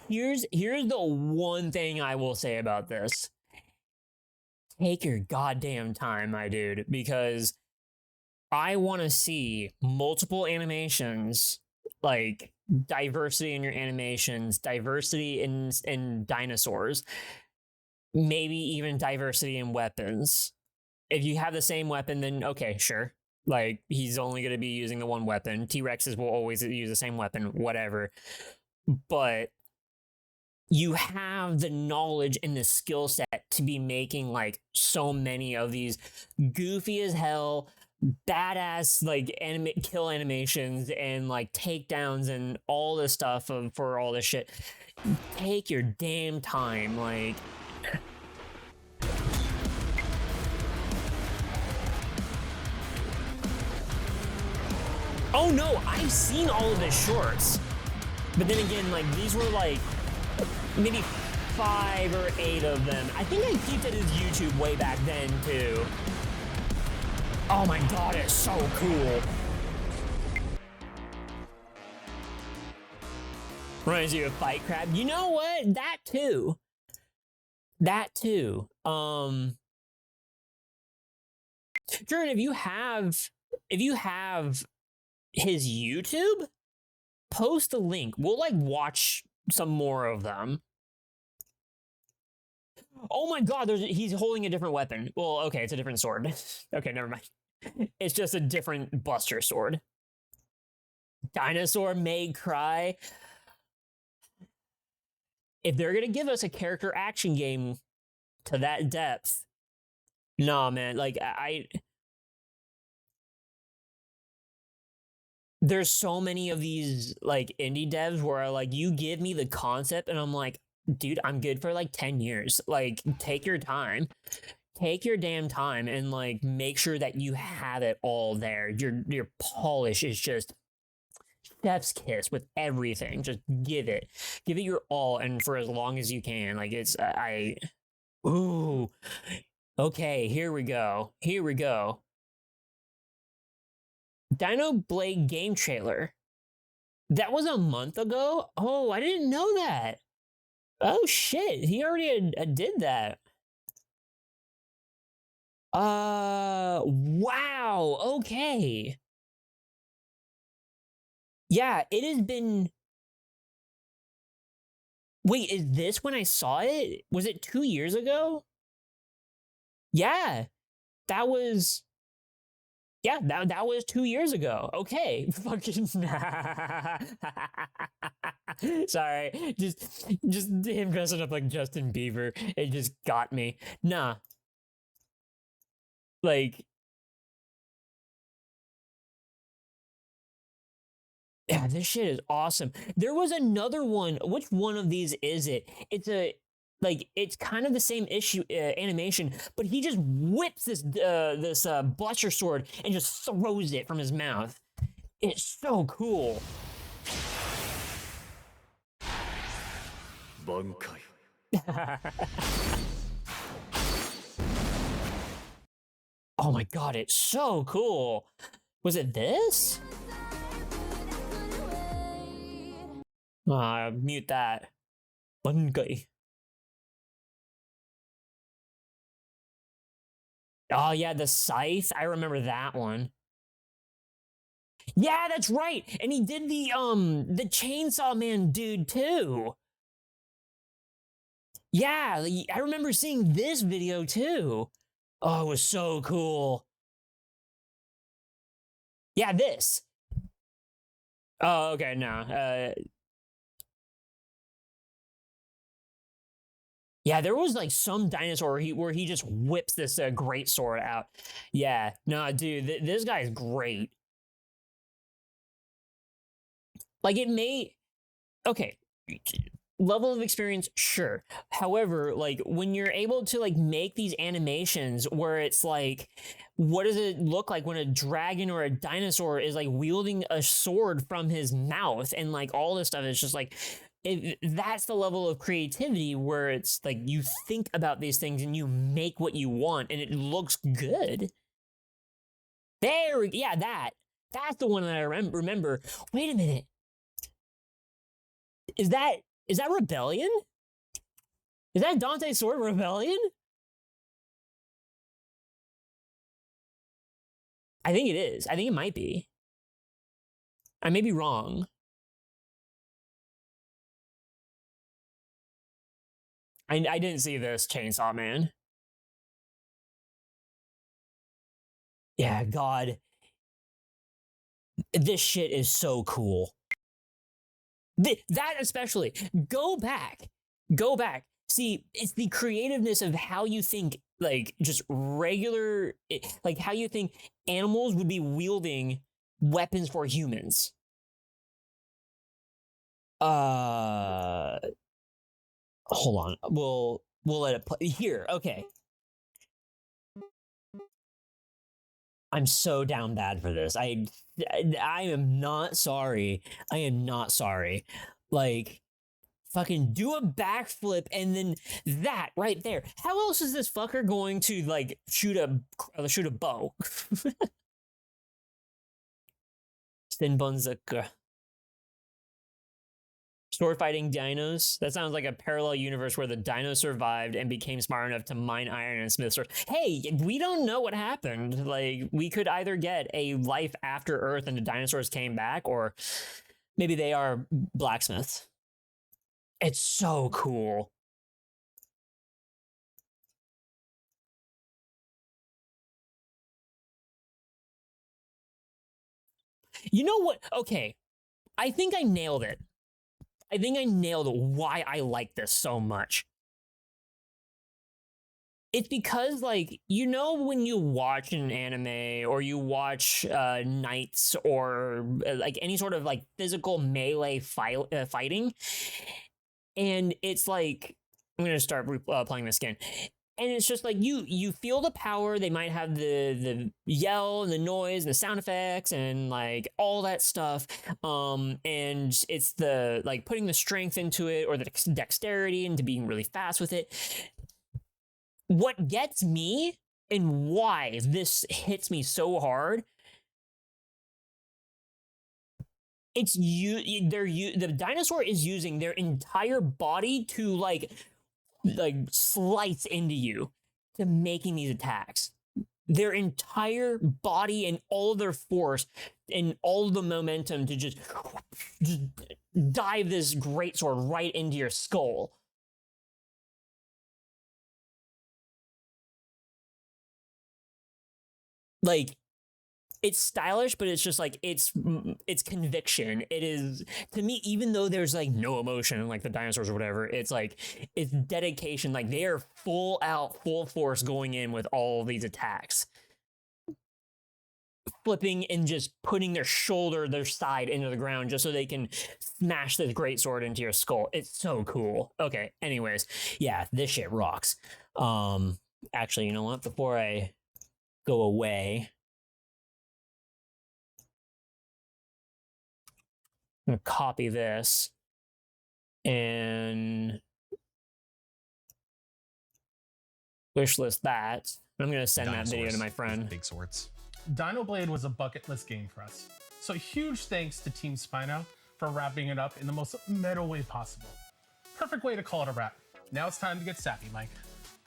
Here's the one thing I will say about this. Take your goddamn time, my dude, because I want to see multiple animations, like diversity in your animations, diversity in dinosaurs, maybe even diversity in weapons. If you have the same weapon, then okay, sure. Like, he's only going to be using the one weapon. T-Rexes will always use the same weapon, whatever. But you have the knowledge and the skill set to be making, like, so many of these goofy as hell, badass, like, kill animations and, like, takedowns and all this stuff for all this shit. Take your damn time, like... Oh no, I've seen all of his shorts. But then again, like, these were like maybe 5 or 8 of them. I think I peeped at his YouTube way back then too. Oh my god, it's so cool. Reminds you of Fight Crab. You know what? That too. That too. Jordan, if you have his YouTube, post the link. We'll like watch some more of them. Oh my god, he's holding a different weapon. Well, okay, it's a different sword. Okay, never mind. It's just a different Buster sword. Dinosaur may cry. If they're gonna give us a character action game to that depth, nah, man. Like there's so many of these like indie devs where like you give me the concept and I'm like, dude, I'm good for like 10 years. Like, take your time. Take your damn time and like make sure that you have it all there. Your polish is just chef's kiss with everything. Just give it your all, and for as long as you can. Like it's ooh, okay, here we go. Dino Blade game trailer. That was a month ago? Oh, I didn't know that. Oh shit, he already did that. Wow, okay. Yeah, it has been... Wait, is this when I saw it? Was it 2 years ago? Yeah, that was... Yeah, that was 2 years ago. Okay, fucking... Sorry, just him dressing up like Justin Bieber. It just got me. Nah. Like... Yeah, this shit is awesome. There was another one. Which one of these is it? It's kind of the same issue animation, but he just whips this Butcher sword and just throws it from his mouth. It's so cool. Bankai. Oh my god, it's so cool. Was it this? Mute that. Bankai. Oh yeah, the scythe. I remember that one. Yeah, that's right. And he did the Chainsaw Man dude too. Yeah, I remember seeing this video too. Oh, it was so cool. Yeah, this. Oh, okay, no. Yeah, there was like some dinosaur where he just whips this great sword out. Yeah, no, dude, this guy is great. Like it may, okay, level of experience, sure. However, like when you're able to like make these animations where it's like, what does it look like when a dragon or a dinosaur is like wielding a sword from his mouth and like all this stuff is just like, that's the level of creativity where it's like you think about these things and you make what you want and it looks good. Yeah, that's the one that I remember. Wait a minute. Is that Rebellion? Is that Dante's Sword Rebellion? I think it is. I think it might be. I may be wrong. I didn't see this Chainsaw Man. Yeah, God. This shit is so cool. That especially. Go back. See, it's the creativeness of how you think, like, just regular, like, how you think animals would be wielding weapons for humans. Hold on. We'll let it play. Here, okay. I'm so down bad for this. I am not sorry. I am not sorry. Like, fucking do a backflip and then that right there. How else is this fucker going to like shoot a bow? Sinbonzuka. Sword fighting dinos? That sounds like a parallel universe where the dinos survived and became smart enough to mine iron and smith swords. Hey, we don't know what happened. Like, we could either get a life after Earth and the dinosaurs came back, or Maybe they are blacksmiths. It's so cool. You know what? Okay. I think I nailed it. I think I nailed why I like this so much. It's because, like, you know, when you watch an anime or you watch knights or like any sort of like physical melee fighting, and it's like, I'm gonna start playing this again. And it's just like you feel the power. They might have the yell and the noise and the sound effects and like all that stuff. And it's the like putting the strength into it or the dexterity into being really fast with it. What gets me and why this hits me so hard, it's the dinosaur is using their entire body to like slice into you to making these attacks. Their entire body and all of their force and all of the momentum to just dive this greatsword right into your skull. Like, it's stylish, but it's just like it's conviction. It is, to me, even though there's like no emotion like the dinosaurs or whatever, it's like it's dedication. Like they are full force going in with all these attacks, flipping and just putting their side into the ground just so they can smash this greatsword into your skull. It's so cool. Okay, anyways, yeah, this shit rocks. Actually, you know what? Before I go away, I'm gonna copy this and wishlist that. I'm gonna send that video to my friend. Big swords. Dino Blade was a bucket list game for us. So huge thanks to Team Spino for wrapping it up in the most meta way possible. Perfect way to call it a wrap. Now it's time to get sappy, Mike.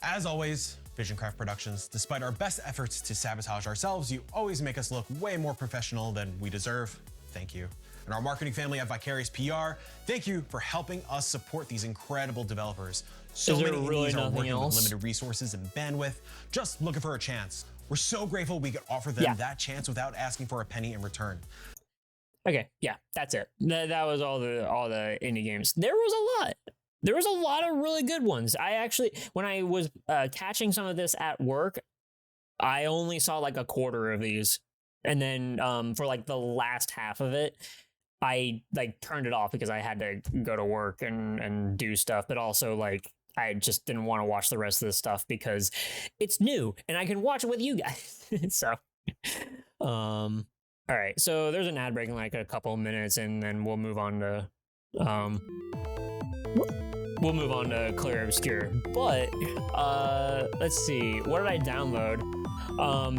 As always, Visioncraft Productions, despite our best efforts to sabotage ourselves, you always make us look way more professional than we deserve. Thank you. And our marketing family at Vicarious PR, thank you for helping us support these incredible developers. So many indies are working with limited resources and bandwidth, just looking for a chance. We're so grateful we could offer them that chance without asking for a penny in return. Okay, yeah, that's it. That was all the indie games. There was a lot. There was a lot of really good ones. I actually, when I was catching some of this at work, I only saw like a quarter of these. And then for like the last half of it, I like turned it off because I had to go to work and do stuff. But also like I just didn't want to watch the rest of this stuff because it's new and I can watch it with you guys. So, all right. So there's an ad break in like a couple minutes and then we'll move on to Clair Obscur. But let's see, what did I download?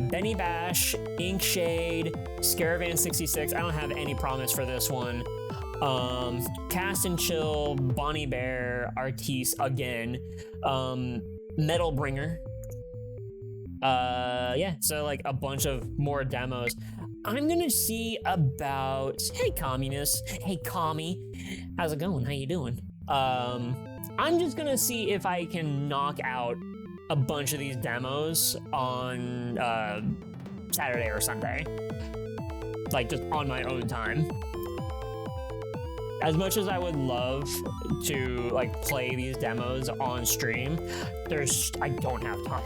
Benny Bash, Inkshade, Scaravan 66. I don't have any promise for this one. Cast and Chill, Bonnie Bear, Artiste again, Metal Bringer. Yeah, so like a bunch of more demos. I'm gonna see about, hey communist, hey commie, how's it going? How you doing? I'm just gonna see if I can knock out a bunch of these demos on Saturday or Sunday, like just on my own time. As much as I would love to like play these demos on stream, I don't have time.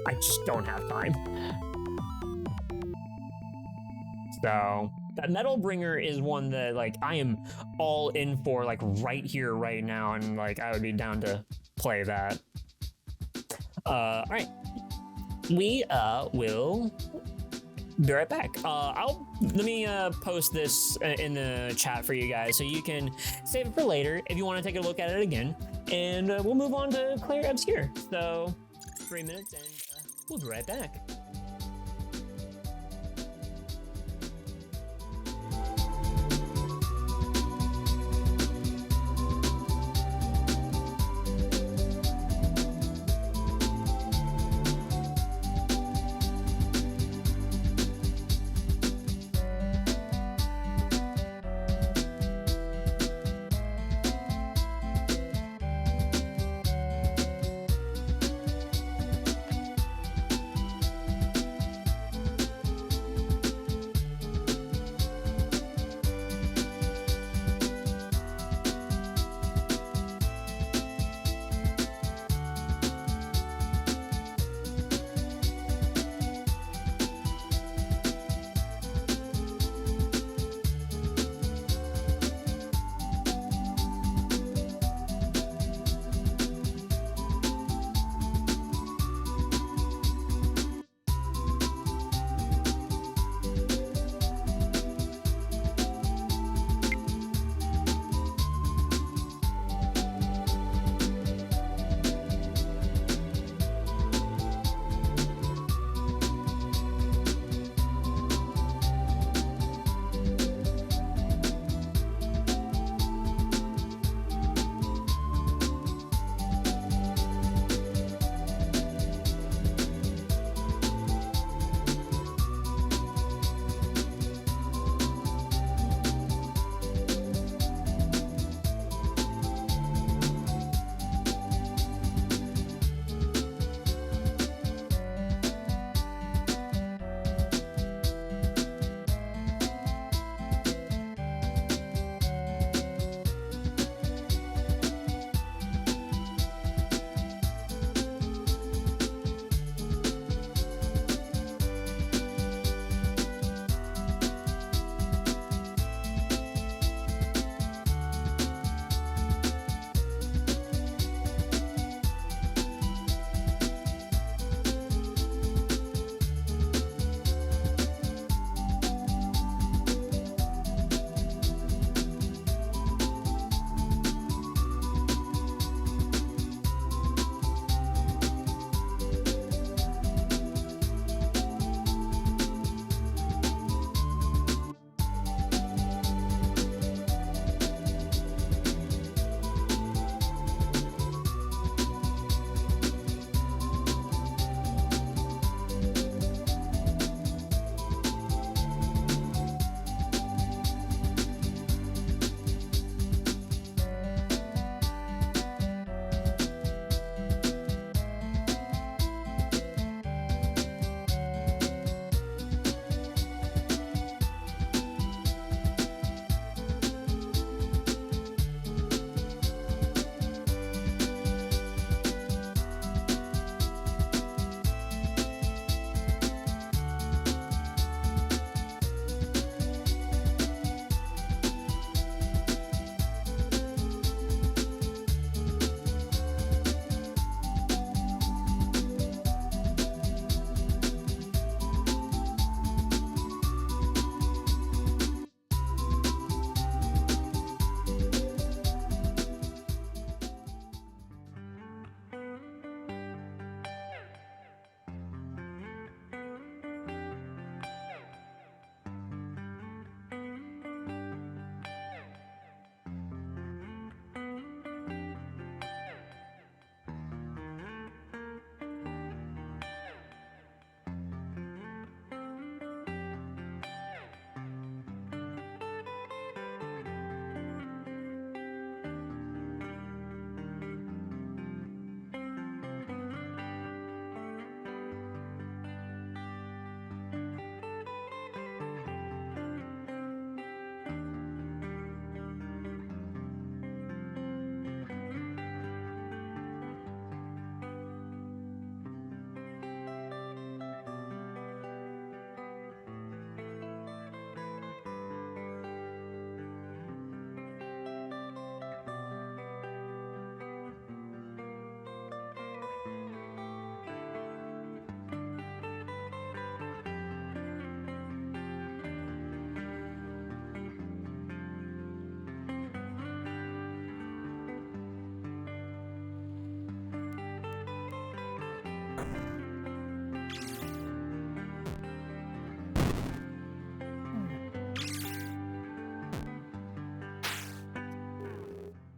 I just don't have time. So that Metal Bringer is one that like I am all in for, like right here, right now, and like I would be down to play that. All right, we will be right back. Let me post this in the chat for you guys so you can save it for later if you want to take a look at it again, and we'll move on to Clair Obscur. So 3 minutes and we'll be right back.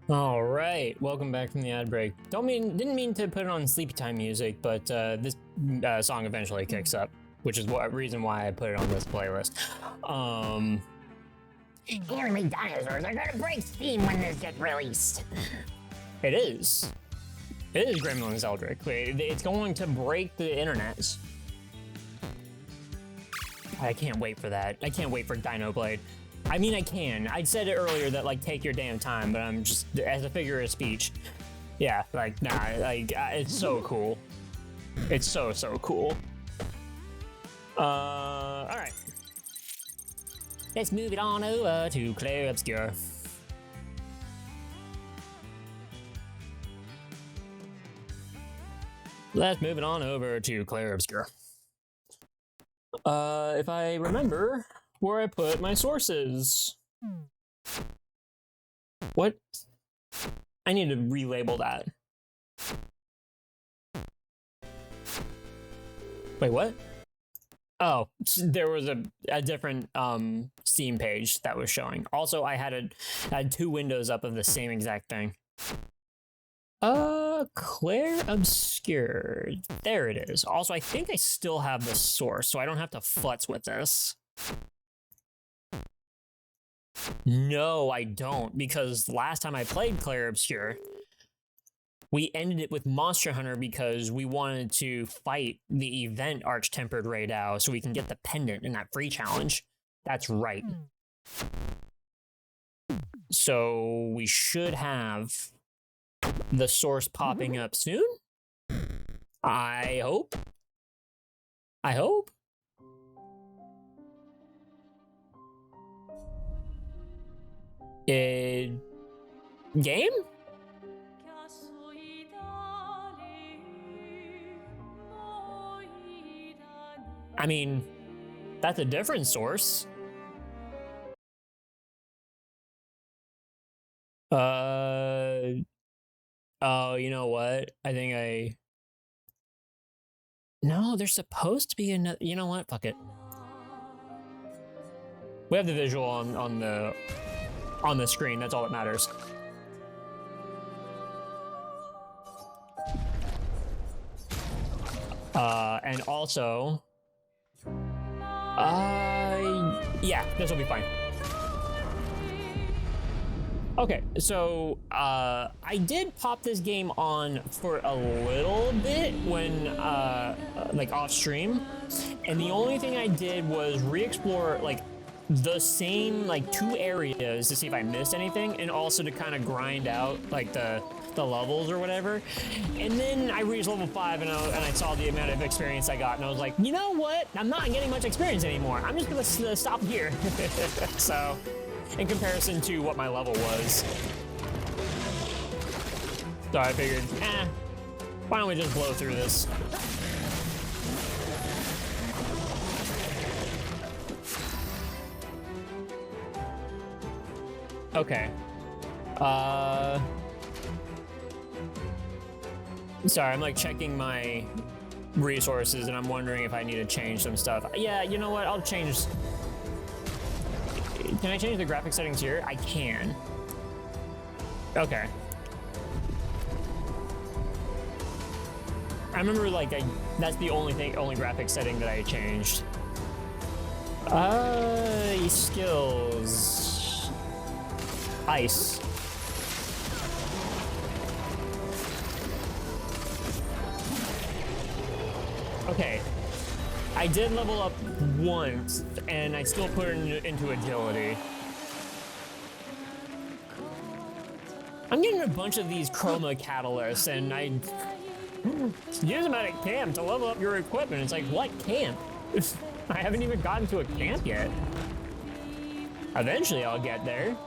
All right, welcome back from the ad break. Didn't mean to put it on sleepy time music, but this song eventually kicks up, which is reason why I put it on this playlist. Anime dinosaurs are gonna break Steam when this gets released. It is. It is Gremlins Eldritch. It's going to break the internet. I can't wait for that. I can't wait for Dino Blade. I mean, I can. I said it earlier that, like, take your damn time, but I'm just, as a figure of speech. Yeah, like, nah, like, it's so cool. It's so cool. Alright. Let's move it on over to Clair Obscur. Let's move it on over to Clair Obscur. If I remember where I put my sources. What? I need to relabel that. Wait, what? Oh, there was a different Steam page that was showing. Also, I had two windows up of the same exact thing. Clair Obscur. There it is. Also, I think I still have the source, so I don't have to futz with this. No, I don't, because last time I played Clair Obscur, we ended it with Monster Hunter because we wanted to fight the event Arch-Tempered Raydao so we can get the pendant in that free challenge. That's right. So we should have the source popping up soon. I hope. I hope. Game? I mean, that's a different source. Oh, you know what? I think No, there's supposed to be another. You know what? Fuck it. We have the visual on the screen. That's all that matters. And also, yeah, this will be fine. Okay, so I did pop this game on for a little bit when like off stream, and the only thing I did was re-explore like the same like 2 areas to see if I missed anything, and also to kind of grind out like the levels or whatever. And then I reached level 5 and I saw the amount of experience I got, and I was like, you know what? I'm not getting much experience anymore. I'm just gonna stop here. So, in comparison to what my level was. So I figured, why don't we just blow through this? Okay. Sorry, I'm like checking my resources and I'm wondering if I need to change some stuff. Yeah, you know what? I'll change. Can I change the graphic settings here? I can. Okay. I remember like that's the only graphic setting that I changed. Skills. Ice. Okay. I did level up once, and I still put it into agility. I'm getting a bunch of these chroma catalysts, and I use them at a camp to level up your equipment. It's like, what camp? I haven't even gotten to a camp yet. Eventually I'll get there.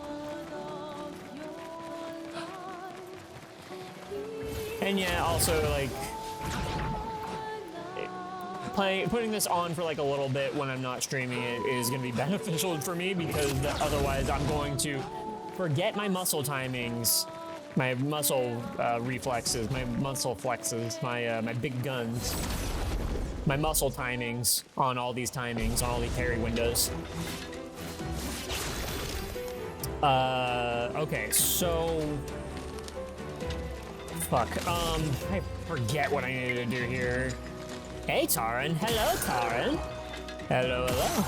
And yeah, also like putting this on for like a little bit when I'm not streaming it is going to be beneficial for me, because otherwise I'm going to forget my muscle timings, my muscle reflexes, my muscle flexes, my big guns, my muscle timings on all these parry windows. Okay, so Fuck. I forget what I needed to do here. Hey, Taran. Hello, Taran. Hello, hello.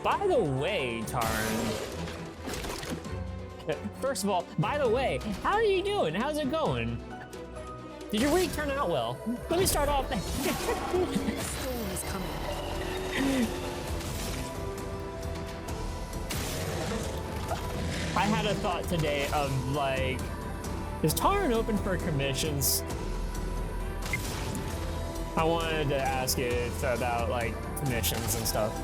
By the way, Taran. First of all, by the way, how are you doing? How's it going? Did your week turn out well? Let me start off there. Storm is coming. I had a thought today of like, is Taran open for commissions? I wanted to ask you about like commissions and stuff.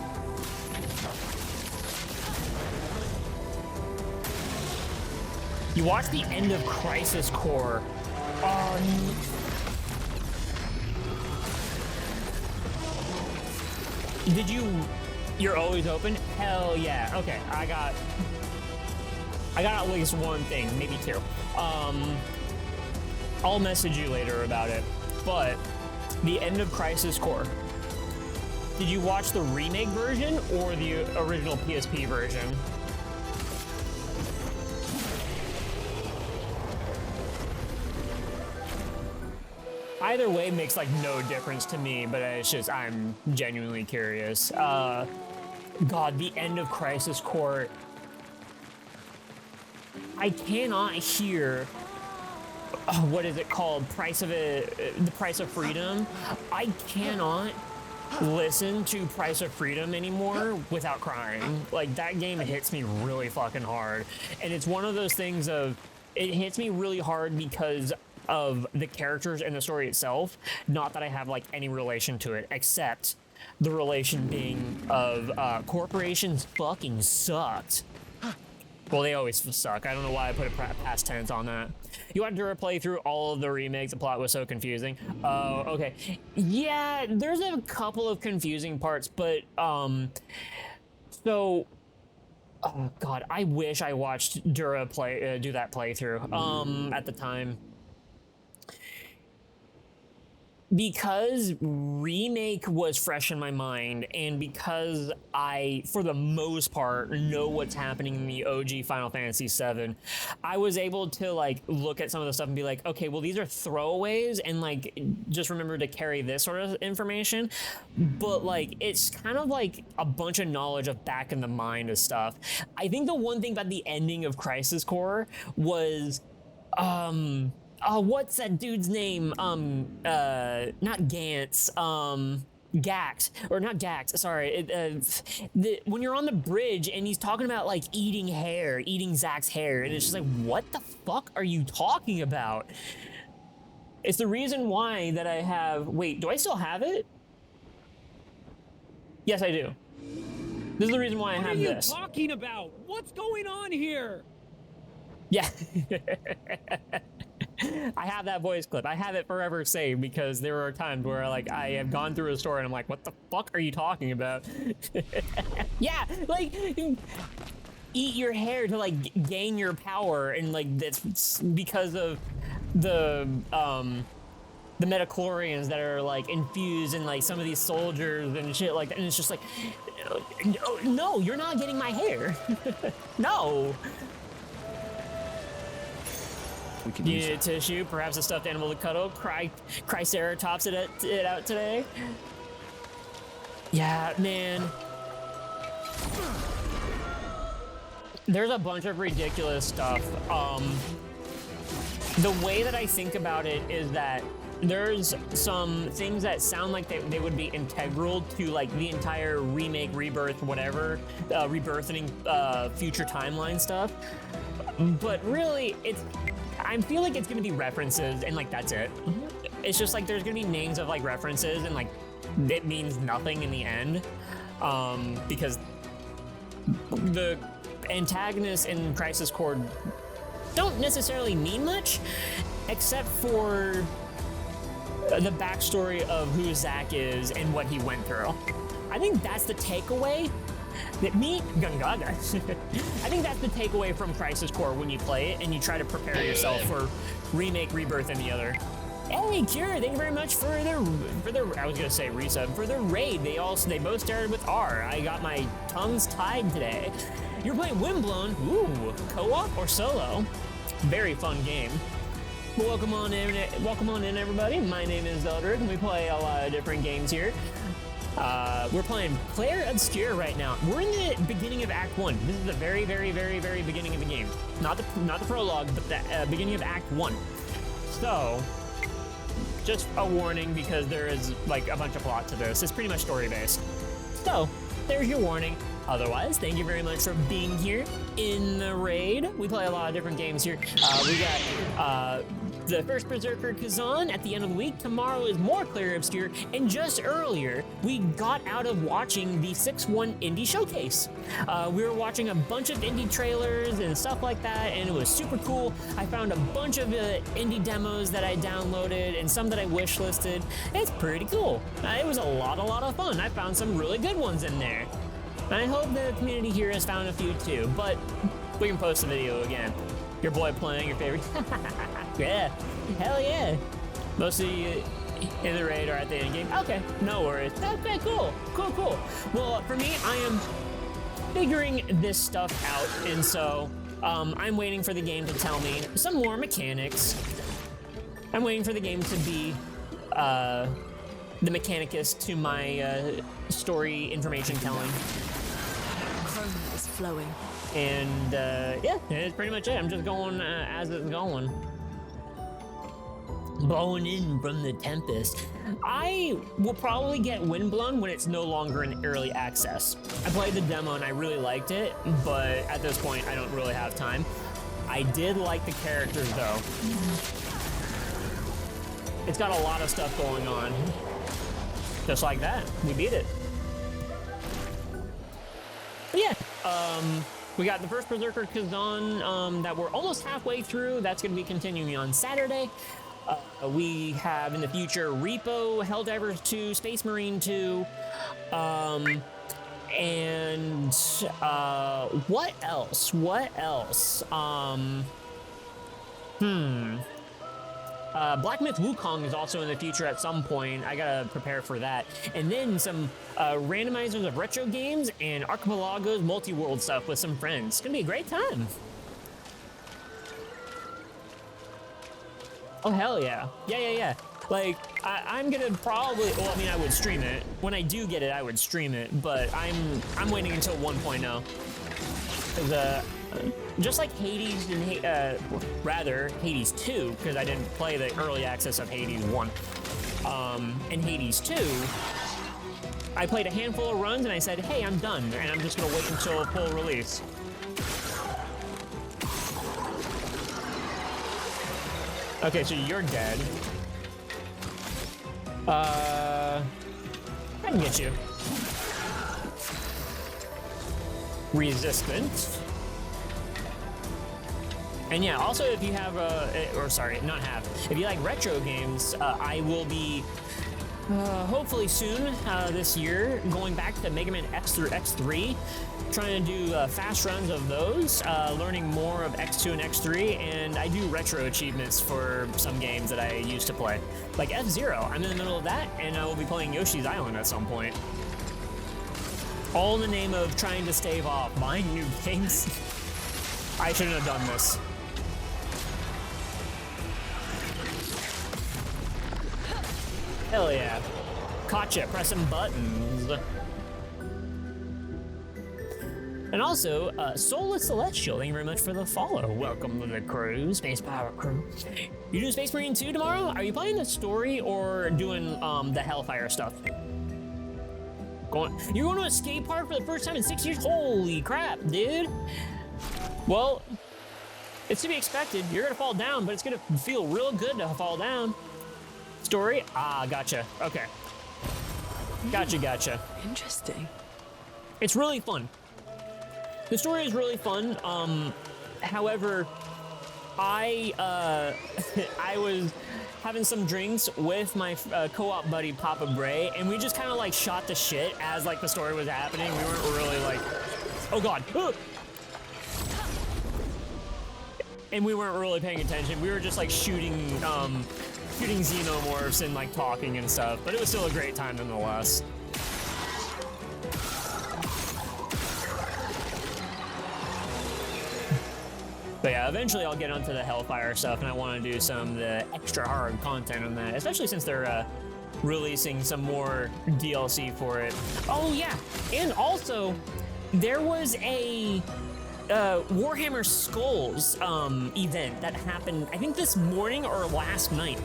You watched the end of Crisis Core. Did you? You're always open? Hell yeah. Okay, I got at least one thing, maybe two. I'll message you later about it. But the end of Crisis Core. Did you watch the remake version or the original PSP version? Either way makes like no difference to me, but it's just, I'm genuinely curious. God, the end of Crisis Core. I cannot hear, what is it called? The Price of Freedom. I cannot listen to Price of Freedom anymore without crying. Like, that game hits me really fucking hard. And it's one of those things of, it hits me really hard because of the characters and the story itself. Not that I have like any relation to it, except the relation being of corporations fucking sucked. Well, they always suck. I don't know why I put a past tense on that. You wanted to play through all of the remakes. The plot was so confusing. Oh, okay. Yeah, there's a couple of confusing parts, but so. Oh God, I wish I watched Dura do that playthrough at the time. Because remake was fresh in my mind, and because I, for the most part, know what's happening in the OG Final Fantasy VII, I was able to like look at some of the stuff and be like, okay, well these are throwaways, and like just remember to carry this sort of information. But like it's kind of like a bunch of knowledge of back in the mind of stuff. I think the one thing about the ending of Crisis Core was oh, what's that dude's name? Not Gantz. Gax, or not Gax. Sorry. When you're on the bridge and he's talking about like eating Zack's hair, and it's just like, what the fuck are you talking about? It's the reason why that I have. Wait, do I still have it? Yes, I do. This is the reason why I have this. What are you talking about? What's going on here? Yeah. I have that voice clip. I have it forever saved because there are times where like I have gone through a story and I'm like, what the fuck are you talking about? Yeah, like eat your hair to like gain your power, and like that's because of the metachlorians that are like infused in like some of these soldiers and shit like that, and it's just like, no, you're not getting my hair. No. You need a tissue, perhaps a stuffed animal to cuddle. Triceratops it out today. Yeah, man. There's a bunch of ridiculous stuff. The way that I think about it is that there's some things that sound like they would be integral to like the entire remake, rebirth, whatever, rebirthing future timeline stuff. But really, I feel like it's gonna be references and like that's it. It's just like there's gonna be names of like references and like it means nothing in the end, because the antagonists in Crisis Core don't necessarily mean much, except for the backstory of who Zack is and what he went through. I think that's the takeaway. I think that's the takeaway from Crisis Core when you play it and you try to prepare yourself for remake, rebirth, and the other. Hey, Cure, thank you very much for the I was gonna say resub, for the raid. They both started with R. I got my tongues tied today. You're playing Windblown. Ooh, co-op or solo? Very fun game. Well, welcome on in, everybody. My name is Eldred, and we play a lot of different games here. We're playing Clair Obscur right now. We're in the beginning of Act 1. This is the very, very, very, very beginning of the game. Not the prologue, but the beginning of Act 1. So, just a warning because there is like a bunch of plot to this. It's pretty much story-based. So, there's your warning. Otherwise, thank you very much for being here in the raid. We play a lot of different games here. We got the first Berserker Kazan at the end of the week. Tomorrow is more Clair Obscur. And just earlier, we got out of watching the 6-1 Indie Showcase. We were watching a bunch of indie trailers and stuff like that, and it was super cool. I found a bunch of indie demos that I downloaded and some that I wishlisted. It's pretty cool. It was a lot of fun. I found some really good ones in there. I hope the community here has found a few too, but we can post the video again. Your boy playing your favorite. Yeah, hell yeah. Most of you in the raid are at the end game. Okay, no worries. Okay, cool. Well, for me, I am figuring this stuff out, and so I'm waiting for the game to tell me some more mechanics. I'm waiting for the game to be the mechanicus to my story information telling. Is flowing. And yeah, that's pretty much it. I'm just going as it's going. Blowing in from the Tempest. I will probably get Windblown when it's no longer in early access. I played the demo and I really liked it, but at this point I don't really have time. I did like the characters though. It's got a lot of stuff going on. Just like that, we beat it. But yeah, we got the first Berserker Kazan that we're almost halfway through. That's going to be continuing on Saturday. We have in the future Repo, Helldivers 2, Space Marine 2, and what else? Black Myth Wukong is also in the future at some point. I gotta prepare for that. And then some randomizers of retro games and Archipelago's multi-world stuff with some friends. It's gonna be a great time. Oh, hell yeah. Yeah. Like, I'm gonna probably, well, I mean, I would stream it. When I do get it, I would stream it, but I'm waiting until 1.0. Because, just like Hades and rather Hades 2, because I didn't play the early access of Hades 1. And Hades 2, I played a handful of runs and I said, hey, I'm done, and I'm just gonna wait until full release. Okay, so you're dead. I can get you. Resistance. And yeah, also if you have, if you like retro games, I will be, hopefully soon, this year, going back to Mega Man X through X3, trying to do fast runs of those, learning more of X2 and X3, and I do retro achievements for some games that I used to play. Like F-Zero, I'm in the middle of that, and I will be playing Yoshi's Island at some point. All in the name of trying to stave off buying new games. I shouldn't have done this. Hell yeah. Gotcha, pressing buttons. And also, Soulless Celestial, thank you very much for the follow. Welcome to the crew, Space Power Crew. You doing Space Marine 2 tomorrow? Are you playing the story or doing the Hellfire stuff? You're going to a skate park for the first time in 6 years? Holy crap, dude. Well, it's to be expected. You're gonna fall down, but it's gonna feel real good to fall down. Story? Ah, gotcha. Okay. Gotcha. Interesting. It's really fun. The story is really fun. However, I was having some drinks with my co-op buddy Papa Bray, and we just kind of like shot the shit as like the story was happening. We weren't really like, oh god. And we weren't really paying attention. We were just like shooting shooting xenomorphs and like talking and stuff, but it was still a great time nonetheless. But yeah, eventually I'll get onto the Hellfire stuff, and I want to do some of the extra hard content on that, especially since they're releasing some more DLC for it. Oh yeah, and also there was a Warhammer Skulls event that happened, I think this morning or last night,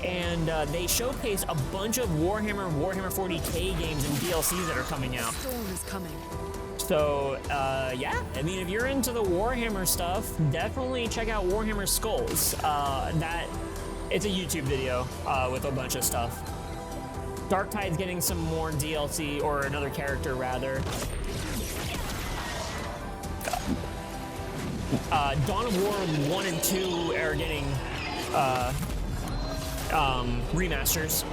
and they showcased a bunch of Warhammer 40k games and DLCs that are coming out. Storm is coming. So, yeah, I mean, if you're into the Warhammer stuff, definitely check out Warhammer Skulls. It's a YouTube video with a bunch of stuff. Darktide's getting some more DLC, or another character, rather. Dawn of War 1 and 2 are getting remasters.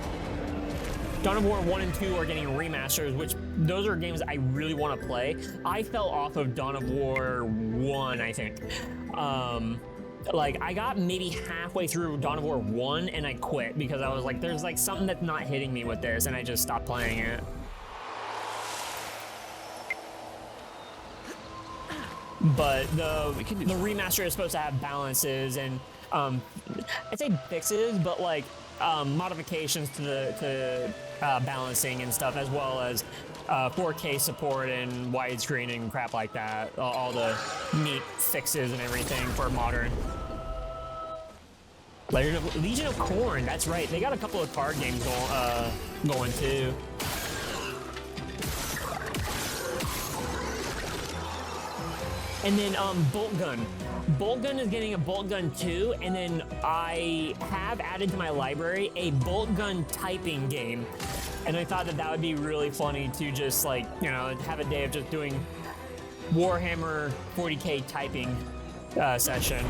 Dawn of War 1 and 2 are getting remasters, which those are games I really want to play. I fell off of Dawn of War 1, I think. Like, I got maybe halfway through Dawn of War 1 and I quit because I was like, there's like something that's not hitting me with this, and I just stopped playing it. But the remaster is supposed to have balances and I'd say fixes, but like modifications to the balancing and stuff, as well as 4K support and widescreen and crap like that. All the neat fixes and everything for modern. Legion of Corn, that's right. They got a couple of card games going too. And then Bolt Gun. Bolt Gun is getting a Bolt Gun 2, and then I have added to my library a Bolt Gun typing game. And I thought that would be really funny to just, like, you know, have a day of just doing Warhammer 40k typing session.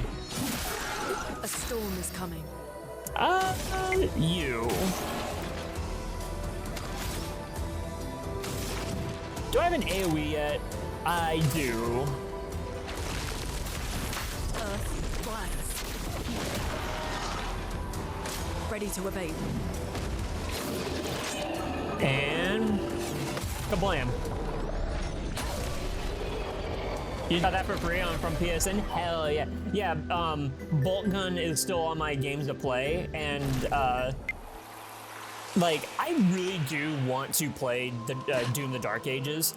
A storm is coming. You. Do I have an AoE yet? I do. Ready to evade. And kablam. You got that for free from PSN? Hell yeah. Yeah, Bolt Gun is still on my games to play, and like, I really do want to play the Doom the Dark Ages,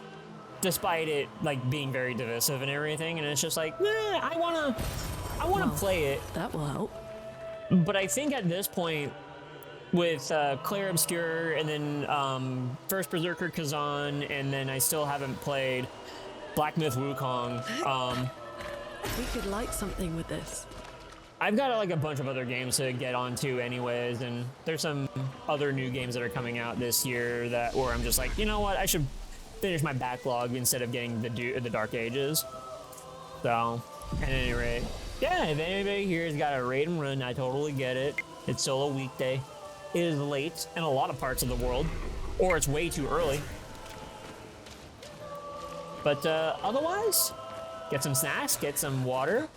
despite it like being very divisive and everything, and it's just like, I wanna play it. That will help. But I think at this point, with Clair, Obscur, and then first Berserker Kazan, and then I still haven't played Black Myth Wukong. We could light something with this. I've got like a bunch of other games to get onto anyways, and there's some other new games that are coming out this year where I'm just like, you know what, I should finish my backlog instead of getting the Dark Ages. So, at any rate, yeah, if anybody here has got a raid and run, I totally get it. It's still a weekday. It is late in a lot of parts of the world, or it's way too early. But otherwise, get some snacks, get some water.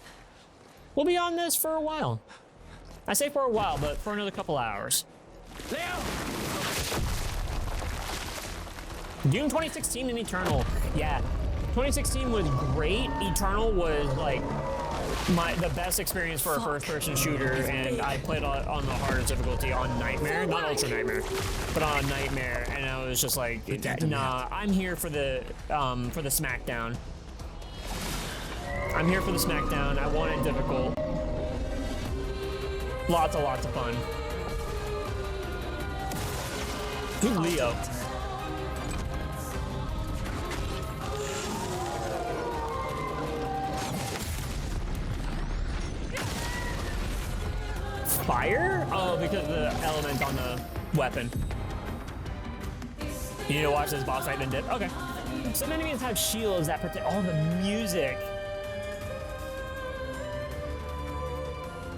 We'll be on this for a while. I say for a while, but for another couple hours. Doom 2016 and Eternal. Yeah, 2016 was great. Eternal was like the best experience for a first-person shooter, and I played on the hardest difficulty on Nightmare, not Ultra Nightmare, but on Nightmare, and I was just like, nah, I'm here for the Smackdown. I'm here for the Smackdown. I want it difficult. Lots of fun. Good Leo. Fire? Oh, because of the element on the weapon. You need to watch this boss fight then dip? Okay. Some enemies have shields that protect. Oh, the music.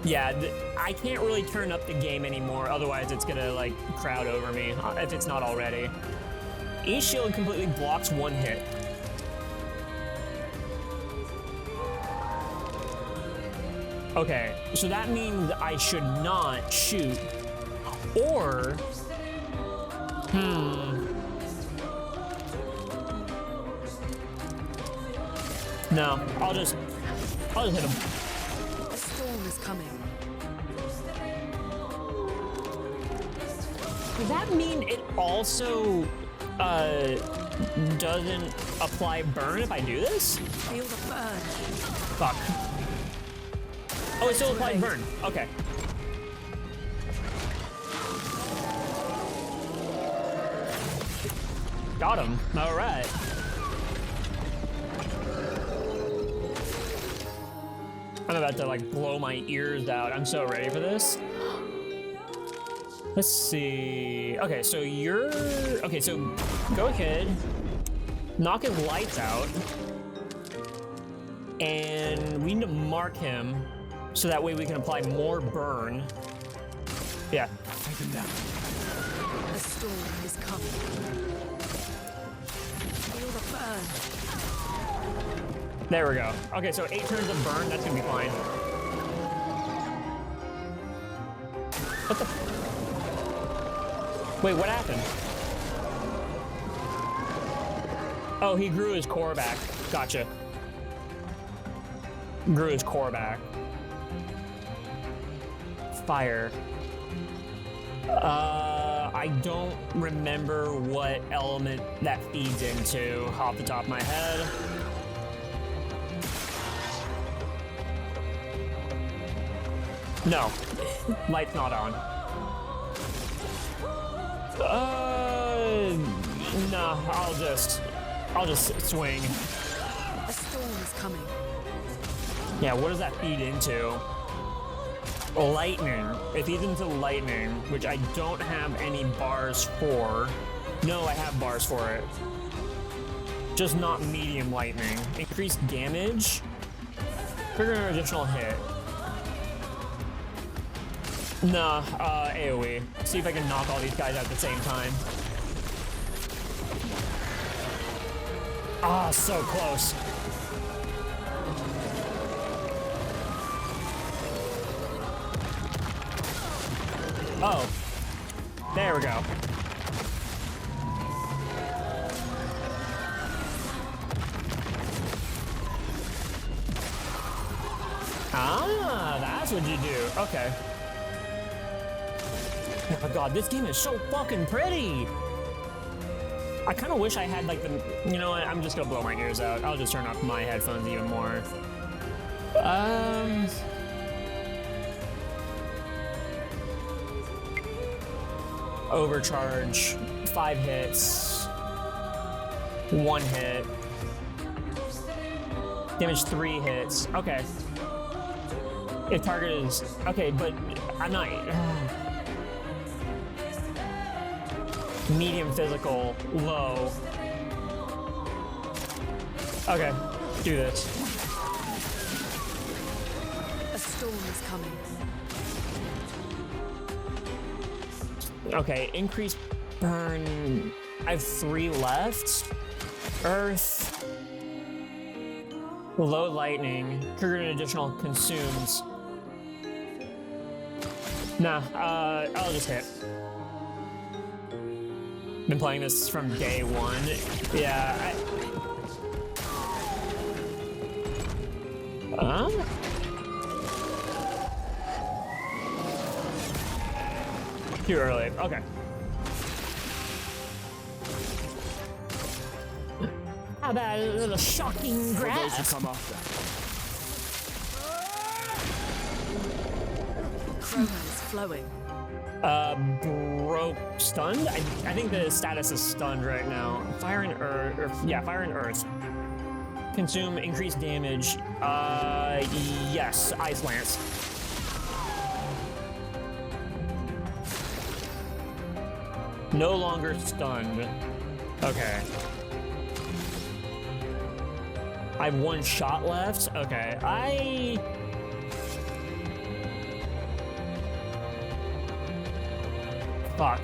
Yeah, I can't really turn up the game anymore, otherwise it's gonna like crowd over me if it's not already. Each shield completely blocks one hit. Okay, so that means I should not shoot. Or... No, I'll just hit him. A storm is coming. Does that mean it also doesn't apply burn if I do this? Feel the burn. Fuck. Oh, it still applies burn. Okay. Got him. All right. I'm about to like blow my ears out. I'm so ready for this. Let's see. Okay, so you're... Okay, so go ahead. Knock his lights out. And we need to mark him so that way we can apply more burn. Yeah. Take him down. A storm is coming. Feel the burn. There we go. Okay, so 8 turns of burn. That's gonna be fine. What the... Wait, what happened? Oh, he grew his core back. Gotcha. Grew his core back. Fire. I don't remember what element that feeds into off the top of my head. No, light's not on. No, I'll just swing. A storm is coming. Yeah, what does that feed into? Lightning. It feeds into lightning, which I don't have any bars for. No, I have bars for it. Just not medium lightning. Increased damage. Trigger an additional hit. Nah, AoE. See if I can knock all these guys out at the same time. Ah, so close. Oh, there we go. Ah, that's what you do. Okay. Oh my god, this game is so fucking pretty. I kind of wish I had like the, you know what, I'm just gonna blow my ears out. I'll just turn off my headphones even more. Overcharge, 5 hits, 1 hit, damage 3 hits. Okay. If target is, okay, but I'm not, medium physical, low. Okay, do this. A storm is coming. Okay, increase burn. I have 3 left. Earth. Low lightning. Trigger an additional consumes. Nah, I'll just hit. Been playing this from day 1. Yeah, Too early. Okay. How about a little shocking grasp? Those who come after. Chroma is flowing. Broke stunned? I think the status is stunned right now. Fire and earth. Yeah, fire and earth. Consume increased damage. Yes, ice lance. No longer stunned. Okay. I have 1 shot left. Okay, Fuck.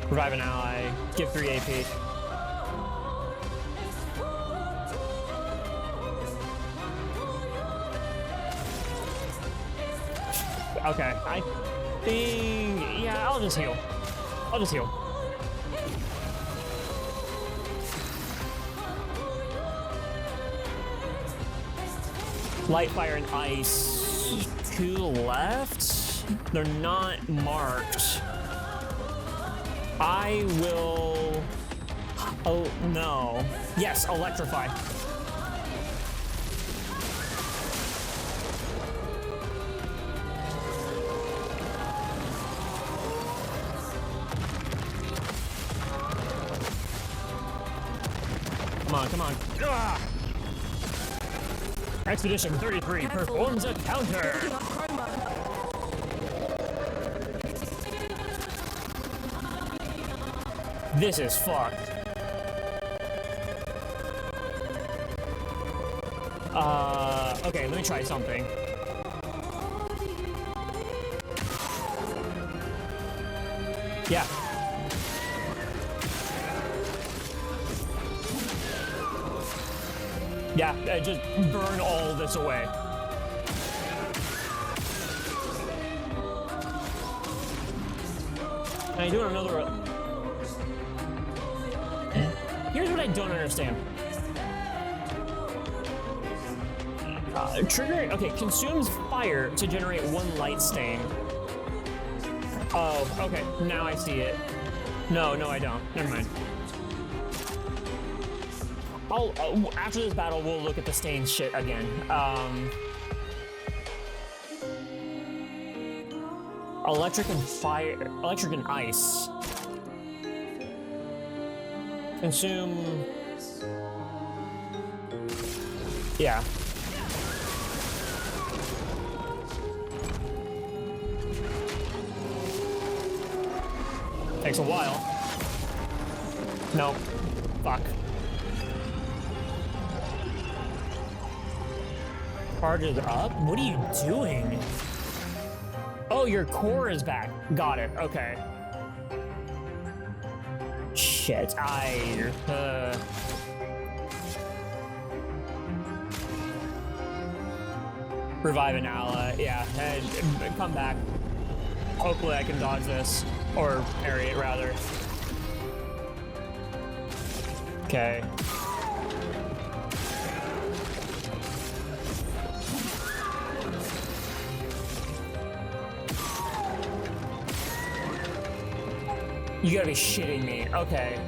Revive an ally. Give 3 AP. Okay, I think... Yeah, I'll just heal. I'll just heal. Light, fire, and ice. 2 left? They're not marked. I will... Oh, no. Yes, electrify. Come on, come on. Ah! Expedition 33 performs a counter. This is fucked. Okay, let me try something. Yeah. Yeah, just burn all this away. And I do another... Here's what I don't understand. Triggering... Okay, consumes fire to generate 1 light stain. Oh, okay, now I see it. No, I don't. Never mind. After this battle, we'll look at the stain shit again. Electric and fire, electric and ice. Consume. Yeah. Takes a while. No. Fuck. Charges up? What are you doing? Oh, your core is back. Got it. Okay. Shit. Revive an ally. Yeah. And come back. Hopefully I can dodge this. Or parry it, rather. Okay. You gotta be shitting me. Okay.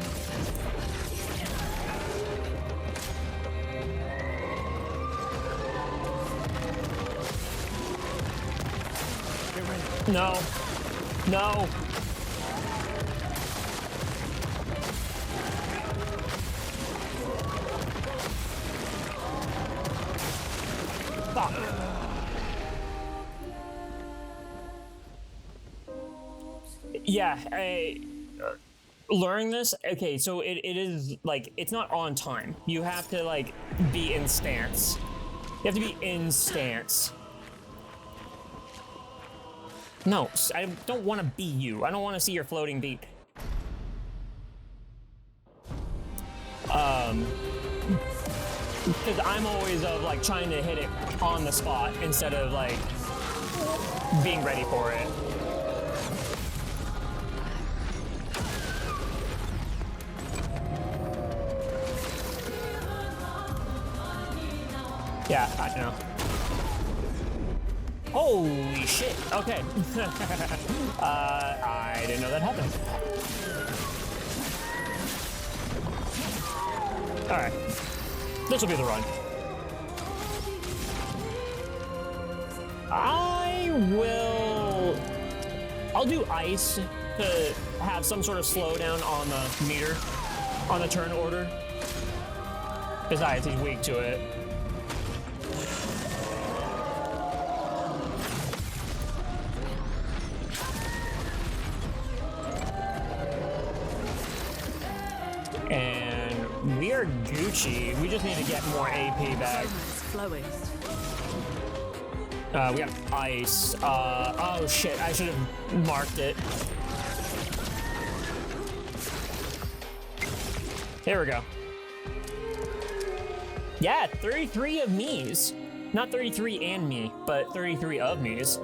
No. No. Fuck. Yeah, learning this, okay, so it is, like, it's not on time. You have to, like, be in stance. You have to be in stance. No, I don't want to be you. I don't want to see your floating beat. Because I'm always of, like, trying to hit it on the spot instead of, like, being ready for it. Yeah, I know. Holy shit, okay. I didn't know that happened. Alright. This will be the run. I'll do ice to have some sort of slowdown on the meter, on the turn order. Besides, he's weak to it. And we are Gucci. We just need to get more AP back. We got ice. Oh shit, I should have marked it. There we go. Yeah, 33 of me's. Not 33 and me, but 33 of me's.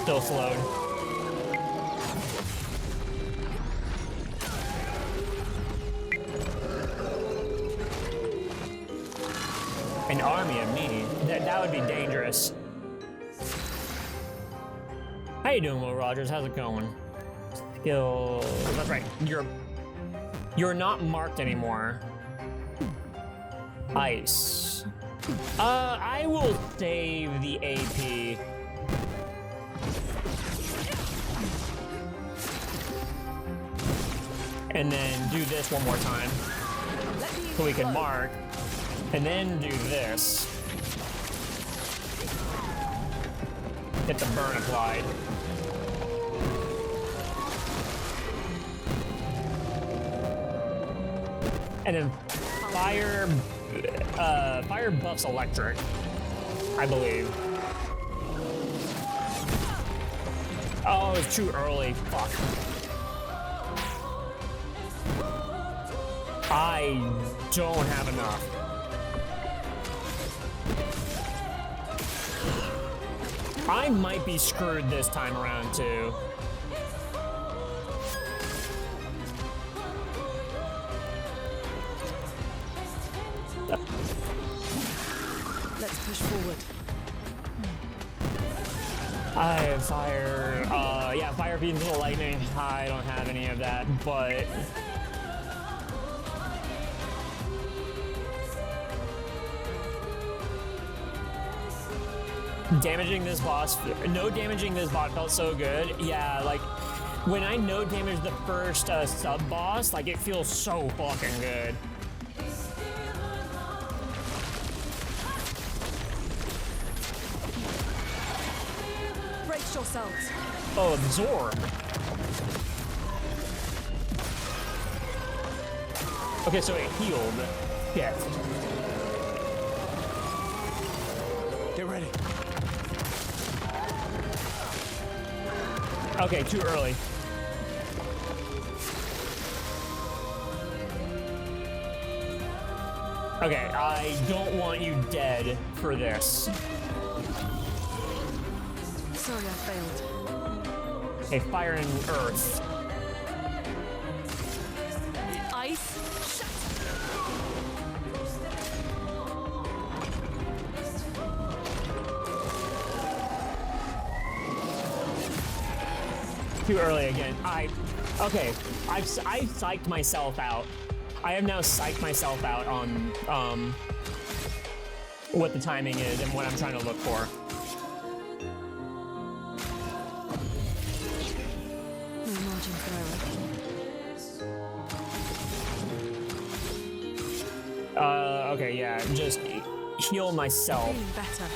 still slowed. An army of me. That would be dangerous. How you doing, Will Rogers? How's it going? Skill. That's right. You're not marked anymore. Ice. I will save the AP. And then do this one more time. So we can mark. And then do this. Get the burn applied. And then fire buffs electric, I believe. Oh, it's too early. Fuck. I don't have enough. I might be screwed this time around too. Let's push forward. I have fire, yeah, fire beams and lightning. I don't have any of that, but damaging this boss, no damaging this bot felt so good. Yeah, like when I no damage the first sub boss, like it feels so fucking good. Brace yourselves. Oh, absorb. Okay, so it healed. Yeah. Get ready. Okay, too early. Okay, I don't want you dead for this. Sorry, I failed. Okay, fire and earth. Ice. Too early again. Okay, I've psyched myself out. I have now psyched myself out on what the timing is and what I'm trying to look for. No margin for error. Okay, yeah, just heal myself. Feeling better.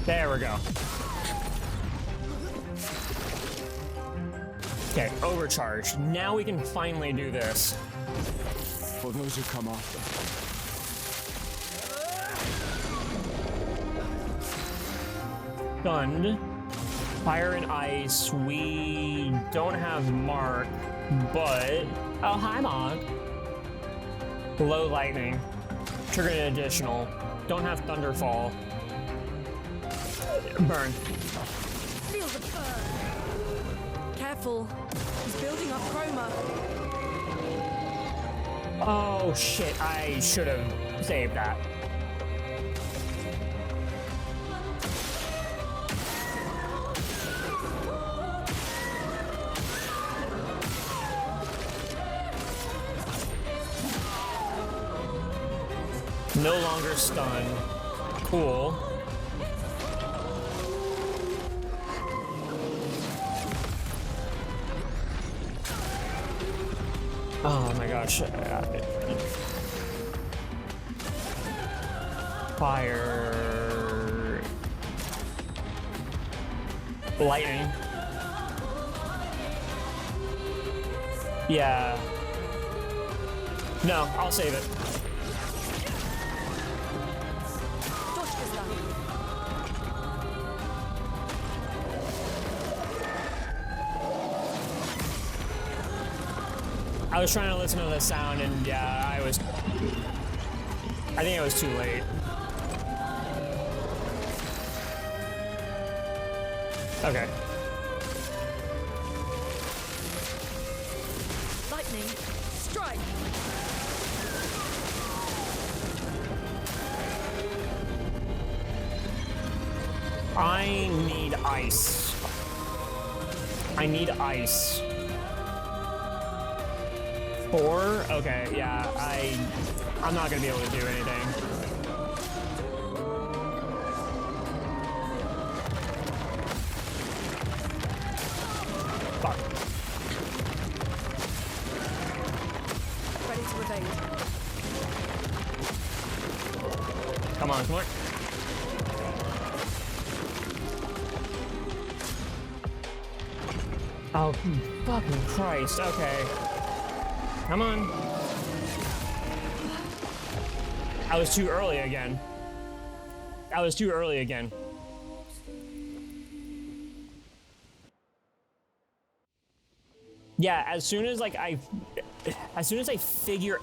There we go. Okay, overcharge. Now we can finally do this. For those who come after. Stunned. Fire and ice. We don't have Mark, but... Oh, hi, Mark. Low lightning. Trigger an additional. Don't have Thunderfall. Burn. Feel the burn. Careful. He's building up chroma. Oh shit, I should have saved that. No longer stunned. Cool. Oh my gosh. Fire. Lightning. Yeah. No, I'll save it. I was trying to listen to the sound, and yeah, I think I was too late. Okay. Lightning, strike! I need ice. I need ice. 4? Okay, yeah, I'm not gonna be able to do anything. Fuck. Ready to evade. Come on, come on. Oh, fucking Christ, okay. Come on. I was too early again. I was too early again. Yeah, as soon as I figure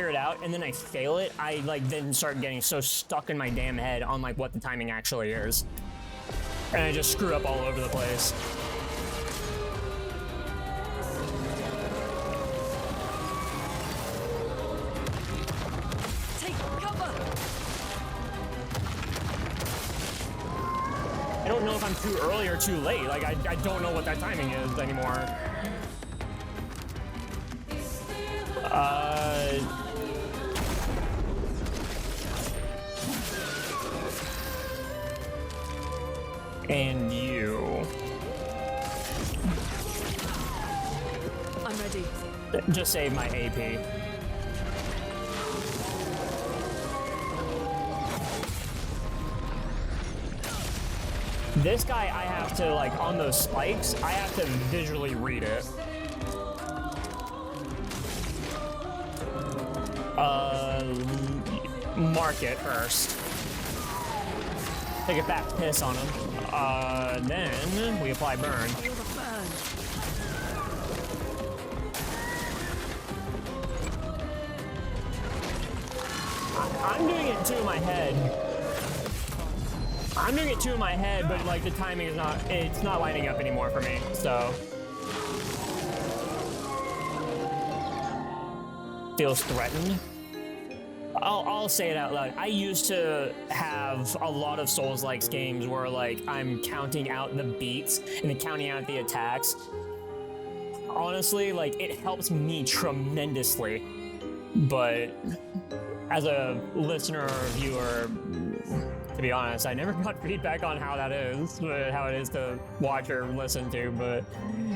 it out and then I fail it, I like then start getting so stuck in my damn head on like what the timing actually is. And I just screw up all over the place. Take cover! I don't know if I'm too early or too late. Like, I don't know what that timing is anymore. And you. I'm ready. Just save my AP. This guy, I have to, like, on those spikes, I have to visually read it. Mark it first. Take a fat piss on him. Then we apply burn. Feel the burn. I'm doing it too in my head. I'm doing it too in my head, but like the timing is it's not lining up anymore for me, so. Feels threatened. I'll say it out loud. I used to have a lot of Souls-like games where like I'm counting out the beats and then counting out the attacks. Honestly, like it helps me tremendously. But as a listener or viewer, to be honest, I never got feedback on how that is, how it is to watch or listen to, but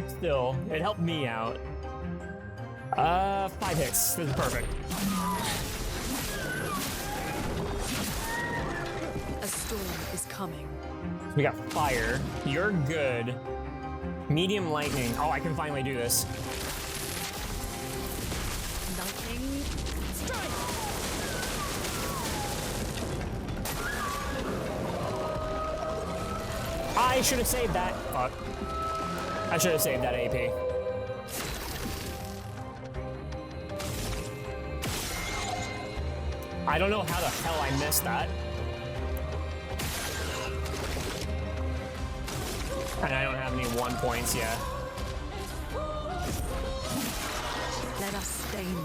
still, it helped me out. 5 hits. This is perfect. A storm is coming. We got fire. You're good. Medium lightning. Oh, I can finally do this. Lightning, strike! I should have saved that. Fuck. I should have saved that AP. I don't know how the hell I missed that. And I don't have any 1 points yet. Let us stain them.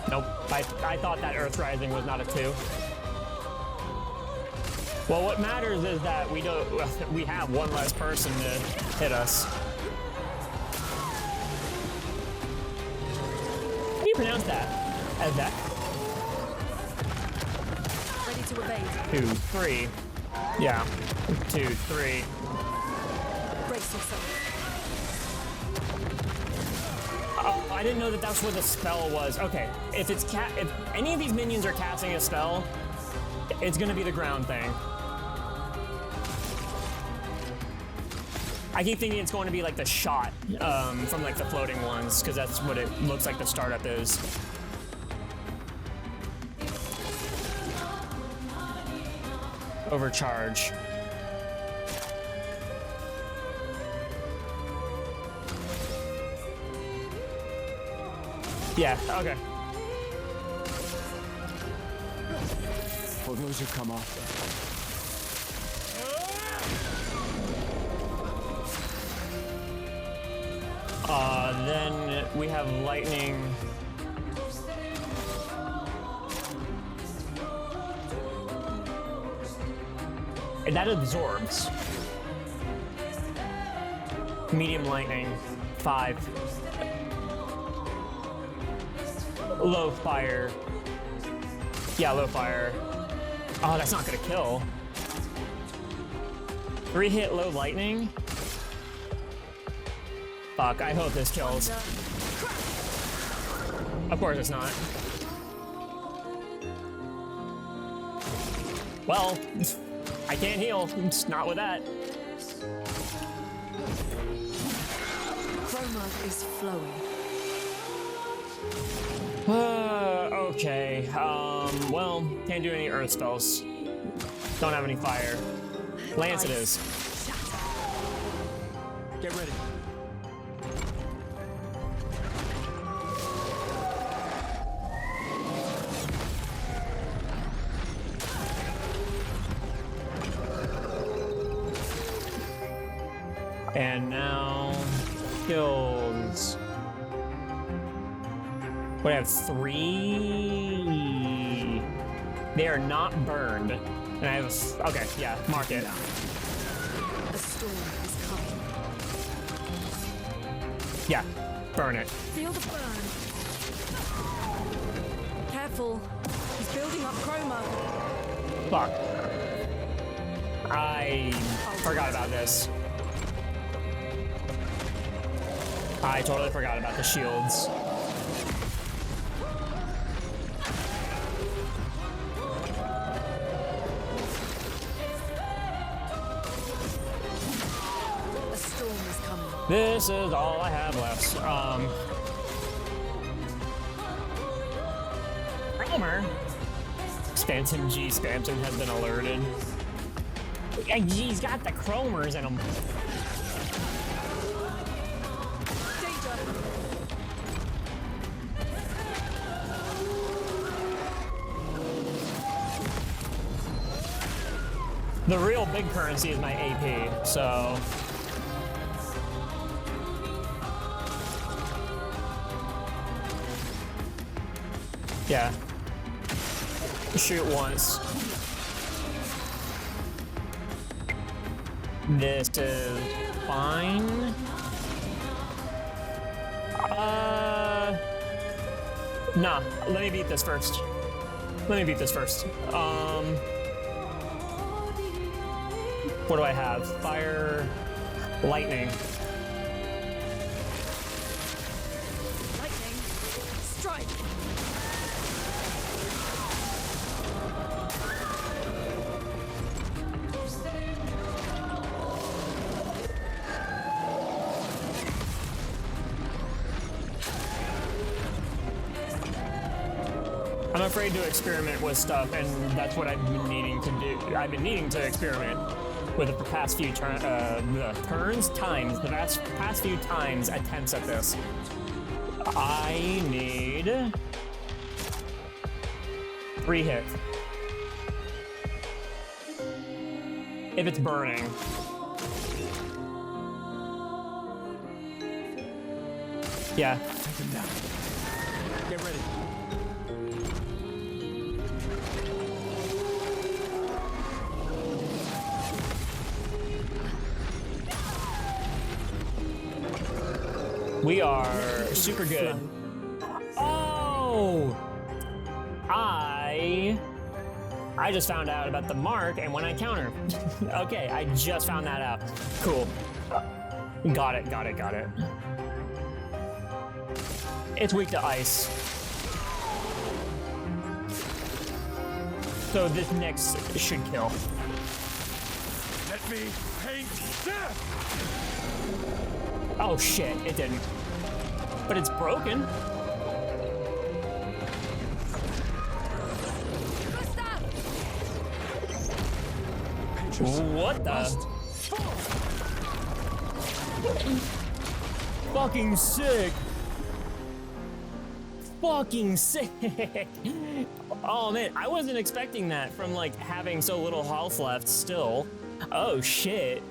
Nope. I thought that Earth Rising was not a 2. Well, what matters is that we have one less person to hit us. How do you pronounce that? As that? Ready to evade. 2, 3. Yeah. 2, 3. Brace yourself. Oh, I didn't know that that's what the spell was. Okay, if any of these minions are casting a spell, it's gonna be the ground thing. I keep thinking it's going to be like the shot from like the floating ones, because that's what it looks like the startup is. Overcharge. Yeah, okay. For those who come after. Then we have lightning. And that absorbs. Medium lightning, 5. Low fire. Yeah, low fire. Oh, that's not gonna kill. 3-hit low lightning? Fuck, I hope this kills. Of course it's not. Well, I can't heal. It's not with that. Chroma is flowing. Okay. Well, can't do any earth spells. Don't have any fire. Lance it is. Get ready. And now skills. We have 3. They are not burned. And I have, okay, yeah, mark it. A storm is coming. Yeah, burn it. Feel the burn. Careful. He's building up chroma. Fuck. I forgot about this. I totally forgot about the shields. A storm is coming. This is all I have left. Cromer. Spamton G. Spamton has been alerted. He's got the chromers in him. The real big currency is my AP, so... Yeah. Shoot once. This is fine. Nah, let me beat this first. What do I have? Fire, lightning. Lightning. Strike. I'm afraid to experiment with stuff, and that's what I've been needing to do. I've been needing to experiment with the past few past few times attempts at this. I need 3 hit. If it's burning. Yeah. Take him down. Get ready. We are super good. Oh! I just found out about the mark and when I counter. Okay, I just found that out. Cool. Got it. It's weak to ice. So this next should kill. Let me paint death! Oh shit, it didn't. But it's broken. What the? Fucking sick. fucking sick. Oh man, I wasn't expecting that from like having so little health left still. Oh shit.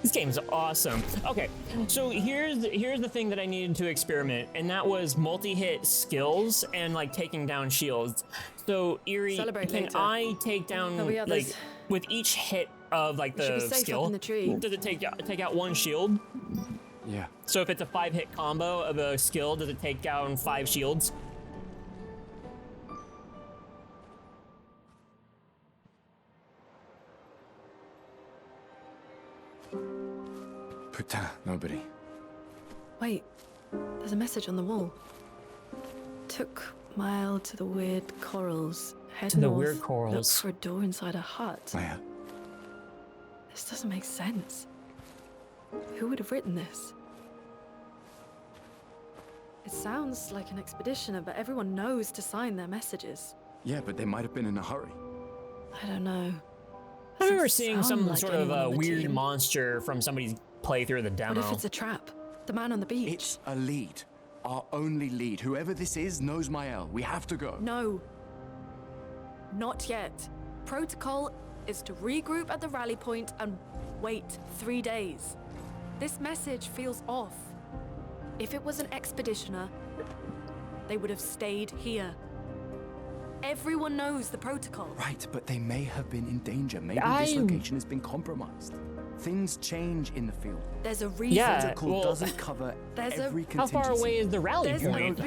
This game's awesome. Okay, so here's the thing that I needed to experiment, and that was multi-hit skills and like taking down shields. So Eerie, Celebrate can later. I take down like with each hit of like the skill? Does it take out one shield? Yeah. So if it's a 5-hit combo of a skill, does it take down 5 shields? Putain, nobody. Wait, there's a message on the wall. Took Mile to the weird corals. Head To the north, weird corals. Look for a door inside a hut. Clair. This doesn't make sense. Who would have written this? It sounds like an expeditioner, but everyone knows to sign their messages. Yeah, but they might have been in a hurry. I don't know. I remember seeing sound some like sort of anyone on the weird team. monster from somebody's playthrough of the demo. What if it's a trap? The man on the beach? It's a lead. Our only lead. Whoever this is knows Mael. We have to go. No. Not yet. Protocol is to regroup at the rally point and wait 3 days. This message feels off. If it was an expeditioner, they would have stayed here. Everyone knows the protocol. Right, but they may have been in danger. Maybe this location has been compromised. Things change in the field. There's a reason. Yeah, Protocol well, doesn't cover every how far contingency. away is the rally There's point?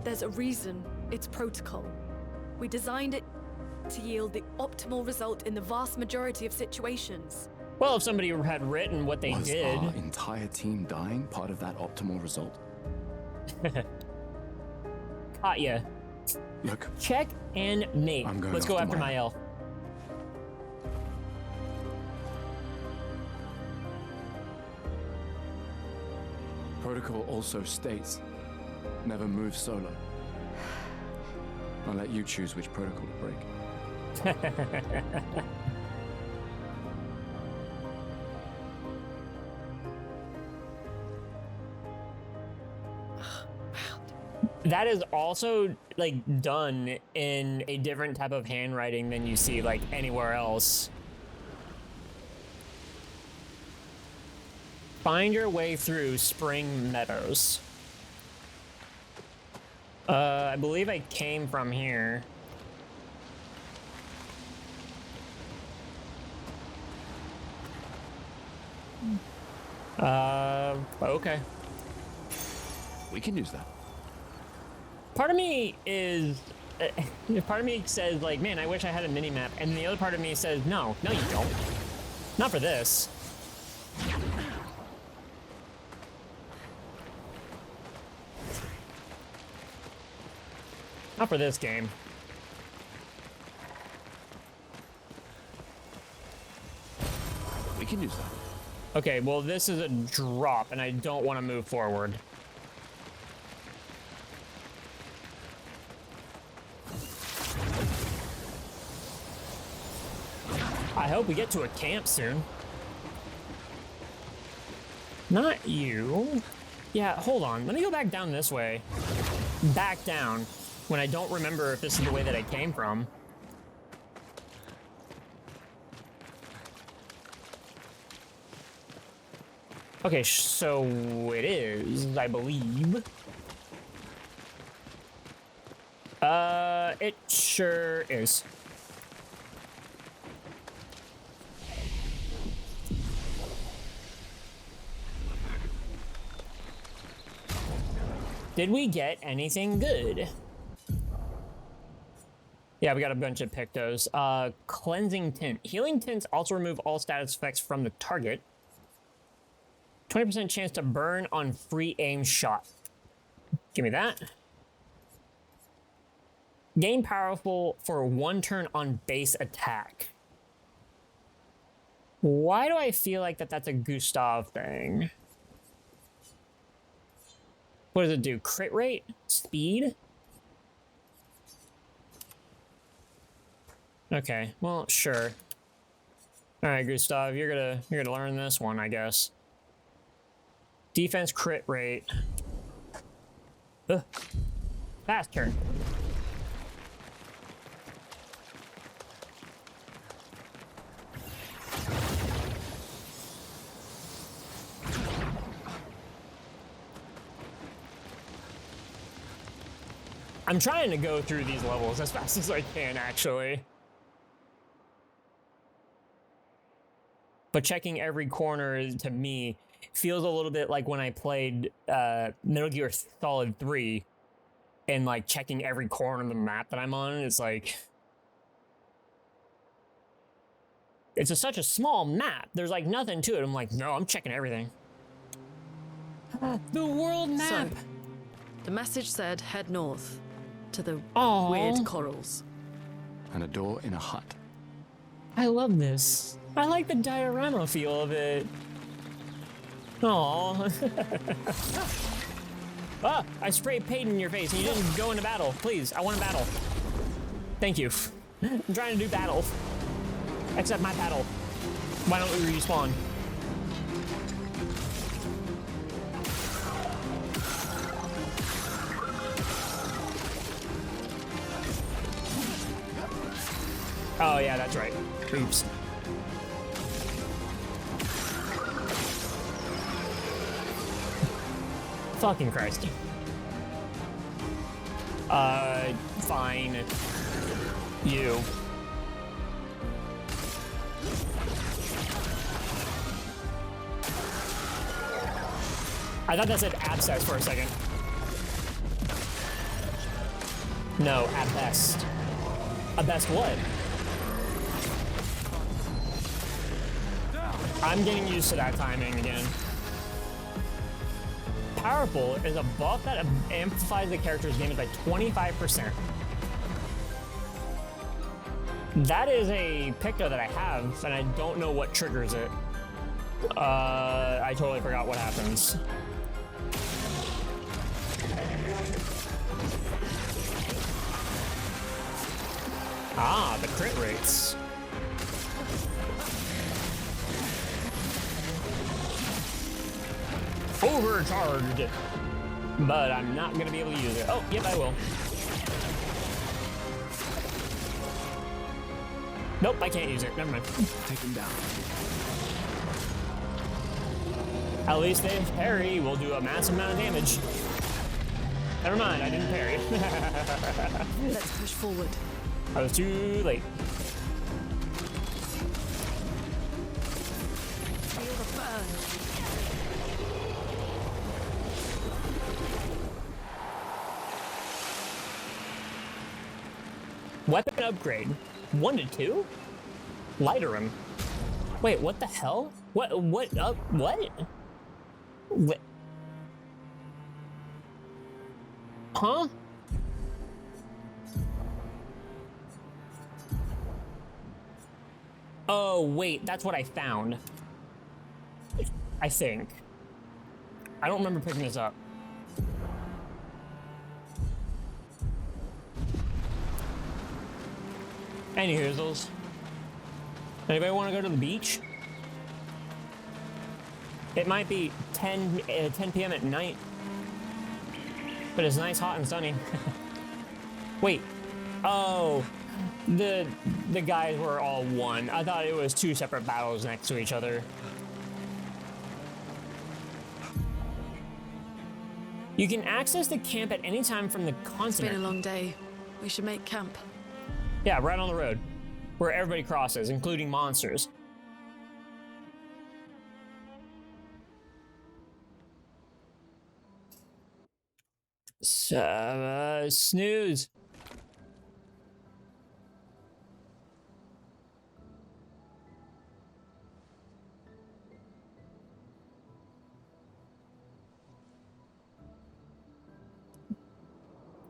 There's a reason it's protocol. We designed it to yield the optimal result in the vast majority of situations. Well, if somebody had written what they Was did. our entire team dying part of that optimal result? Katya. Look. Check and mate. I'm going Let's go after after Mael. Protocol also states, never move solo. I'll let you choose which protocol to break. That is also like done in a different type of handwriting than you see like anywhere else. Find your way through Spring Meadows. I believe I came from here. Okay. We can use that. Part of me is, part of me says like, man, I wish I had a mini map, and the other part of me says, no, you don't. Not for this. Not for this game. We can use that. Okay, well, this is a drop, and I don't want to move forward. I hope we get to a camp soon. Not you. Yeah, hold on. Let me go back down this way. Back down. When I don't remember if this is the way that I came from. Okay, so it is, I believe. It sure is. Did we get anything good? Yeah, we got a bunch of pictos. Cleansing tint. Healing tints also remove all status effects from the target. 20% chance to burn on free aim shot. Give me that. Gain powerful for 1 turn on base attack. Why do I feel like that's a Gustav thing? What does it do? Crit rate? Speed? Okay, well, sure. All right, Gustav, you're gonna learn this one, I guess. Defense crit rate. Ugh. Fast turn. I'm trying to go through these levels as fast as I can, actually. But checking every corner, to me, feels a little bit like when I played Metal Gear Solid 3 and, like, checking every corner of the map that I'm on. It's like... It's such a small map. There's, like, nothing to it. I'm like, no, I'm checking everything. The world map! So, the message said head north to the Aww. weird corals. And a door in a hut. I love this. I like the diorama feel of it. Aww. Ah, I sprayed paint in your face and you didn't go into battle. Please, I want a battle. Thank you. I'm trying to do battle. Except my battle. Why don't we respawn? Oh yeah, that's right. Oops. Fucking Christ. Fine. You. I thought that said abscess for a second. No, at best. At best what? I'm getting used to that timing again. Powerful is a buff that amplifies the character's damage by 25%. That is a picto that I have, and I don't know what triggers it. I totally forgot what happens. Ah, the crit rates. Overcharged. But I'm not gonna be able to use it. Oh, yep, I will. Nope, I can't use it. Never mind. Take him down. At least if parry will do a massive amount of damage. Never mind, I didn't parry. Let's push forward. I was too late. Feel the burn. Weapon upgrade. 1 to 2? Lighter him. Wait, what the hell? What? What? What? Huh? Oh, wait, that's what I found. I think. I don't remember picking this up. Any hoozles? Anybody want to go to the beach? It might be 10 p.m. at night, but it's nice, hot, and sunny. Wait. Oh, the guys were all one. I thought it was 2 separate battles next to each other. You can access the camp at any time from the continent. It's been a long day. We should make camp. Yeah, right on the road, where everybody crosses, including monsters. Snooze.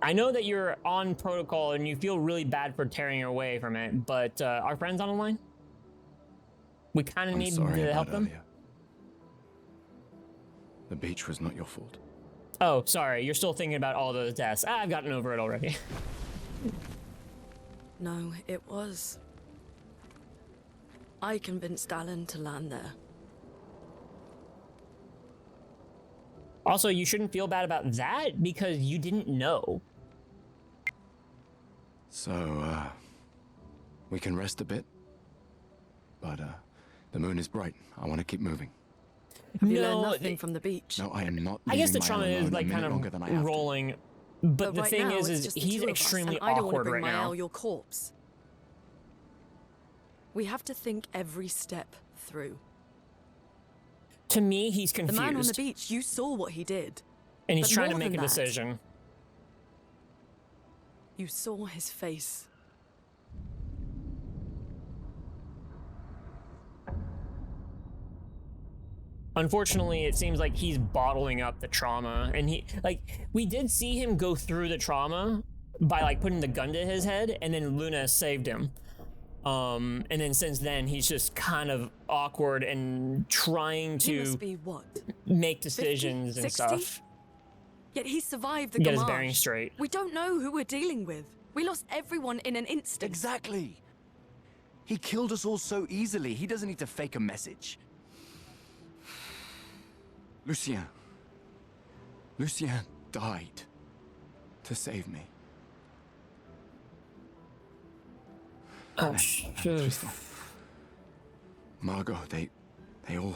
I know that you're on protocol and you feel really bad for tearing away from it, but our friends on the line? We kind of need to help them? Earlier. The beach was not your fault. Oh, sorry. You're still thinking about all those deaths. I've gotten over it already. No, it was. I convinced Alan to land there. Also, you shouldn't feel bad about that because you didn't know. So, we can rest a bit. But, the moon is bright. I want to keep moving. Have you learned nothing from the beach? No, I am not. I guess the leaving trauma Mael is alone like a kind minute longer than I have of to. rolling, but the right thing now, it's is just the he's two of us, extremely and I don't want to awkward bring right now. Mael your corpse. We have to think every step through. To me, he's The confused. man on the beach, you saw what he did. And he's But trying to more make a than that, decision. You saw his face. Unfortunately, it seems like he's bottling up the trauma, and we did see him go through the trauma by like putting the gun to his head, and then Luna saved him. And then since then, he's just kind of awkward and trying He to must be what? make decisions 50, and 60? stuff. Yet he survived the Get his Gamache. bearings straight. We don't know who we're dealing with. We lost everyone in an instant. Exactly. He killed us all so easily. He doesn't need to fake a message. Lucien. Lucien died to save me. Oh, And Tristan, Margot, they all...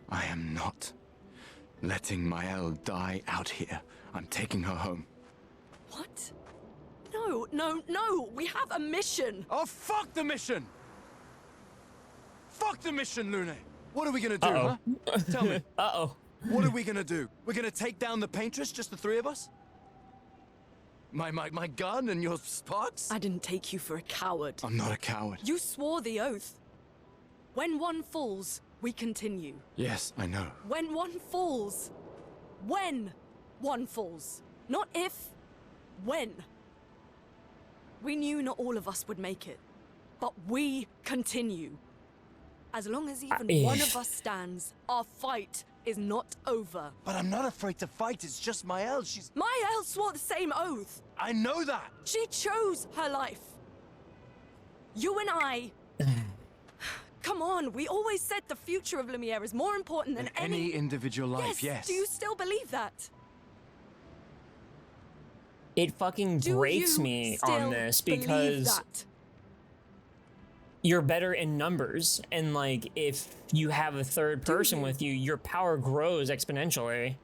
I am not letting Mael die out here. I'm taking her home. What? No, no, no! We have a mission! Oh, fuck the mission! Fuck the mission, Lune! What are we gonna do, Uh-oh. huh? Tell me. Uh-oh. What are we gonna do? We're gonna take down the Paintress, just the three of us? My gun and your sparks? I didn't take you for a coward. I'm not a coward. You swore the oath. When one falls, we continue. Yes, I know. When one falls. When one falls. Not if, when. We knew not all of us would make it, but we continue. As long as even one of us stands, our fight is not over. But I'm not afraid to fight, it's just Mael, she's... Mael swore the same oath. I know that! She chose her life. You and I... Come on, we always said the future of Lumiere is more important than any individual life, yes. Do you still believe that? It fucking breaks me on this because you're better in numbers, and like if you have a third person with you, your power grows exponentially.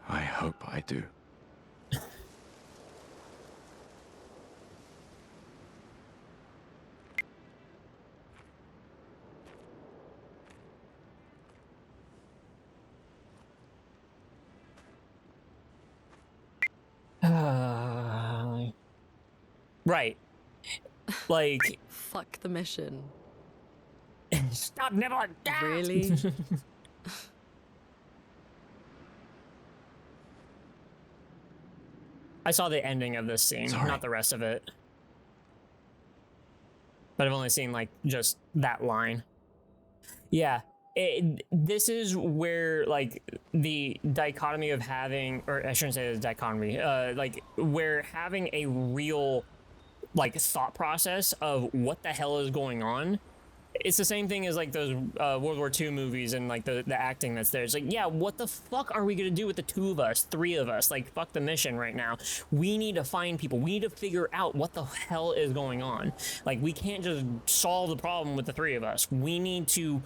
I hope I do. Right. Like... Fuck the mission. Stop nibbling! Really? I saw the ending of this scene, not the rest of it. But I've only seen, like, just that line. Yeah. This is where, like, the dichotomy of having... Or I shouldn't say it's dichotomy. Like, where having a real, like, thought process of what the hell is going on... It's the same thing as like those World War II movies and like the acting that's there. It's like, yeah, what the fuck are we gonna do with the two of us, three of us? Like, fuck the mission right now. We need to find people. We need to figure out what the hell is going on. Like, we can't just solve the problem with the three of us. We need to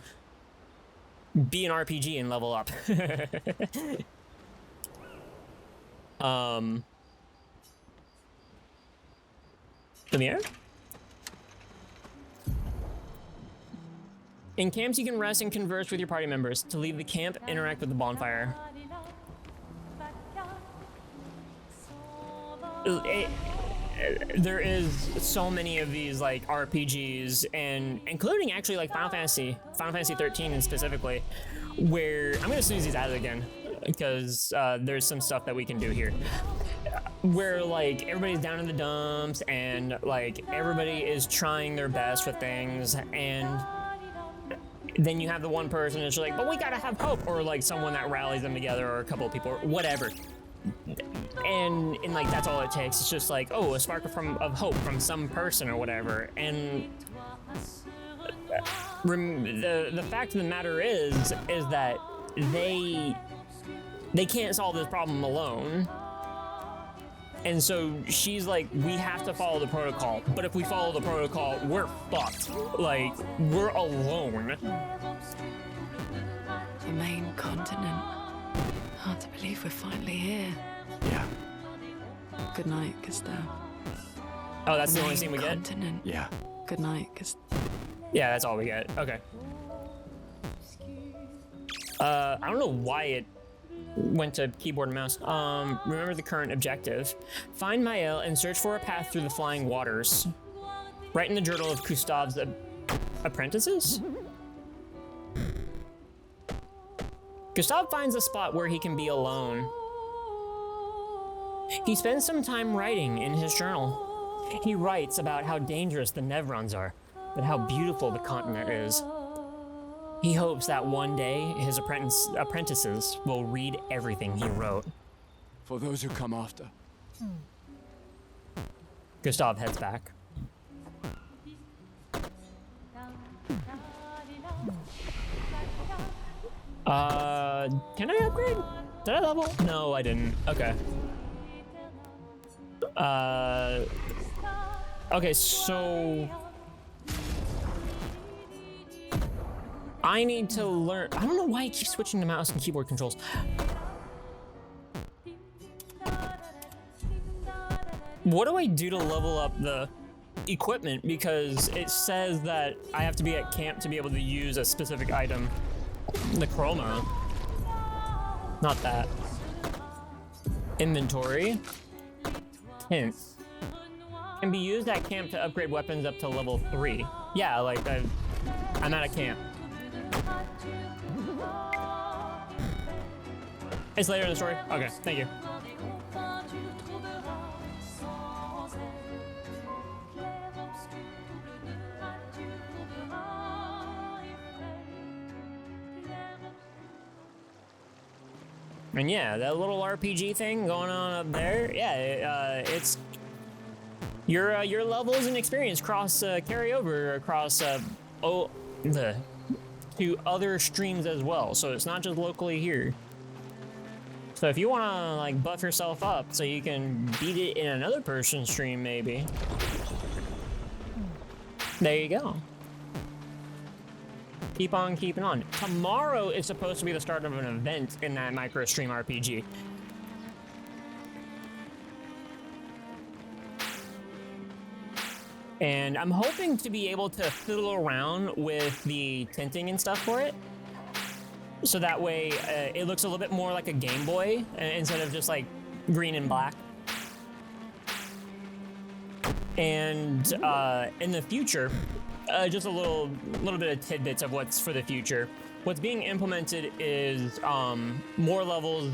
be an RPG and level up. Lumiere? In camps, you can rest and converse with your party members. To leave the camp, interact with the bonfire. There is so many of these like RPGs, and including actually like Final Fantasy 13 and specifically, where I'm gonna snooze these out again because there's some stuff that we can do here. Where like everybody's down in the dumps and like everybody is trying their best with things, and then you have the one person that's like, but we gotta have hope, or like someone that rallies them together, or a couple of people, or whatever. and like that's all it takes. It's just like, oh, a spark of hope from some person or whatever. And the fact of the matter is that they can't solve this problem alone. And so she's like, we have to follow the protocol. But if we follow the protocol, we're fucked. Like, we're alone. The main continent. Hard to believe we're finally here. Yeah. Good night, Gustav. Oh, that's the only scene we get? Continent. Yeah. Good night, Gustav. Yeah, that's all we get. Okay. I don't know why it went to keyboard and mouse. Remember the current objective. Find Mael and search for a path through the flying waters. Write in the journal of Gustav's apprentices? Gustav finds a spot where he can be alone. He spends some time writing in his journal. He writes about how dangerous the Nevrons are, but how beautiful the continent is. He hopes that one day his apprentices will read everything he wrote. For those who come after. Gustav heads back. Can I upgrade? Did I level? No, I didn't. Okay. Okay, so I need to learn. I don't know why I keep switching to mouse and keyboard controls. What do I do to level up the equipment? Because it says that I have to be at camp to be able to use a specific item. The chroma. Not that. Inventory. Hints. Can be used at camp to upgrade weapons up to level 3. Yeah, like I'm at a camp. It's later in the story? Okay, thank you. And yeah, that little RPG thing going on up there, yeah, it's your levels and experience carry over across to other streams as well. So it's not just locally here. So if you want to like buff yourself up so you can beat it in another person's stream, maybe. There you go. Keep on keeping on. Tomorrow is supposed to be the start of an event in that micro stream RPG. And I'm hoping to be able to fiddle around with the tinting and stuff for it. So that way it looks a little bit more like a Game Boy instead of just like green and black. And in the future, just a little bit of tidbits of what's for the future. What's being implemented is more levels,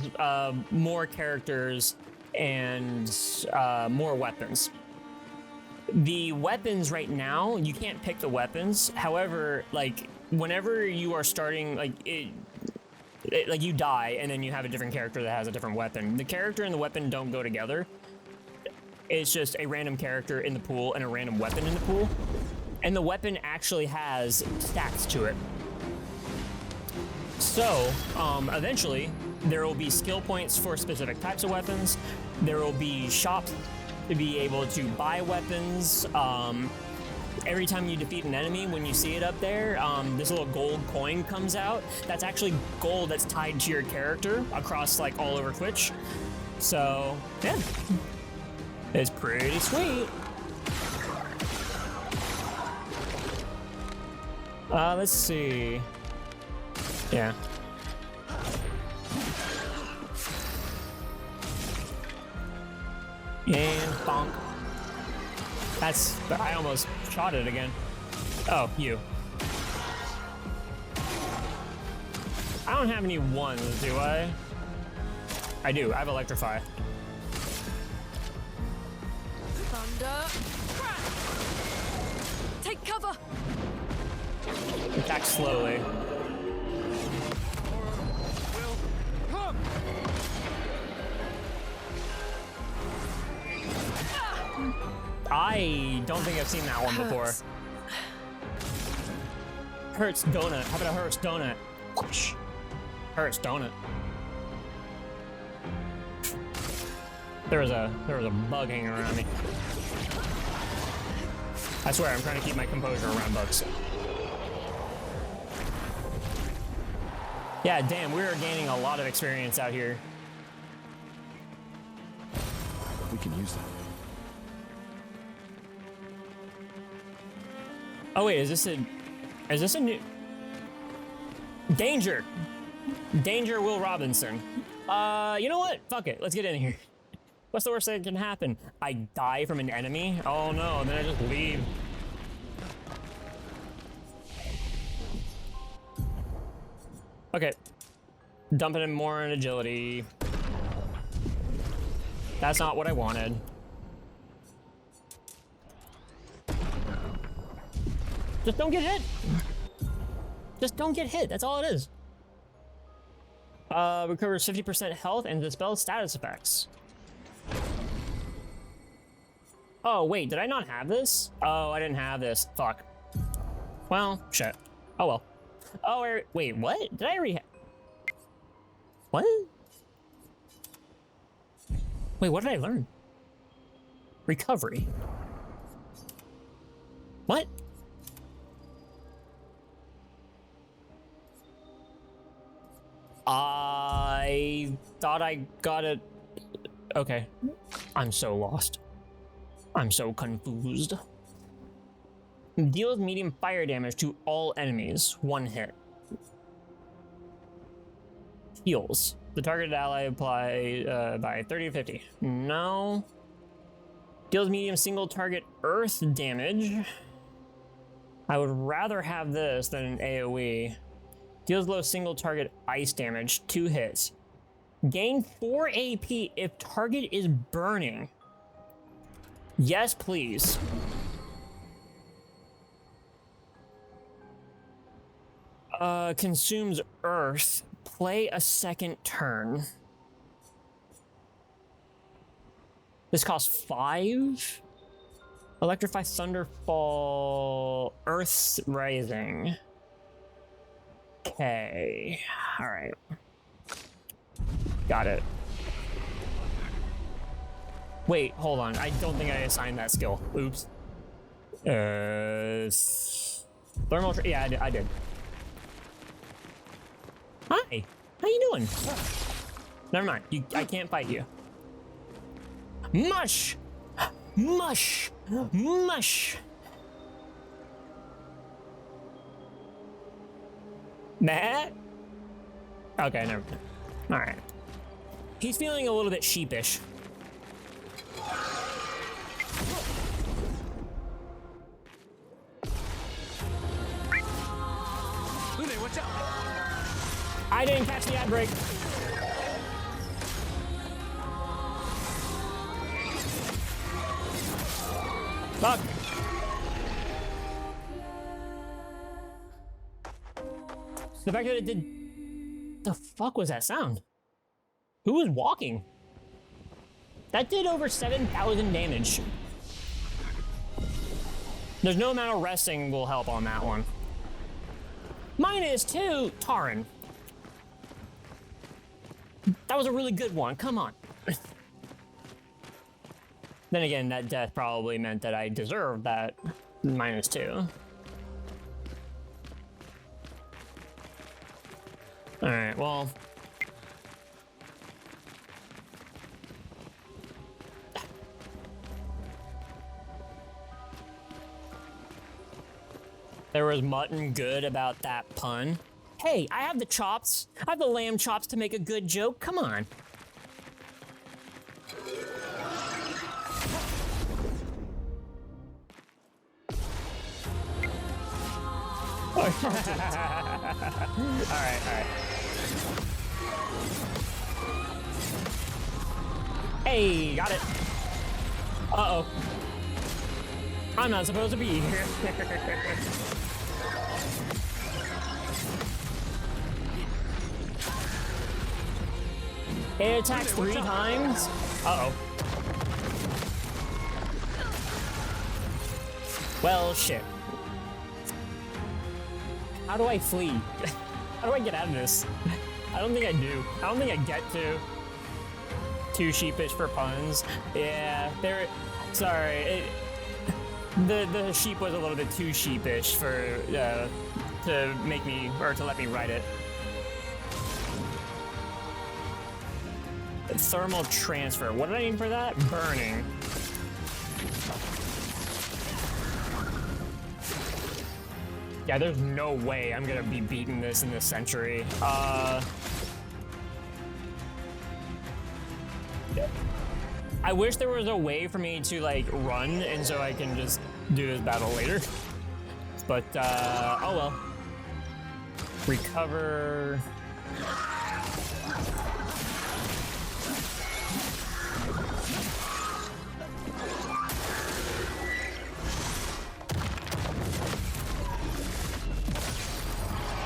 more characters, and more weapons. The weapons right now, you can't pick the weapons. However, like whenever you are starting, like like you die and then you have a different character that has a different weapon. The character and the weapon don't go together. It's just a random character in the pool and a random weapon in the pool. And the weapon actually has stats to it. So, eventually, there will be skill points for specific types of weapons. There will be shops to be able to buy weapons. Every time you defeat an enemy, when you see it up there, this little gold coin comes out. That's actually gold that's tied to your character across like all over Twitch. So, yeah. It's pretty sweet. Let's see. Yeah. And bonk. I almost shot it again. Oh, you. I don't have any ones, do I? I do, I have Electrify. Thunder. Take cover. Attack slowly. I don't think I've seen that one before. Hurts donut. How about a Hurts donut? Hurts donut. There was a bug hanging around me. I swear, I'm trying to keep my composure around bugs. Yeah, damn, we're gaining a lot of experience out here. We can use that. Oh wait, is this a new... Danger! Danger Will Robinson. You know what? Fuck it, let's get in here. What's the worst that can happen? I die from an enemy? Oh no, then I just leave. Okay. Dumping in more in agility. That's not what I wanted. Just don't get hit. Just don't get hit. That's all it is. Recovers 50% health and dispels status effects. Oh, wait, did I not have this? Oh, I didn't have this. Fuck. Well, shit. Oh, well. Oh, wait, what? Did I already have... What? Wait, what did I learn? Recovery. What? I thought I got it. Okay. I'm so lost. I'm so confused. Deals medium fire damage to all enemies. 1 hit. Heals. The targeted ally apply by 30 to 50. No. Deals medium single target earth damage. I would rather have this than an AoE. Deals low single target ice damage. 2 hits. Gain 4 AP if target is burning. Yes, please. Consumes earth. Play a second turn. This costs 5. Electrify Thunderfall. Earth's Rising. Okay. Alright. Got it. Wait, hold on. I don't think I assigned that skill. Oops. Thermal... Yeah, I did. Hi. How you doing? Never mind. I can't fight you. Mush! Mush! Mush! Matt? Okay, never mind. Alright. He's feeling a little bit sheepish. Watch out! I didn't catch the ad break. Fuck. The fact that it did... The fuck was that sound? Who was walking? That did over 7,000 damage. There's no amount of resting will help on that one. -2, Taran. That was a really good one, come on. Then again, that death probably meant that I deserved that -2. Alright, well... There was mutton good about that pun. Hey, I have the chops. I have the lamb chops to make a good joke. Come on. Alright. Hey, got it. Uh-oh. I'm not supposed to be here. It attacks 3 times. Uh-oh. Well, shit. How do I flee? How do I get out of this? I don't think I do. I don't think I get to. Too sheepish for puns. Yeah, they're... Sorry. The sheep was a little bit too sheepish for... to make me... or to let me write it. Thermal transfer. What did I mean for that? Burning. Yeah, there's no way I'm gonna be beating this in this century. I wish there was a way for me to, like, run, and so I can just do this battle later. But, oh well. Recover...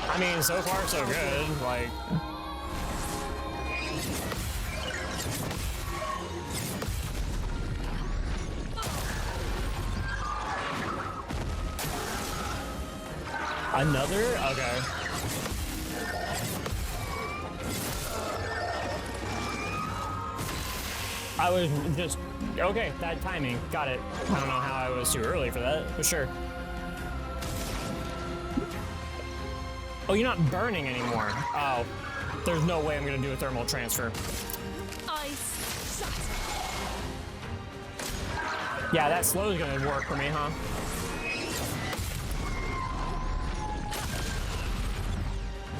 I mean, so far so good, like... Another? Okay. I was just... Okay, that timing. Got it. I don't know how I was too early for that, but sure. Oh, you're not burning anymore. Oh, there's no way I'm gonna do a thermal transfer. Ice shut. Yeah, that slow is gonna work for me, huh?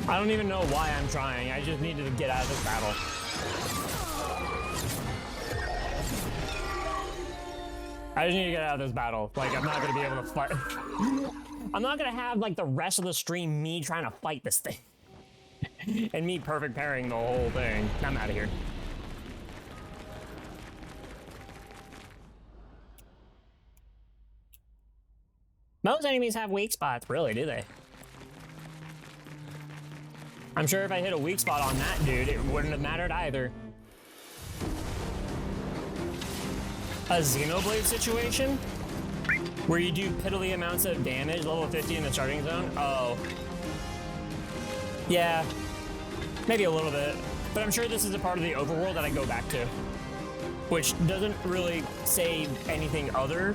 I don't even know why I'm trying. I just needed to get out of this battle. I just need to get out of this battle. Like, I'm not gonna be able to fight. I'm not gonna have, like, the rest of the stream me trying to fight this thing. And me perfect parrying the whole thing. I'm out of here. Most enemies have weak spots, really, do they? I'm sure if I hit a weak spot on that dude, it wouldn't have mattered either. A Xenoblade situation? Where you do piddly amounts of damage, level 50 in the starting zone? Oh. Yeah. Maybe a little bit. But I'm sure this is a part of the overworld that I go back to. Which doesn't really say anything other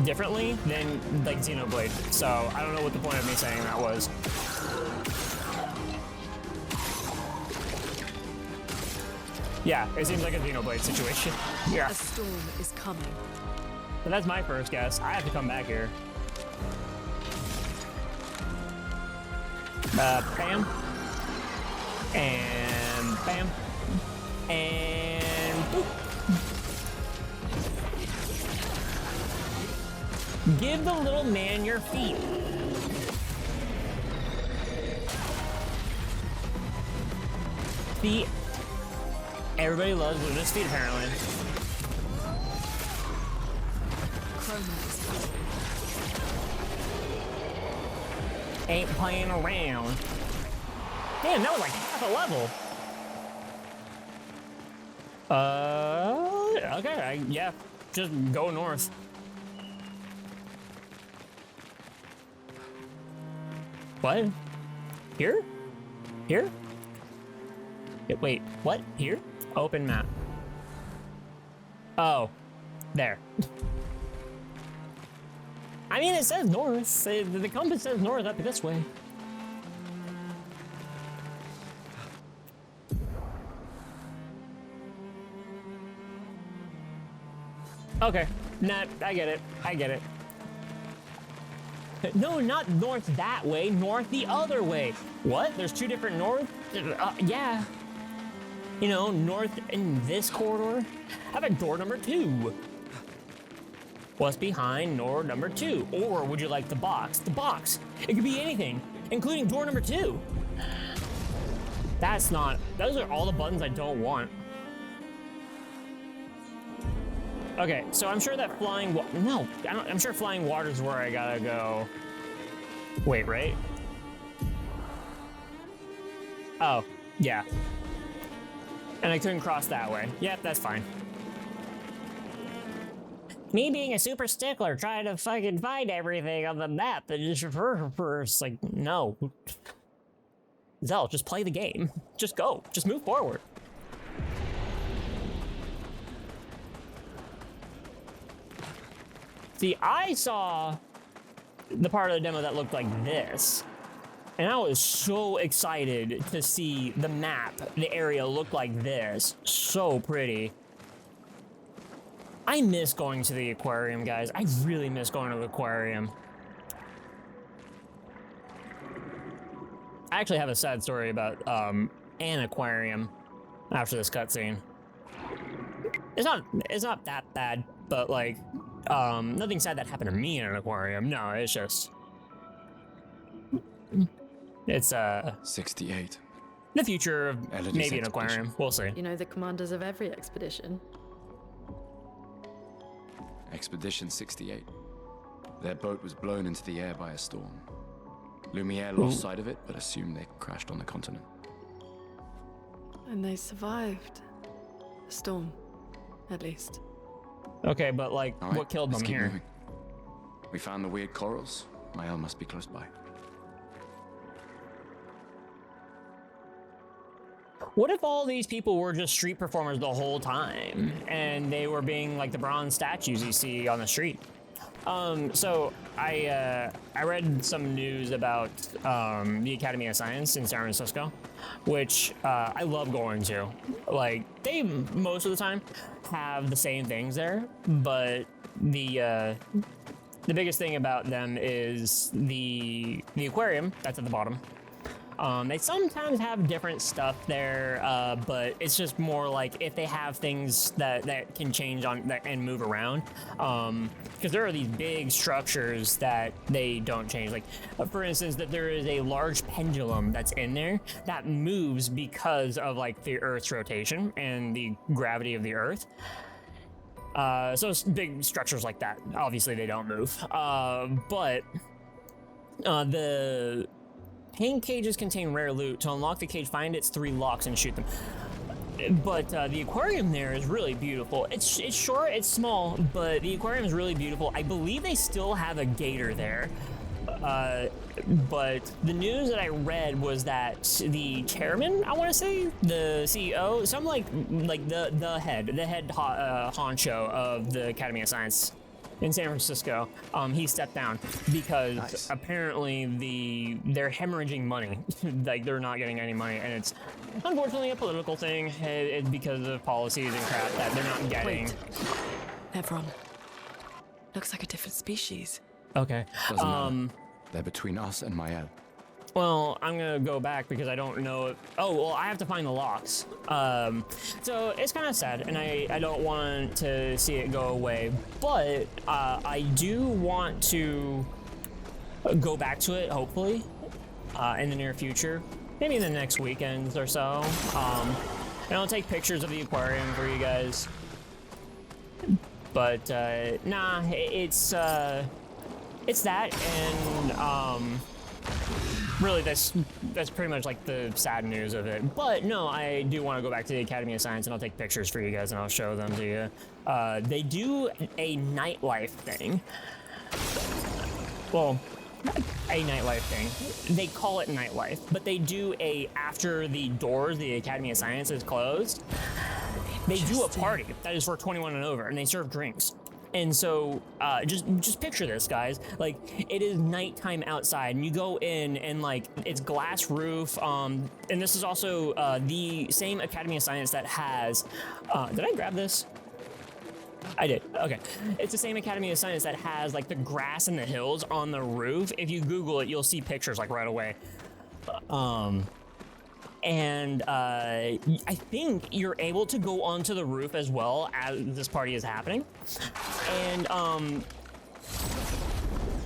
differently than, like, Xenoblade. So, I don't know what the point of me saying that was. Yeah, it seems like a Xenoblade situation. Yeah. A storm is coming. But that's my first guess. I have to come back here. Bam. And bam. And boop. Give the little man your feet. Feet. Everybody loves Luna's feet, apparently. Ain't playing around. Damn, that was like half a level. Okay, yeah, just go north. What? Here? Here? Wait, what? Here? Open map. Oh, there. I mean, it says north. The compass says north up this way. Okay. Nah, I get it. I get it. No, not north that way. North the other way. What? There's two different north? Yeah. You know, north in this corridor. How about door number 2? What's behind door number 2? Or would you like the box? The box. It could be anything, including door number 2. That's not... Those are all the buttons I don't want. Okay, so I'm sure that flying... No, I'm sure flying water is where I gotta go. Wait, right? Oh, yeah. And I couldn't cross that way. Yep, that's fine. Me being a super stickler, trying to fucking find everything on the map, and it's like, no. Zell, just play the game. Just go. Just move forward. See, I saw the part of the demo that looked like this, and I was so excited to see the map, the area look like this. So pretty. I miss going to the aquarium, guys. I really miss going to the aquarium. I actually have a sad story about an aquarium after this cutscene. It's not that bad, but like nothing sad that happened to me in an aquarium. No, it's just it's 68. The future of maybe an aquarium. We'll see. You know the commanders of every expedition. Expedition 68. Their boat was blown into the air by a storm. Lumiere lost sight of it, but assumed they crashed on the continent. And they survived. The storm, at least. Okay, but like, All right, what killed them let's keep here? moving. We found the weird corals. Mael must be close by. What if all these people were just street performers the whole time, and they were being like the bronze statues you see on the street? So I read some news about the Academy of Science in San Francisco, which I love going to. Like, they most of the time have the same things there, but the biggest thing about them is the aquarium that's at the bottom. They sometimes have different stuff there, but it's just more like if they have things that can change on and move around. Because there are these big structures that they don't change. Like, for instance, that there is a large pendulum that's in there that moves because of like the Earth's rotation and the gravity of the Earth. So it's big structures like that, obviously they don't move. But the hang cages contain rare loot. To unlock the cage, find its 3 locks and shoot them. But the aquarium there is really beautiful. It's short, it's small, but the aquarium is really beautiful. I believe they still have a gator there. But the news that I read was that the chairman, I want to say, the CEO, some like the head honcho of the Academy of Science in San Francisco, he stepped down because apparently they're hemorrhaging money. Like, they're not getting any money, and it's unfortunately a political thing. It's because of policies and crap that they're not getting. Wait. Evron. Looks like a different species. Okay. Doesn't matter. They're between us and Mael. Well, I'm gonna go back because I don't know if... Oh, well, I have to find the locks. So it's kind of sad, and I don't want to see it go away, but I do want to go back to it, hopefully, in the near future. Maybe in the next weekends or so. And I'll take pictures of the aquarium for you guys. But, nah, it's that, and, really, that's pretty much like the sad news of it. But no, I do want to go back to the Academy of Science, and I'll take pictures for you guys, and I'll show them to you. They do a nightlife thing. Well, a nightlife thing. They call it nightlife, but they do after the doors, the Academy of Science is closed, they do a party that is for 21 and over, and they serve drinks. And so, just picture this, guys. Like, it is nighttime outside, and you go in, and like, it's glass roof. And this is also the same Academy of Science that has. Did I grab this? I did. Okay. It's the same Academy of Science that has like the grass and the hills on the roof. If you Google it, you'll see pictures like right away. And I think you're able to go onto the roof as well as this party is happening. And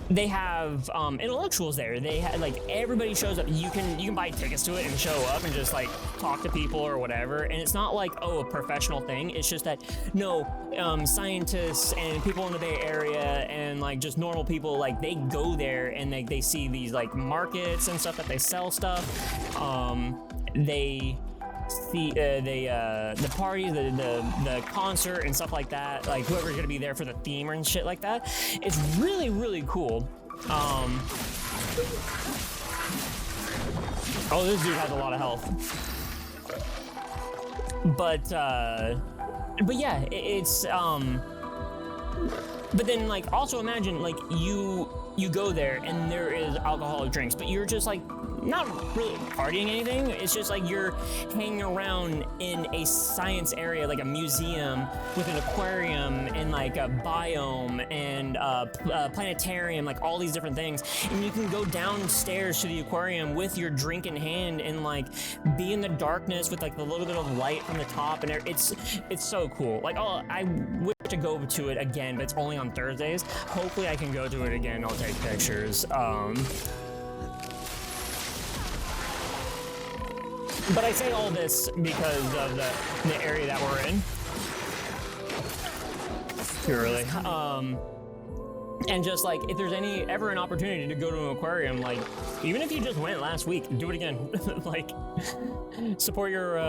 they have intellectuals there. They have, like, everybody shows up. You can buy tickets to it and show up and just like talk to people or whatever. And it's not like, oh, a professional thing. It's just that scientists and people in the Bay Area and like just normal people, like, they go there and they see these like markets and stuff that they sell stuff. They the parties, the concert and stuff like that, like whoever's gonna be there for the theme and shit like that. It's really, really cool. Oh, this dude has a lot of health. But yeah, it's but then like also imagine like you go there and there is alcoholic drinks, but you're just like not really partying anything. It's just like you're hanging around in a science area, like a museum with an aquarium and like a biome and a planetarium, like all these different things. And you can go downstairs to the aquarium with your drink in hand and like be in the darkness with like the little bit of light from the top, and it's so cool. Like, oh, I wish to go to it again, but it's only on Thursdays. Hopefully I can go to it again. I'll take pictures. But I say all this because of the area that we're in. Purely. And just like, if there's ever an opportunity to go to an aquarium, like, even if you just went last week, do it again. Like, support your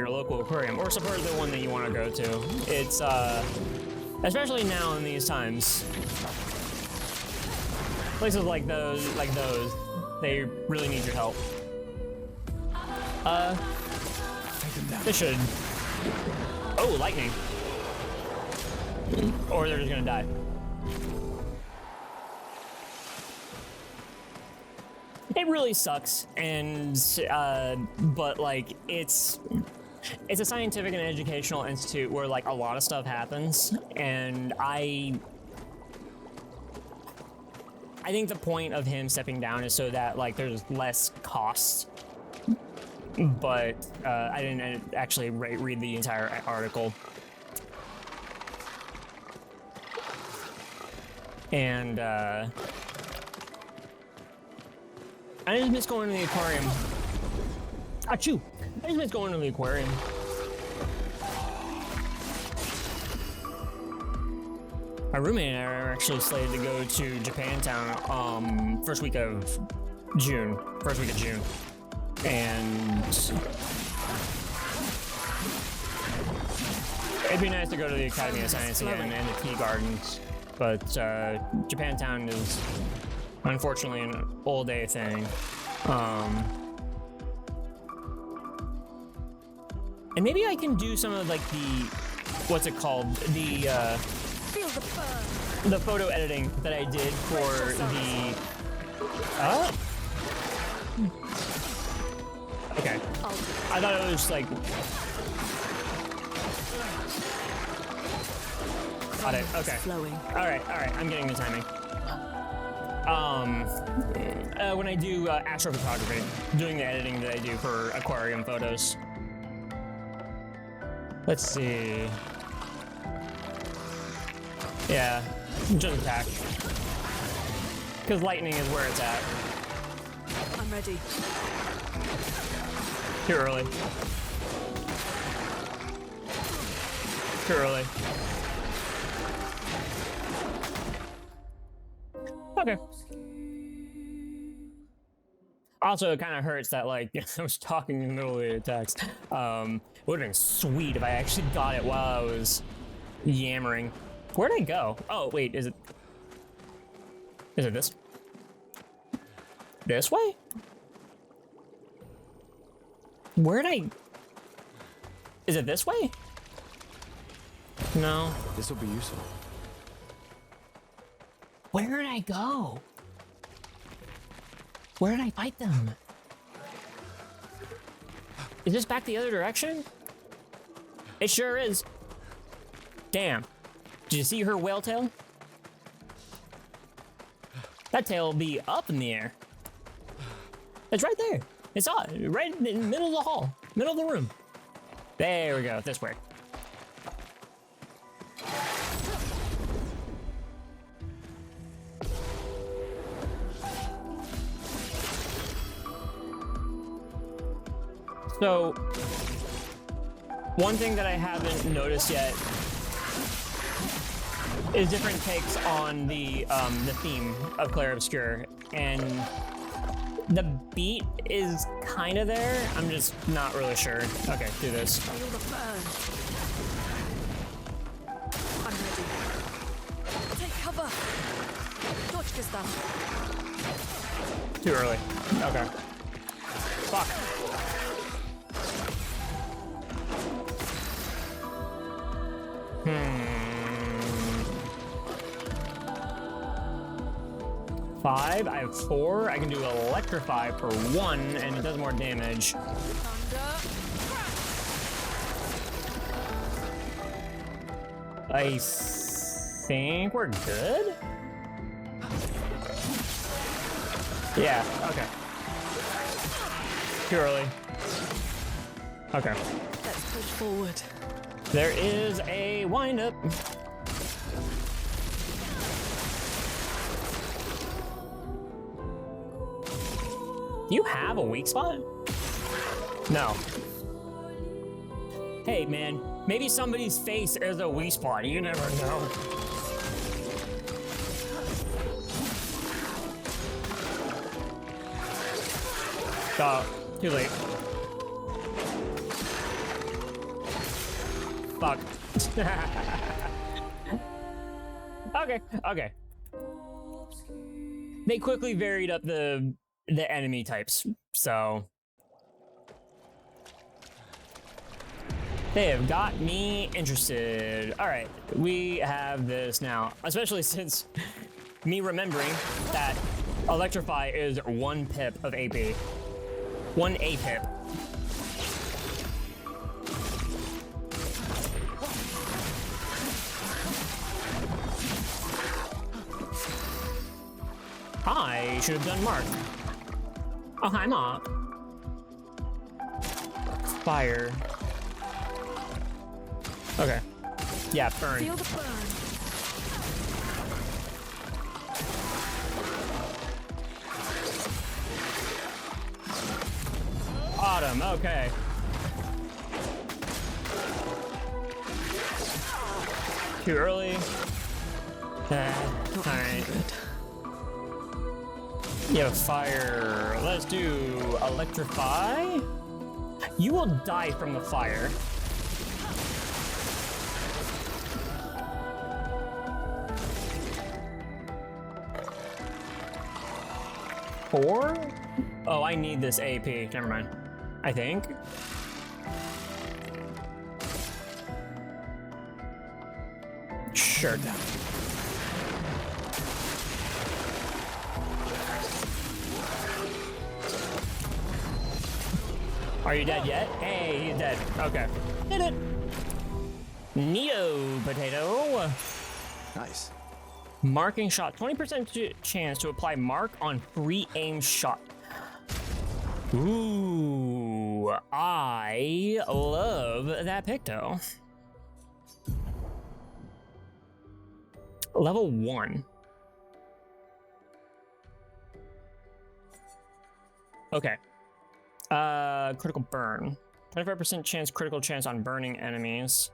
local aquarium, or support the one that you want to go to. It's, especially now in these times. Places like those, they really need your help. They should. Oh, lightning. Or they're just gonna die. It really sucks, and but like it's a scientific and educational institute where like a lot of stuff happens, and I think the point of him stepping down is so that like there's less costs. But I didn't actually read the entire article. And I just miss going to the aquarium. Achoo! I just miss going to the aquarium. My roommate and I are actually slated to go to Japantown first week of June. And it'd be nice to go to the Academy of Science again and the Tea Gardens, but Japantown is unfortunately an all-day thing. And maybe I can do some of like the, what's it called? The photo editing that I did for the. Okay. I thought it was like. Got it. Okay. All right. I'm getting the timing. When I do astrophotography, doing the editing that I do for aquarium photos. Let's see. Yeah, just attack. Because lightning is where it's at. I'm ready. Too early. Too early. Okay. Also, it kind of hurts that, like, I was talking in the middle of the attacks. It would have been sweet if I actually got it while I was yammering. Where'd I go? Oh, wait, is it this? This way? Where'd I... Is it this way? No. This will be useful. Where did I go? Where did I fight them? Is this back the other direction? It sure is. Damn. Did you see her whale tail? That tail will be up in the air. It's right there. It's right in the middle of the hall, middle of the room. There we go, this way. So, one thing that I haven't noticed yet is different takes on the theme of Clair Obscur, and The beat is kind of there. I'm just not really sure. Okay, do this. Feel the burn. I'm ready. Take cover. Dodge stuff. Too early. Okay. Fuck. Five. I have 4. I can do electrify for 1, and it does more damage. I think we're good. Yeah. Okay. Too early. Okay. Let's push forward. There is a wind-up. You have a weak spot? No. Hey, man. Maybe somebody's face is a weak spot. You never know. Oh, too late. Fuck. Okay. They quickly varied up the enemy types, so they have got me interested. All right, we have this now, especially since me remembering that electrify is 1 pip of AP. 1 A pip. I should have done Mark. Oh, hi, Mark. Fire. Okay. Yeah, burn. Feel the burn. Autumn, okay. Too early. Alright. Yeah, fire. Let's do electrify. You will die from the fire. Four? Oh, I need this AP. Never mind. I think. Sure. Are you dead yet? Hey, he's dead. Okay. Hit it. Neato potato. Nice. Marking shot. 20% chance to apply mark on free aim shot. Ooh, I love that picto. Level 1. Okay. Critical burn. 25% chance, critical chance on burning enemies.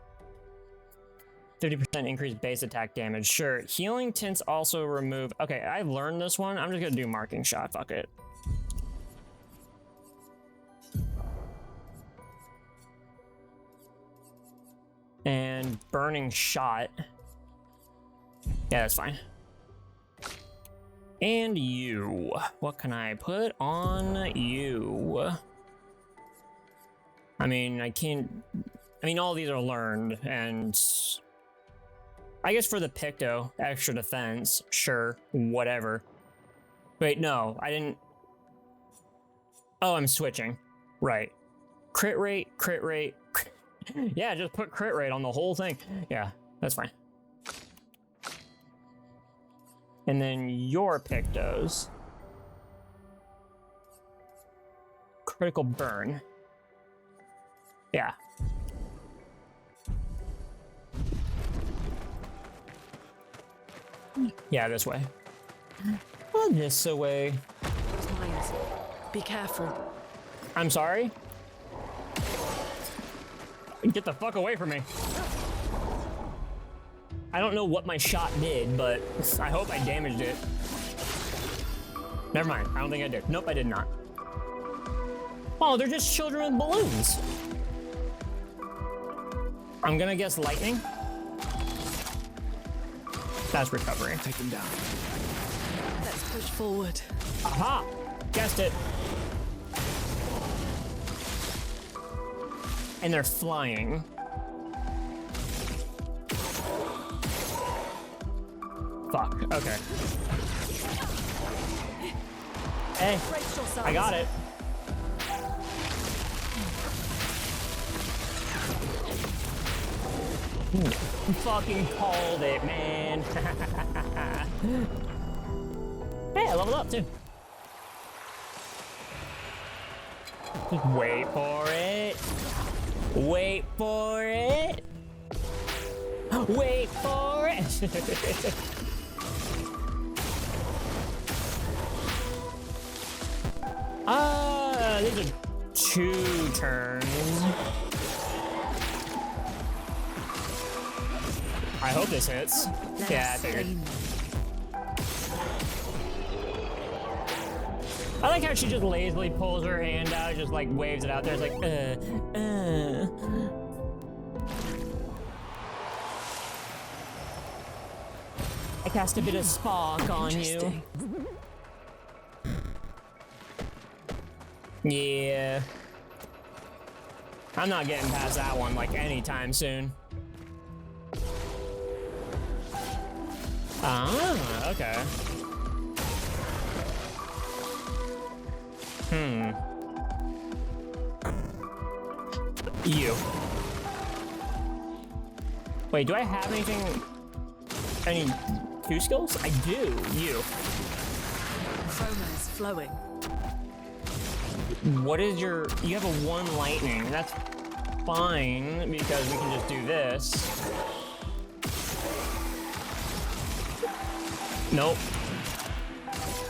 50% increased base attack damage. Sure. Healing tints also remove. Okay, I've learned this one. I'm just gonna do marking shot. Fuck it. And burning shot. Yeah, that's fine. And you. What can I put on you? I mean, all these are learned, and I guess for the Picto, extra defense, sure, whatever. Wait, no, I didn't. Oh, I'm switching. Right. Crit rate. Yeah, just put crit rate on the whole thing. Yeah, that's fine. And then your Pictos. Critical burn. Yeah. Yeah, this way. Oh, this way. Mines. Be careful. I'm sorry? Get the fuck away from me. I don't know what my shot did, but I hope I damaged it. Never mind. I don't think I did. Nope, I did not. Oh, they're just children with balloons. I'm gonna guess lightning. That's recovery. Take them down. Let's push forward. Aha! Guessed it. And they're flying. Fuck. Okay. Hey, I got it. You fucking called it, man. Hey, I leveled up too. Just wait for it. Wait for it. Wait for it. These are 2 turns. I hope this hits. Yeah, I figured. I like how she just lazily pulls her hand out, just like waves it out there. It's like, I cast a bit of spark on you. Yeah. I'm not getting past that one like anytime soon. Ah, okay. You. Wait, do I have anything? Any 2 skills? I do. You. Chroma is flowing. What is your... You have a 1 lightning. That's fine, because we can just do this. Nope.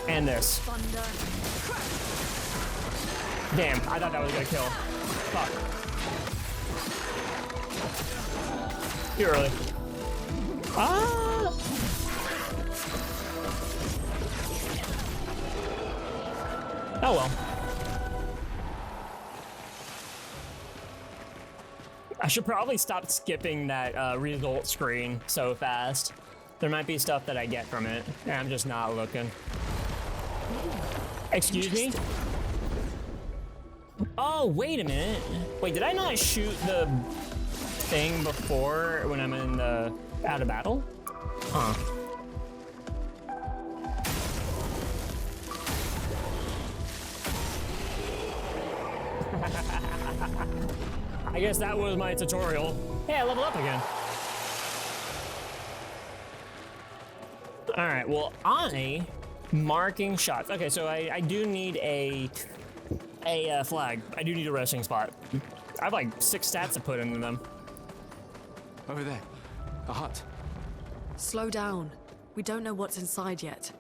And this. Thunder. Damn, I thought that was gonna kill. Fuck. Too early. Ah! Oh well. I should probably stop skipping that result screen so fast. There might be stuff that I get from it, and I'm just not looking. Excuse me? Oh, wait a minute. Wait, did I not shoot the thing before when I'm in the out of battle? Huh. I guess that was my tutorial. Hey, I leveled up again. All right, well, marking shots. Okay, so I do need a flag. I do need a resting spot. I have like 6 stats to put into them. Over there, a hut. Slow down. We don't know what's inside yet.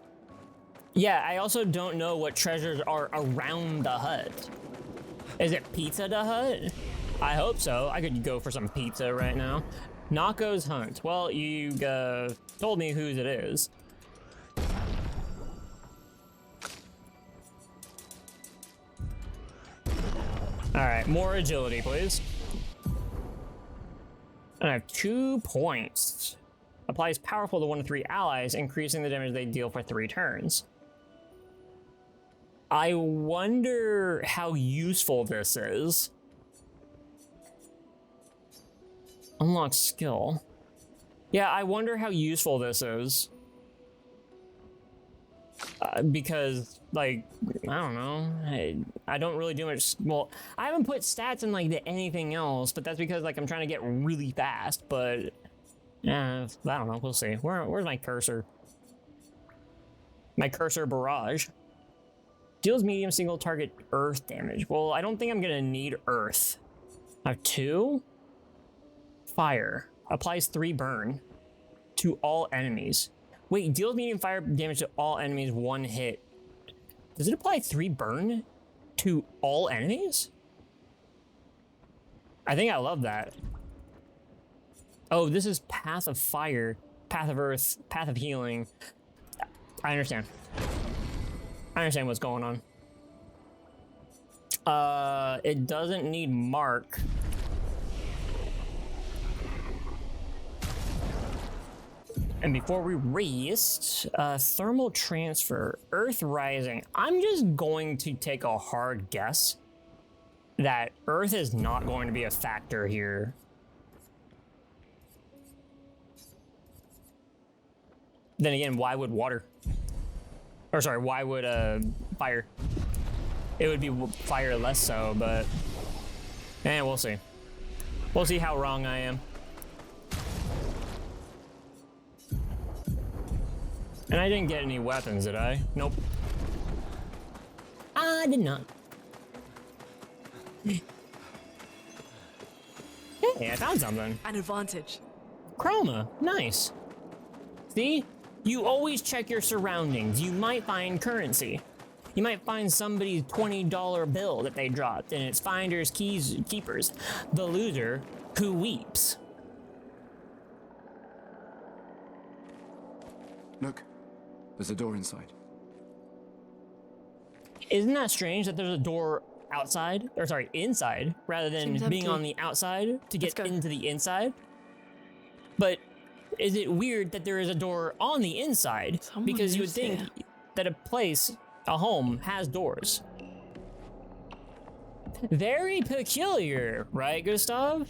Yeah, I also don't know what treasures are around the hut. Is it Pizza the Hut? I hope so. I could go for some pizza right now. Nako's Hunt. Well, you told me whose it is. Alright, more agility, please. And I have 2 points. Applies powerful to 1 to 3 allies, increasing the damage they deal for 3 turns. I wonder how useful this is. Unlock skill. Yeah, I wonder how useful this is. Because, like, I don't know. I don't really do much. Well, I haven't put stats in, like, anything else, but that's because, like, I'm trying to get really fast, but... Yeah, I don't know. We'll see. Where's my cursor? My cursor barrage. Deals medium single target earth damage. Well, I don't think I'm gonna need earth. I have 2. Fire. Applies 3 burn to all enemies. Wait, deals medium fire damage to all enemies 1 hit. Does it apply 3 burn to all enemies? I think I love that. Oh, this is Path of Fire, Path of Earth, Path of Healing. I understand. I understand what's going on. It doesn't need Mark. And before we race, thermal transfer, Earth rising. I'm just going to take a hard guess that Earth is not going to be a factor here. Then again, why would water? Or sorry, why would fire? It would be fire less so, but we'll see. We'll see how wrong I am. And I didn't get any weapons, did I? Nope. I did not. Hey, I found something. An advantage. Chroma, nice. See? You always check your surroundings. You might find currency. You might find somebody's $20 bill that they dropped, and it's finders, keepers. The loser who weeps. Look, there's a door inside. Isn't that strange that there's a door outside, or sorry, inside, rather than being on the outside to get into the inside? But is it weird that there is a door on the inside? Because you would think that a place, a home, has doors. Very peculiar, right, Gustav?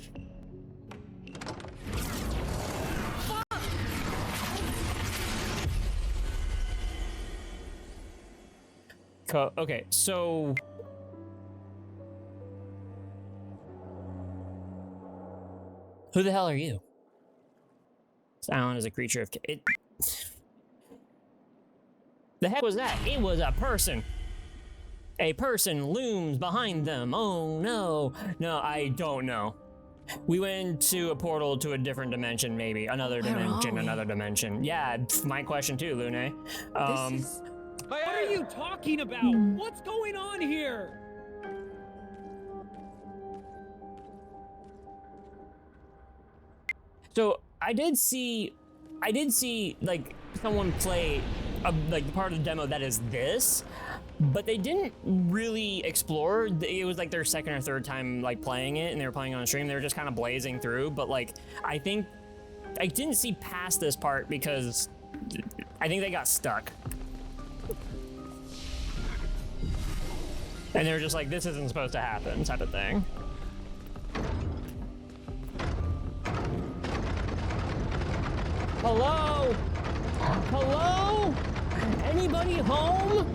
Okay, so who the hell are you? Sound is a creature of it. The heck was that? It was a person. A person looms behind them. Oh no. No, I don't know. We went into a portal to a different dimension, maybe. Another dimension, another dimension. Yeah, my question too, Lune. What are you talking about? What's going on here? So I did see like someone play like part of the demo that is this, but they didn't really explore. It was like their second or third time like playing it, and they were playing on stream. They were just kind of blazing through, but like I think I didn't see past this part because I think they got stuck. And they were just like, this isn't supposed to happen, type of thing. Hello? Hello? Anybody home?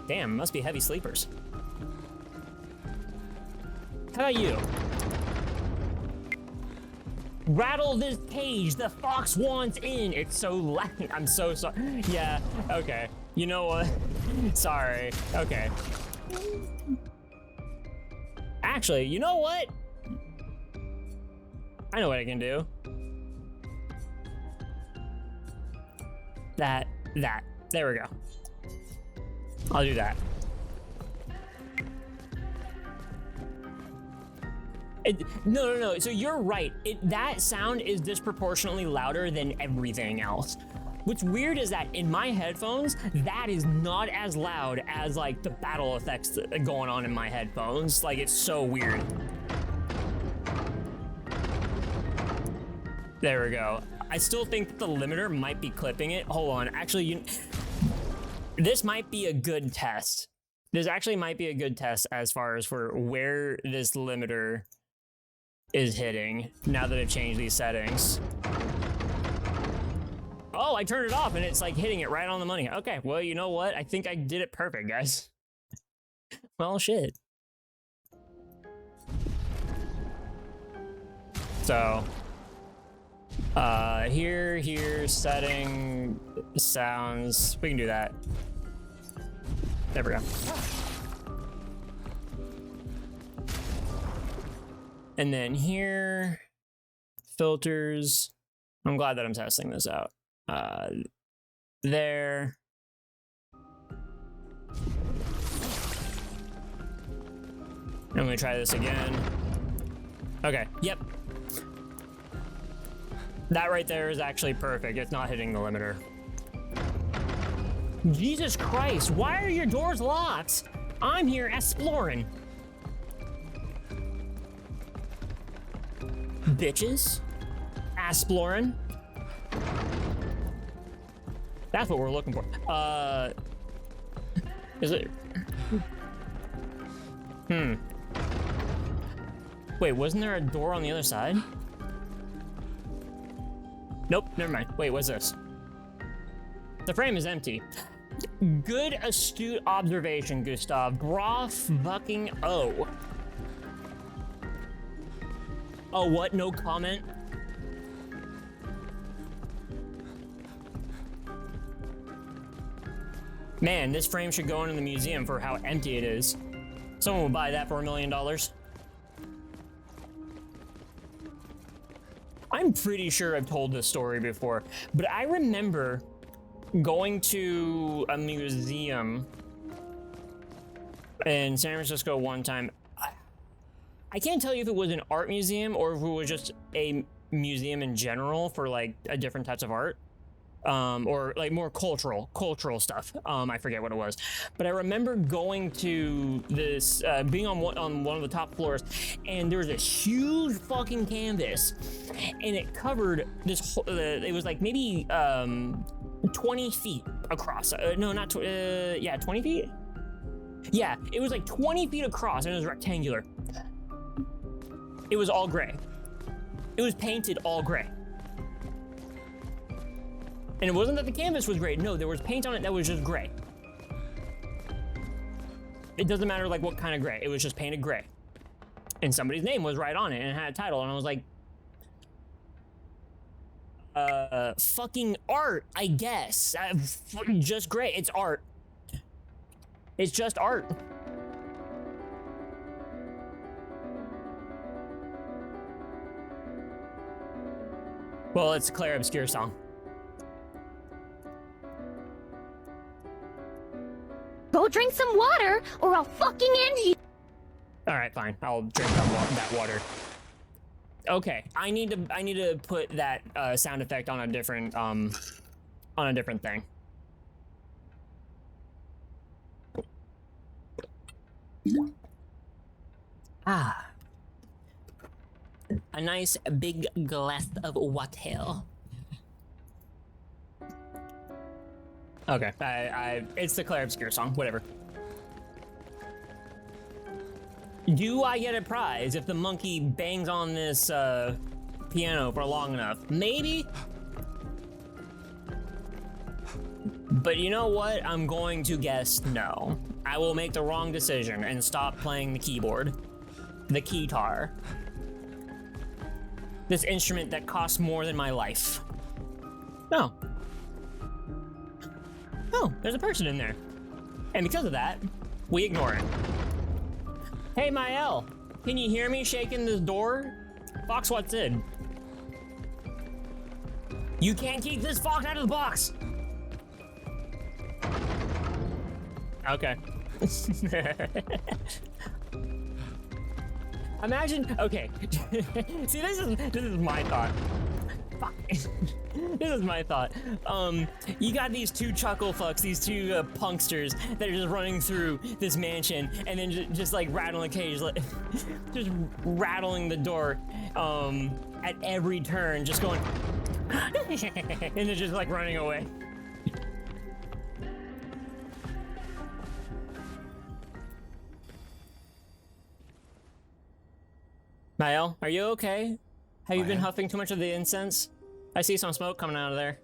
Damn, must be heavy sleepers. How about you? Rattle this cage, the fox wants in. It's so loud. I'm so sorry. Yeah, okay. You know what? Sorry. Okay. Actually, you know what? I know what I can do. That. There we go. I'll do that. No. So you're right. That sound is disproportionately louder than everything else. What's weird is that in my headphones, that is not as loud as like the battle effects that are going on in my headphones. Like it's so weird. There we go. I still think that the limiter might be clipping it. Hold on. Actually, this might be a good test. This actually might be a good test as far as for where this limiter is hitting now that I've changed these settings. Oh, I turned it off and it's like hitting it right on the money. Okay, well, you know what? I think I did it perfect, guys. Well, shit. So, here, setting, sounds. We can do that. There we go. And then here, filters. I'm glad that I'm testing this out. There. I'm gonna try this again. Okay, yep. That right there is actually perfect. It's not hitting the limiter. Jesus Christ, why are your doors locked? I'm here exploring. Bitches. Exploring. That's what we're looking for. Is it? Wait, wasn't there a door on the other side? Nope, never mind. Wait, what's this? The frame is empty. Good, astute observation, Gustav. Bra fucking O. Oh, what? No comment? Man, this frame should go into the museum for how empty it is. Someone would buy that for $1 million. I'm pretty sure I've told this story before, but I remember going to a museum in San Francisco one time. I can't tell you if it was an art museum or if it was just a museum in general for like different types of art. Or like more cultural stuff. I forget what it was, but I remember going to this, being on one of the top floors, and there was this huge fucking canvas, and it covered this whole. It was like maybe 20 feet across. No, not 20 feet. Yeah, it was like 20 feet across, and it was rectangular. It was all gray. It was painted all gray. And it wasn't that the canvas was gray. No, there was paint on it that was just gray. It doesn't matter like what kind of gray. It was just painted gray. And somebody's name was right on it and it had a title. And I was like, fucking art, I guess. Just gray. It's art. It's just art. Well, it's a Clair Obscur song. Go drink some water, or I'll fucking end you. All right, fine. I'll drink that water. Okay, I need to put that sound effect on a different thing. Ah, a nice big glass of water. Okay, it's the Clair Obscur song, whatever. Do I get a prize if the monkey bangs on this piano for long enough? Maybe. But you know what? I'm going to guess no. I will make the wrong decision and stop playing the keyboard. The keytar. This instrument that costs more than my life. No. Oh, there's a person in there. And because of that, we ignore it. Hey, Mael, can you hear me shaking this door? Fox, what's in? You can't keep this fox out of the box! Okay. Imagine, okay. See, this is my thought. Fuck. This is my thought. You got these two chuckle fucks, these two punksters that are just running through this mansion and then just like rattling the cage, like, just rattling the door at every turn, just going, and they're just like running away. Mael, are you okay? Have you been huffing too much of the incense? I see some smoke coming out of there.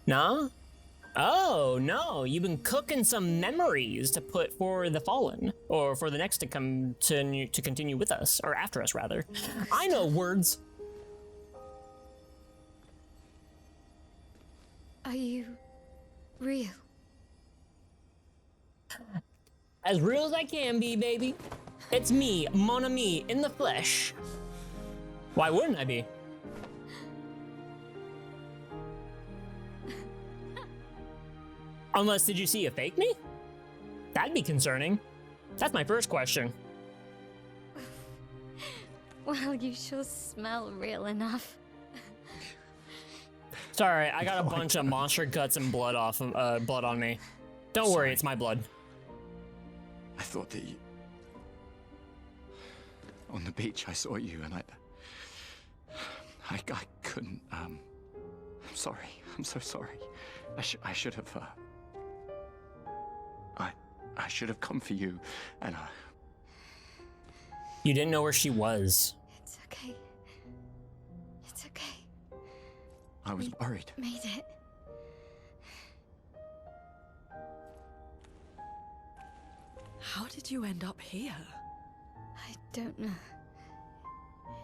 No? Oh, no. You've been cooking some memories to put for the fallen, or for the next to continue with us, or after us, rather. I know words. Are you real? As real as I can be, baby. It's me, mon ami, in the flesh. Why wouldn't I be? Unless, did you see a fake me? That'd be concerning. That's my first question. Well, you sure smell real enough. Sorry, I got a bunch of monster guts and blood blood on me. Don't worry, it's my blood. I thought that you... On the beach, I saw you, and I couldn't, I'm sorry. I'm so sorry. I should have, I should have come for you, and You didn't know where she was. It's okay. It's okay. I was worried. Made it. How did you end up here? I don't know.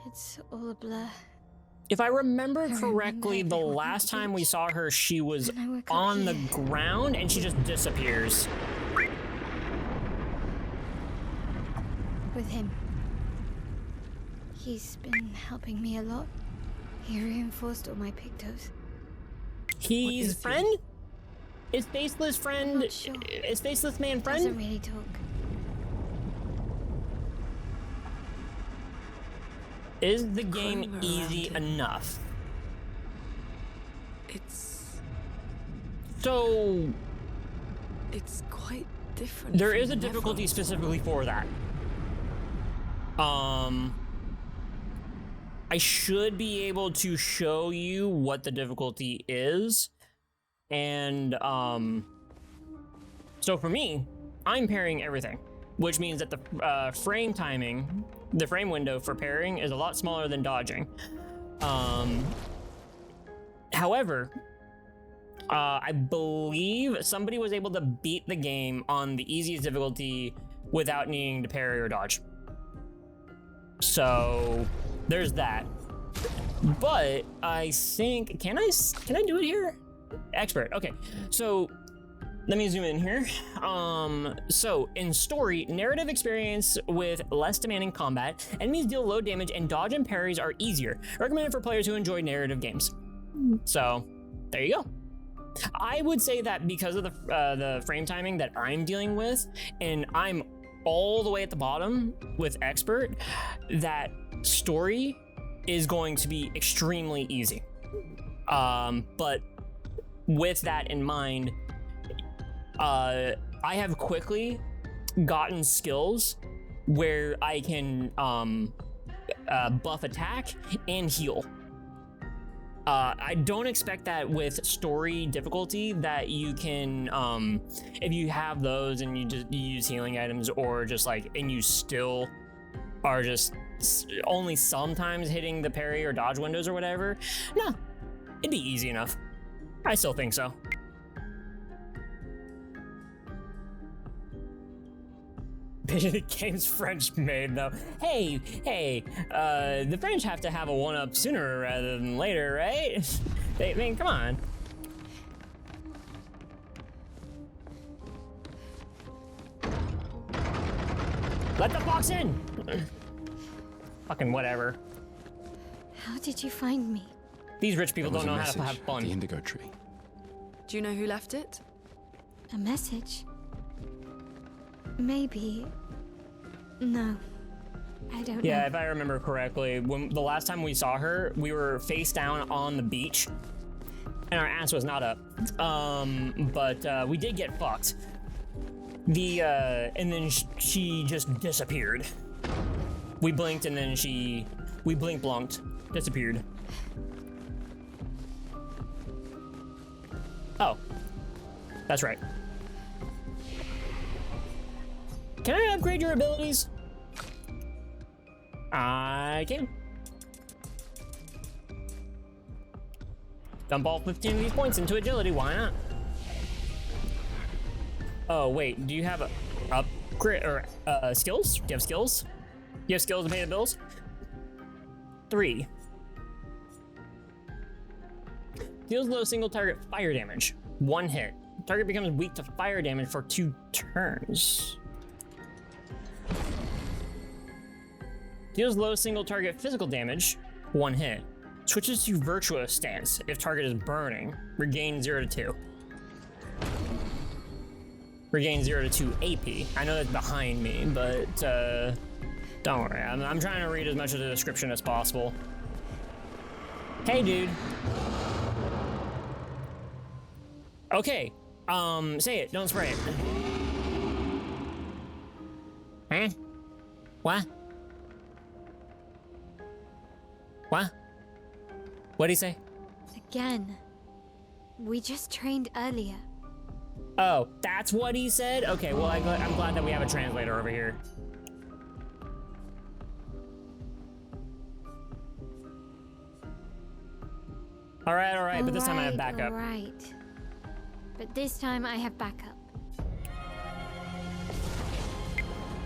It's all a blur. If I remember correctly, the last time we saw her, she was on the ground and she just disappears. With him. He's been helping me a lot. He reinforced all my pictos. He's friend? Is Faceless friend? Is Faceless man friend? Doesn't really talk. Is the game easy enough? It's... So... It's quite different. There from is a difficulty specifically for that. I should be able to show you what the difficulty is. And, so for me, I'm parrying everything, which means that the frame timing, the frame window for parrying is a lot smaller than dodging. However, I believe somebody was able to beat the game on the easiest difficulty without needing to parry or dodge. So there's that. But I think, can I do it here? Expert. Okay, so let me zoom in here. So in story, narrative experience with less demanding combat, enemies deal low damage, and dodge and parries are easier. Recommended for players who enjoy narrative games. So there you go. I would say that because of the frame timing that I'm dealing with, and I'm all the way at the bottom with expert, that story is going to be extremely easy. But with that in mind, I have quickly gotten skills where I can buff attack and heal. I don't expect that with story difficulty that you can, if you have those and you use healing items, or just like, and you still are just only sometimes hitting the parry or dodge windows or whatever. No, it'd be easy enough. I still think so. The game's French made though. Hey, the French have to have a one-up sooner rather than later, right? I mean, come on. Let the fox in! Fucking whatever. How did you find me? These rich people don't know how to have fun. The indigo tree. Do you know who left it? A message? Maybe. No. I don't know. Yeah, if I remember correctly, when the last time we saw her, we were face down on the beach, and our ass was not up. But we did get fucked. And then she just disappeared. We blinked, and then we blink-blonked, disappeared. Oh, that's right. Can I upgrade your abilities? I can. Dump all 15 of these points into agility, why not? Oh, wait, do you have a upgrade or skills? Do you have skills? You have skills to pay the bills? 3. Deals low single target fire damage. 1 hit. Target becomes weak to fire damage for 2 turns. Deals low single target physical damage, 1 hit. Switches to virtuous stance if target is burning. Regain 0 to 2. Regain 0 to 2 AP. I know that's behind me, but don't worry. I'm trying to read as much of the description as possible. Hey, dude. Okay. Say it. Don't spray it. Huh? What? What? What'd he say? Again. We just trained earlier. Oh, that's what he said? Okay, well, I'm glad that we have a translator over here. All right, but this time I have backup. Right. But this time I have backup.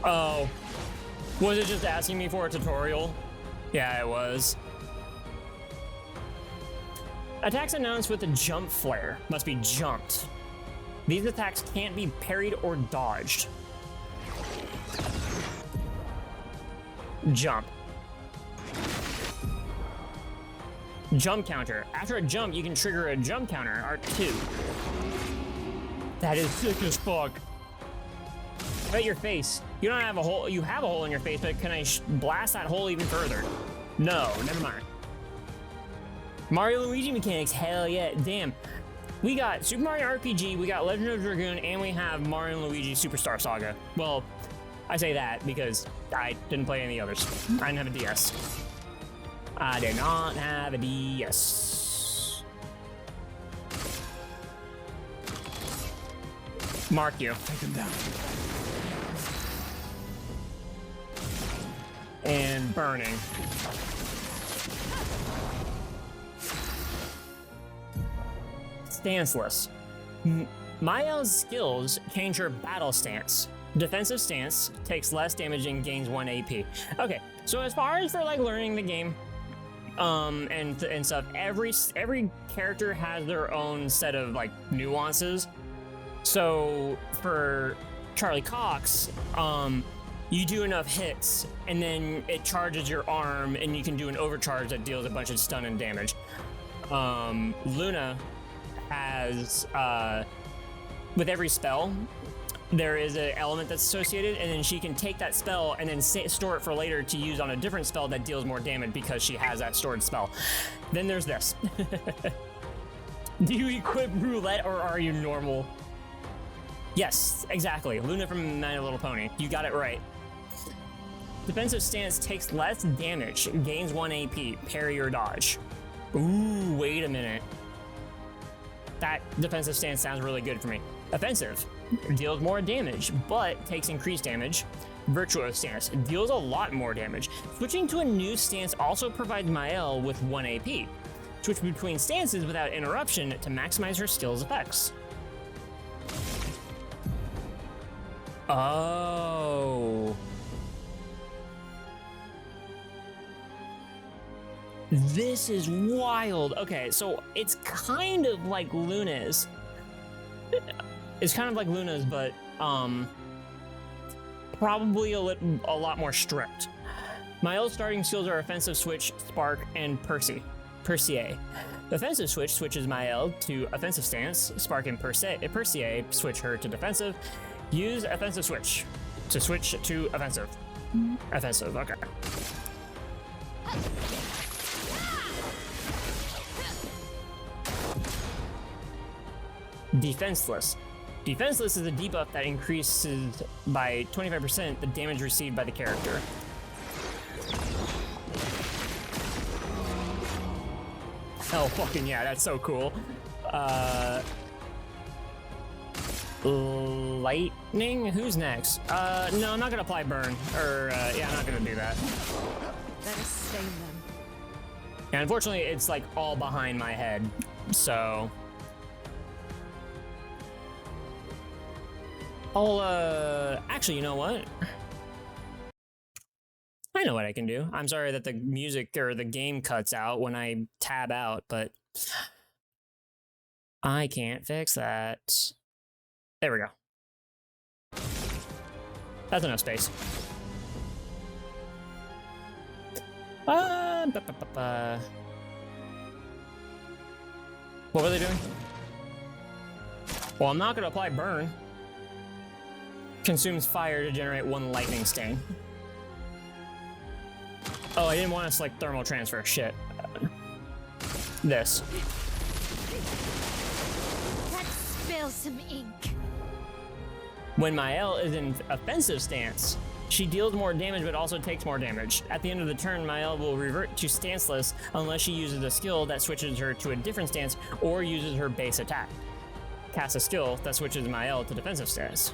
Oh. Was it just asking me for a tutorial? Yeah, it was. Attacks announced with a jump flare must be jumped. These attacks can't be parried or dodged. Jump. Jump counter. After a jump, you can trigger a jump counter, R2. That is sick as fuck. Right, your face. You don't have a hole. You have a hole in your face, but can I blast that hole even further? No, never mind. Mario Luigi mechanics, hell yeah. Damn. We got Super Mario RPG, we got Legend of Dragoon, and we have Mario and Luigi Superstar Saga. Well, I say that because I didn't play any others. I didn't have a DS. I did not have a DS. Mark you. Take him down. And burning. Stanceless. Maya's skills change her battle stance. Defensive stance takes less damage and gains 1 AP. Okay, so as far as for like learning the game, and stuff, every character has their own set of like nuances. So for Charlie Cox, you do enough hits and then it charges your arm and you can do an overcharge that deals a bunch of stun and damage. Luna has, with every spell, there is an element that's associated, and then she can take that spell and then store it for later to use on a different spell that deals more damage because she has that stored spell. Then there's this. Do you equip roulette or are you normal? Yes, exactly. Luna from My Little Pony. You got it right. Defensive stance takes less damage, gains 1 AP, parry or dodge. Ooh, wait a minute. That defensive stance sounds really good for me. Offensive deals more damage, but takes increased damage. Virtuous stance deals a lot more damage. Switching to a new stance also provides Mael with 1 AP. Switch between stances without interruption to maximize her skill's effects. Oh. This is wild. Okay, so it's kind of like Luna's. It's kind of like Luna's, but probably a lot more strict. My old starting skills are Offensive Switch, Spark, and Percy. The Offensive Switch switches Mael to Offensive Stance. Spark and Percy switch her to Defensive. Use Offensive Switch to switch to Offensive. Offensive, okay. Defenseless. Defenseless is a debuff that increases by 25% the damage received by the character. Oh, fucking yeah, that's so cool. Lightning? Who's next? No, I'm not gonna apply burn. Yeah, I'm not gonna do that. Better stain them. And unfortunately, it's like all behind my head, so... actually, you know what? I know what I can do. I'm sorry that the music or the game cuts out when I tab out, but I can't fix that. There we go. That's enough space. What were they doing? Well, I'm not gonna apply burn. Consumes fire to generate 1 lightning stain. Oh, I didn't want to select thermal transfer. Shit. This. spill some ink. When Mael is in offensive stance, she deals more damage but also takes more damage. At the end of the turn, Mael will revert to stanceless unless she uses a skill that switches her to a different stance or uses her base attack. Cast a skill that switches Mael to defensive stance.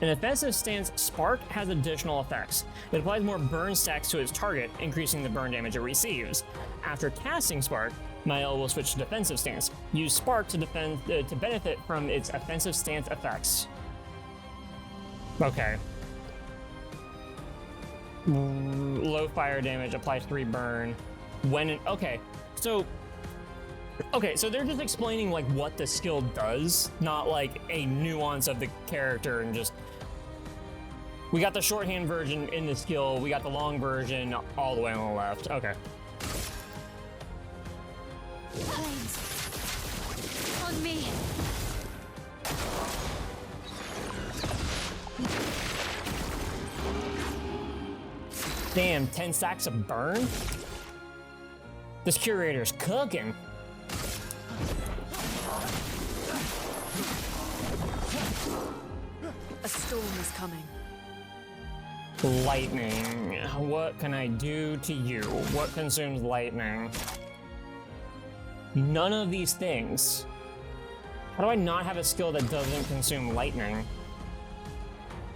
In offensive stance, Spark has additional effects. It applies more burn stacks to its target, increasing the burn damage it receives. After casting Spark, Mael will switch to defensive stance. Use Spark to benefit from its offensive stance effects. Okay. Low fire damage applies 3 burn. Okay, so they're just explaining like what the skill does, not like a nuance of the character and just. We got the shorthand version in the skill. We got the long version all the way on the left. Okay. Flames. On me. Damn, 10 stacks of burn? This curator's cooking. A storm is coming. Lightning. What can I do to you? What consumes lightning? None of these things. How do I not have a skill that doesn't consume lightning?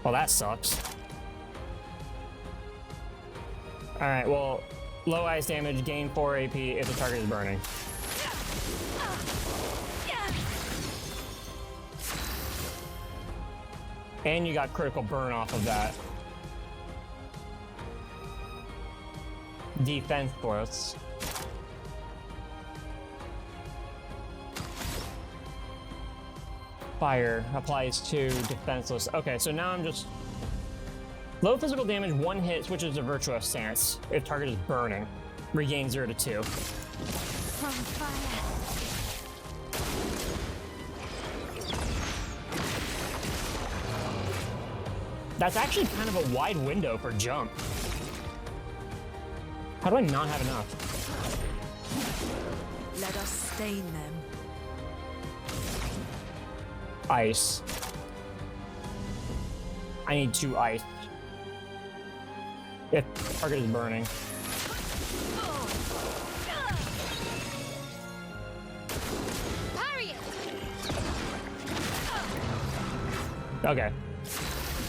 Well, that sucks. Alright, well, low ice damage, gain 4 AP if the target is burning. And you got critical burn off of that. Defenseless. Fire applies to defenseless. Okay, so now I'm just... Low physical damage, 1 hit switches to virtuous stance. If target is burning. Regain 0 to 2. From fire. That's actually kind of a wide window for jump. How do I not have enough? Let us stain them. Ice. I need 2 ice. If target is burning. Okay.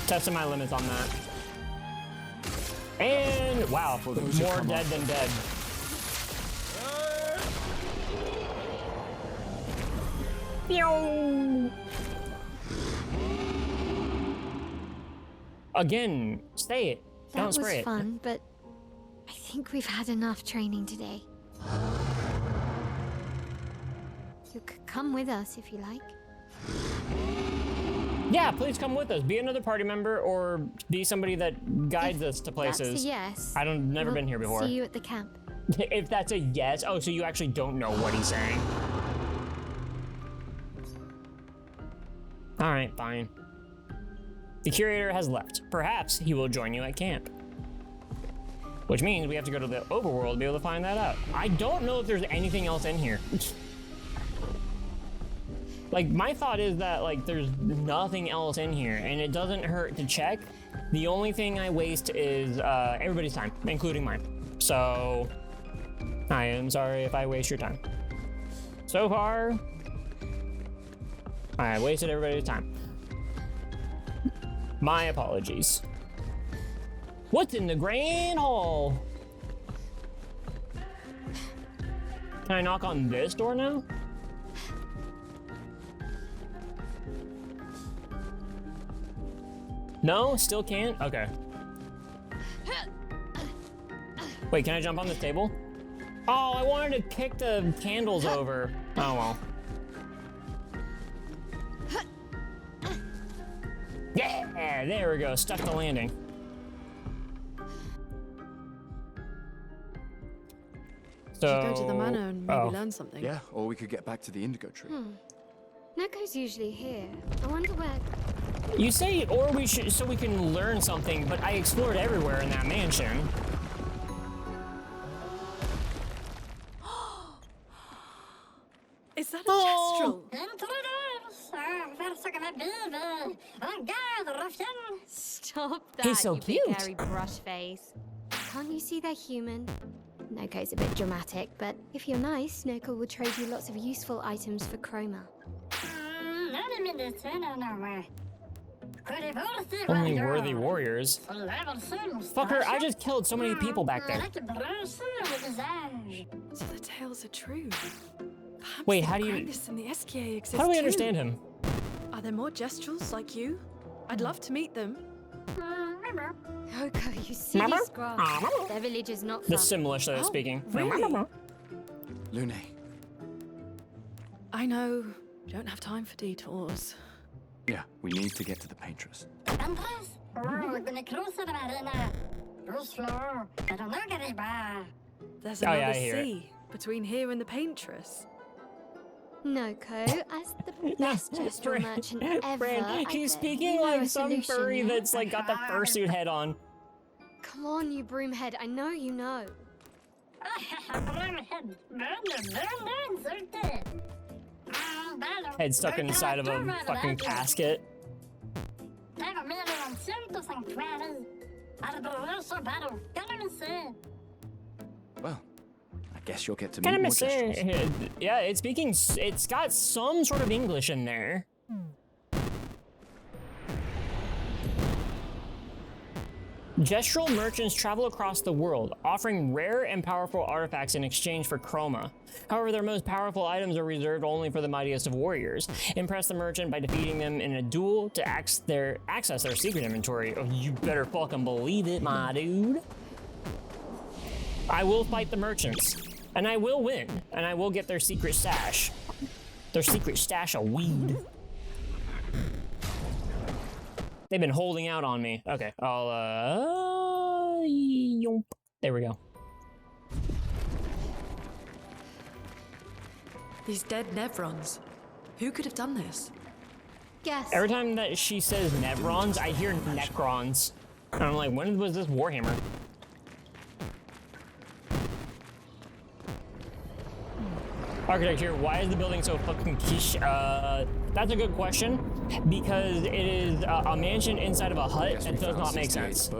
Testing my limits on that. And wow, more dead than dead. Again, say it. Don't spray it. That was fun, but I think we've had enough training today. You could come with us if you like. Yeah, please come with us. Be another party member or be somebody that guides us to places. That's a yes. Never been here before. See you at the camp. If that's a yes, oh, so you actually don't know what he's saying. All right, fine. The curator has left. Perhaps he will join you at camp. Which means we have to go to the overworld to be able to find that out. I don't know if there's anything else in here. Like, my thought is that, like, there's nothing else in here, and it doesn't hurt to check. The only thing I waste is everybody's time, including mine. So, I am sorry if I waste your time. So far, I wasted everybody's time. My apologies. What's in the Grand Hall? Can I knock on this door now? No, still can't? Okay. Wait, can I jump on this table? Oh, I wanted to kick the candles over. Oh well. Yeah, there we go. Stuck the landing. So, Should go to the manor and maybe learn something. Yeah, or we could get back to the Indigo Tree. Neko's usually here. I wonder where... You say, or we should, so we can learn something, but I explored everywhere in that mansion. Is that a gestural? Stop that, He's so you cute. big hairy brush face. Can't you see they're human? Noko's a bit dramatic, but if you're nice, Noko will trade you lots of useful items for chroma. Only worthy warriors. Fucker, I just killed so many people back there. So the tales are true. Perhaps Wait, the how do you- Apprentice and the SKA exist How do we too. understand him? Are there more gestrals like you? I'd love to meet them. Noko, you silly scrub. Their village is not The far. Simlish that is speaking. Really? Lune, I know. Don't have time for detours. yeah, we need to get to the Paintress. There's Oh, yeah, another I hear it. sea between here and the Paintress. Noko, as the best gestural merchant ever, Fran, I he's bet speaking you know like a some solution, furry yeah? that's like got the fursuit head on. Come on, you broomhead. I know you know. Head stuck inside of a fucking casket. Well, I guess you'll get to Kind meet of more missing. gestrals. Yeah, it's speaking. It's got some sort of English in there. Gestural merchants travel across the world, offering rare and powerful artifacts in exchange for chroma. However, their most powerful items are reserved only for the mightiest of warriors. Impress the merchant by defeating them in a duel to access their secret inventory. Oh, you better fucking believe it, my dude. I will fight the merchants, and I will win, and I will get their secret stash. Their secret stash of weed. They've been holding out on me. Okay, I'll, yomp. There we go. These dead Nevrons. Who could have done this? Guess. Every time that she says Nevrons, I hear Necrons. And I'm like, when was this Warhammer? Architecture, why is the building so fucking quiche? That's a good question. Because it is a mansion inside of a hut that does not make sense.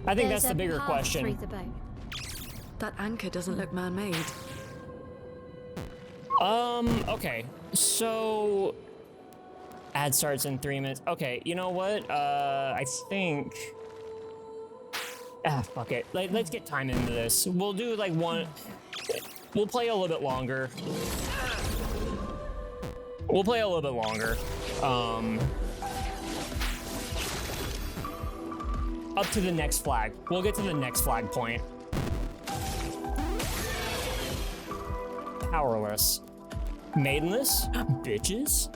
I think that's the bigger question. That anchor doesn't look man-made. Okay. So ad starts in 3 minutes. Okay, you know what? I think fuck it. Let's get time into this. We'll do like one. We'll play a little bit longer. We'll play a little bit longer. Up to the next flag. We'll get to the next flag point. Powerless. Maidenless? Bitches?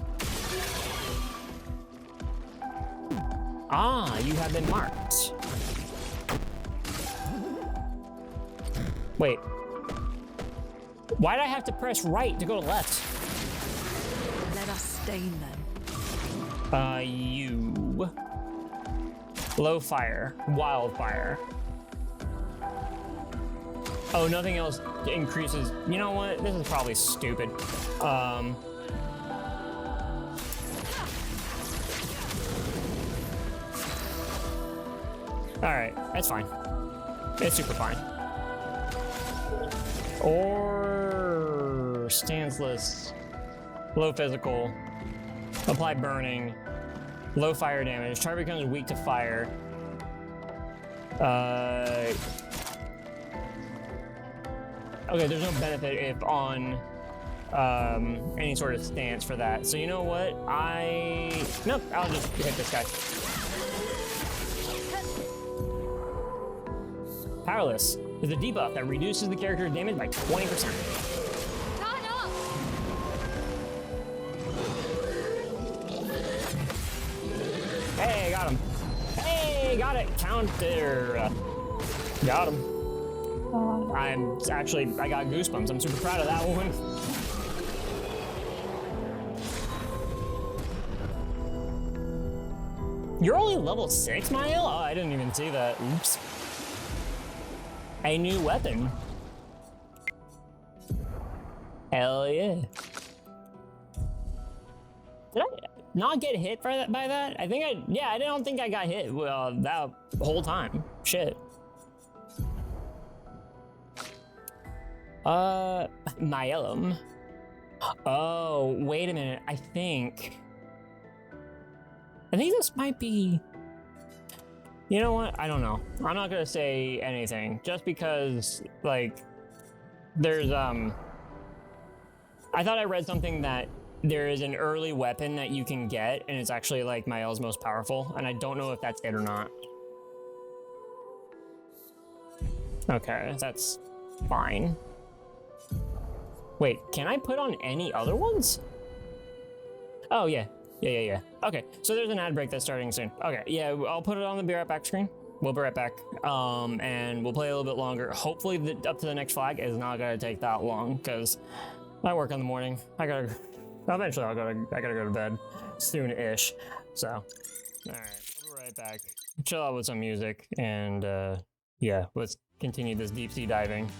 Ah, you have been marked. Wait. Why'd I have to press right to go to left? Let us stain them. You. Low fire. Wildfire. Oh, nothing else increases. You know what? This is probably stupid. Alright, that's fine. It's super fine. Or stanceless, low physical, apply burning, low fire damage. Target becomes weak to fire. Okay, there's no benefit if on any sort of stance for that. So you know what? Nope, I'll just hit this guy. Powerless is a debuff that reduces the character's damage by 20%. Hey, got him. Hey, got it. Counter. Got him. I got goosebumps. I'm super proud of that one. You're only level 6, Mael? Oh, I didn't even see that. Oops. A new weapon. Hell yeah. not get hit by that? I think I don't think I got hit that whole time. Shit. Myelum. Oh, wait a minute. I think this might be... You know what? I don't know. I'm not gonna say anything just because, like, there's I thought I read something that there is an early weapon that you can get, and it's actually like Mael's most powerful, and I don't know if that's it or not. Okay, that's fine. Wait, can I put on any other ones? Oh yeah. Yeah. Okay, so there's an ad break that's starting soon. Okay, yeah, I'll put it on the Be Right Back screen. We'll be right back, and we'll play a little bit longer. Hopefully, up to the next flag is not gonna take that long, because I work in the morning. Eventually I gotta go to bed soon-ish. So, all right, we'll be right back. Chill out with some music, and yeah, let's continue this deep sea diving.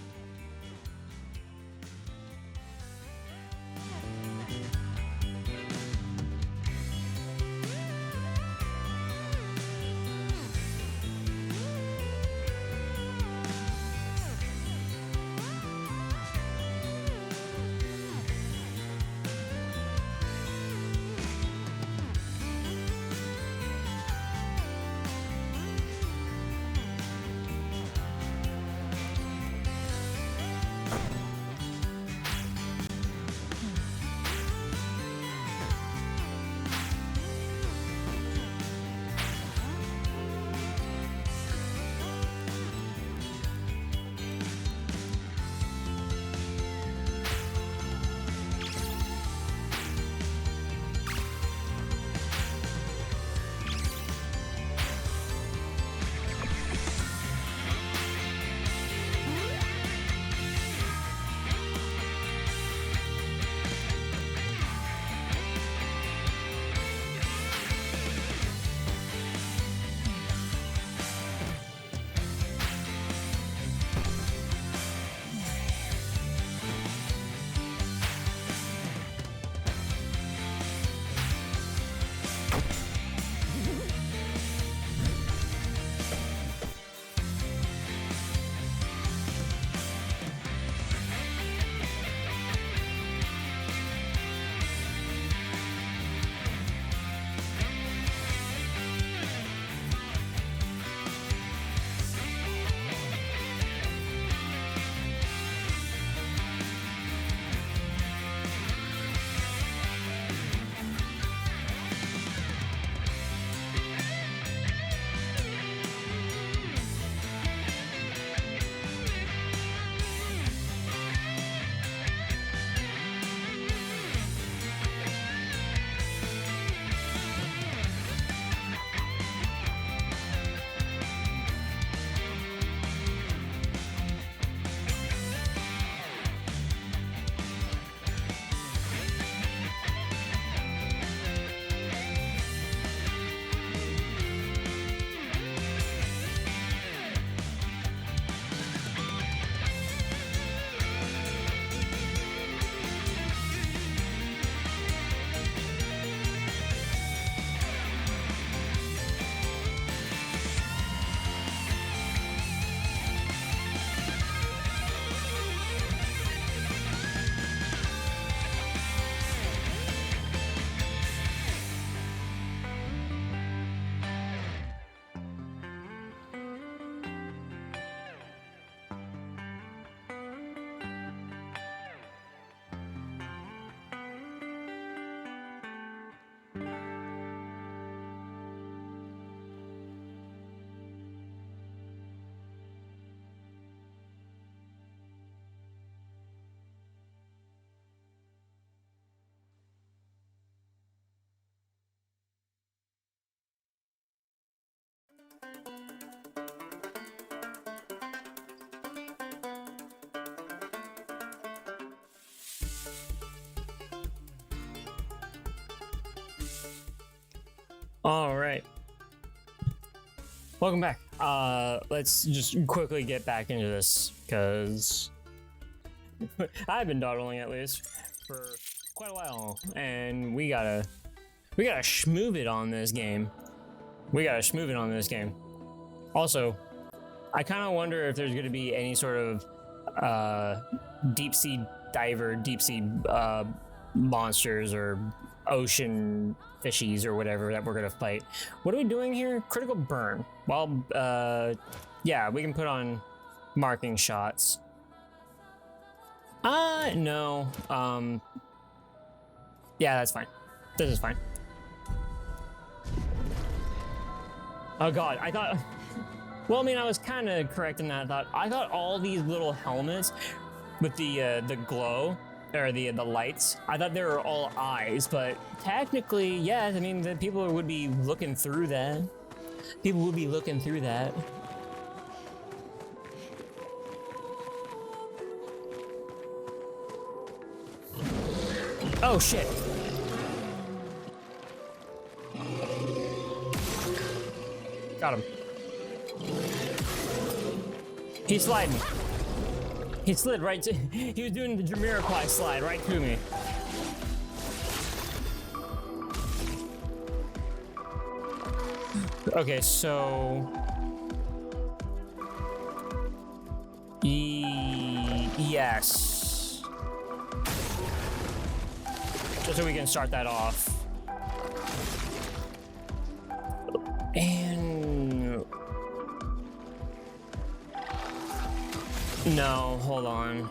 All right. Welcome back. Let's just quickly get back into this, because I've been dawdling at least for quite a while, and we gotta We gotta schmoove it on this game. We gotta schmoove it on this game. Also, I kind of wonder if there's gonna be any sort of deep sea diver, deep sea monsters or ocean fishies or whatever that we're gonna fight. What are we doing here? Critical burn. Well, yeah, we can put on marking shots. No. Yeah, that's fine. This is fine. Oh god, I thought... Well, I mean, I was kind of correct in that. I thought all these little helmets with the glow, or the lights, I thought they were all eyes, but technically, yes, I mean, the people would be looking through that. People would be looking through that. Oh, shit. Got him. He's sliding. He slid right to... He was doing the Jamiroquai slide right to me. Okay, so... Yes. Just so we can start that off. And... No, hold on.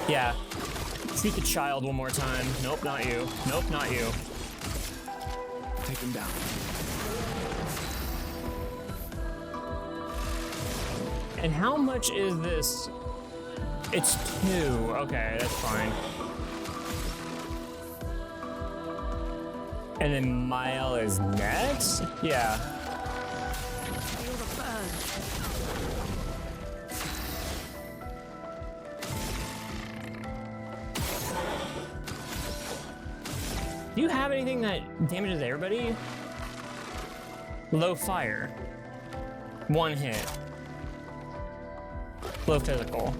Yeah. Shoot the child one more time. Nope, not you. Nope, not you. Take him down. And how much is this? It's 2. Okay, that's fine. And then Mile is next? Yeah. Feel the burn. Do you have anything that damages everybody? Low fire. 1 hit. Low physical.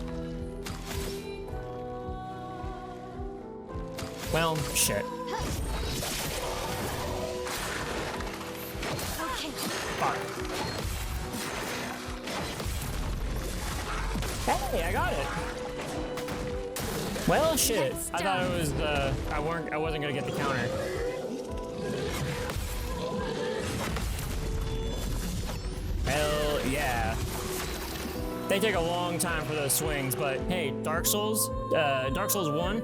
Well, shit. Fuck. Hey, I got it. Well, shit. I thought it was I wasn't gonna get the counter. Hell yeah. They take a long time for those swings, but hey, Dark Souls 1,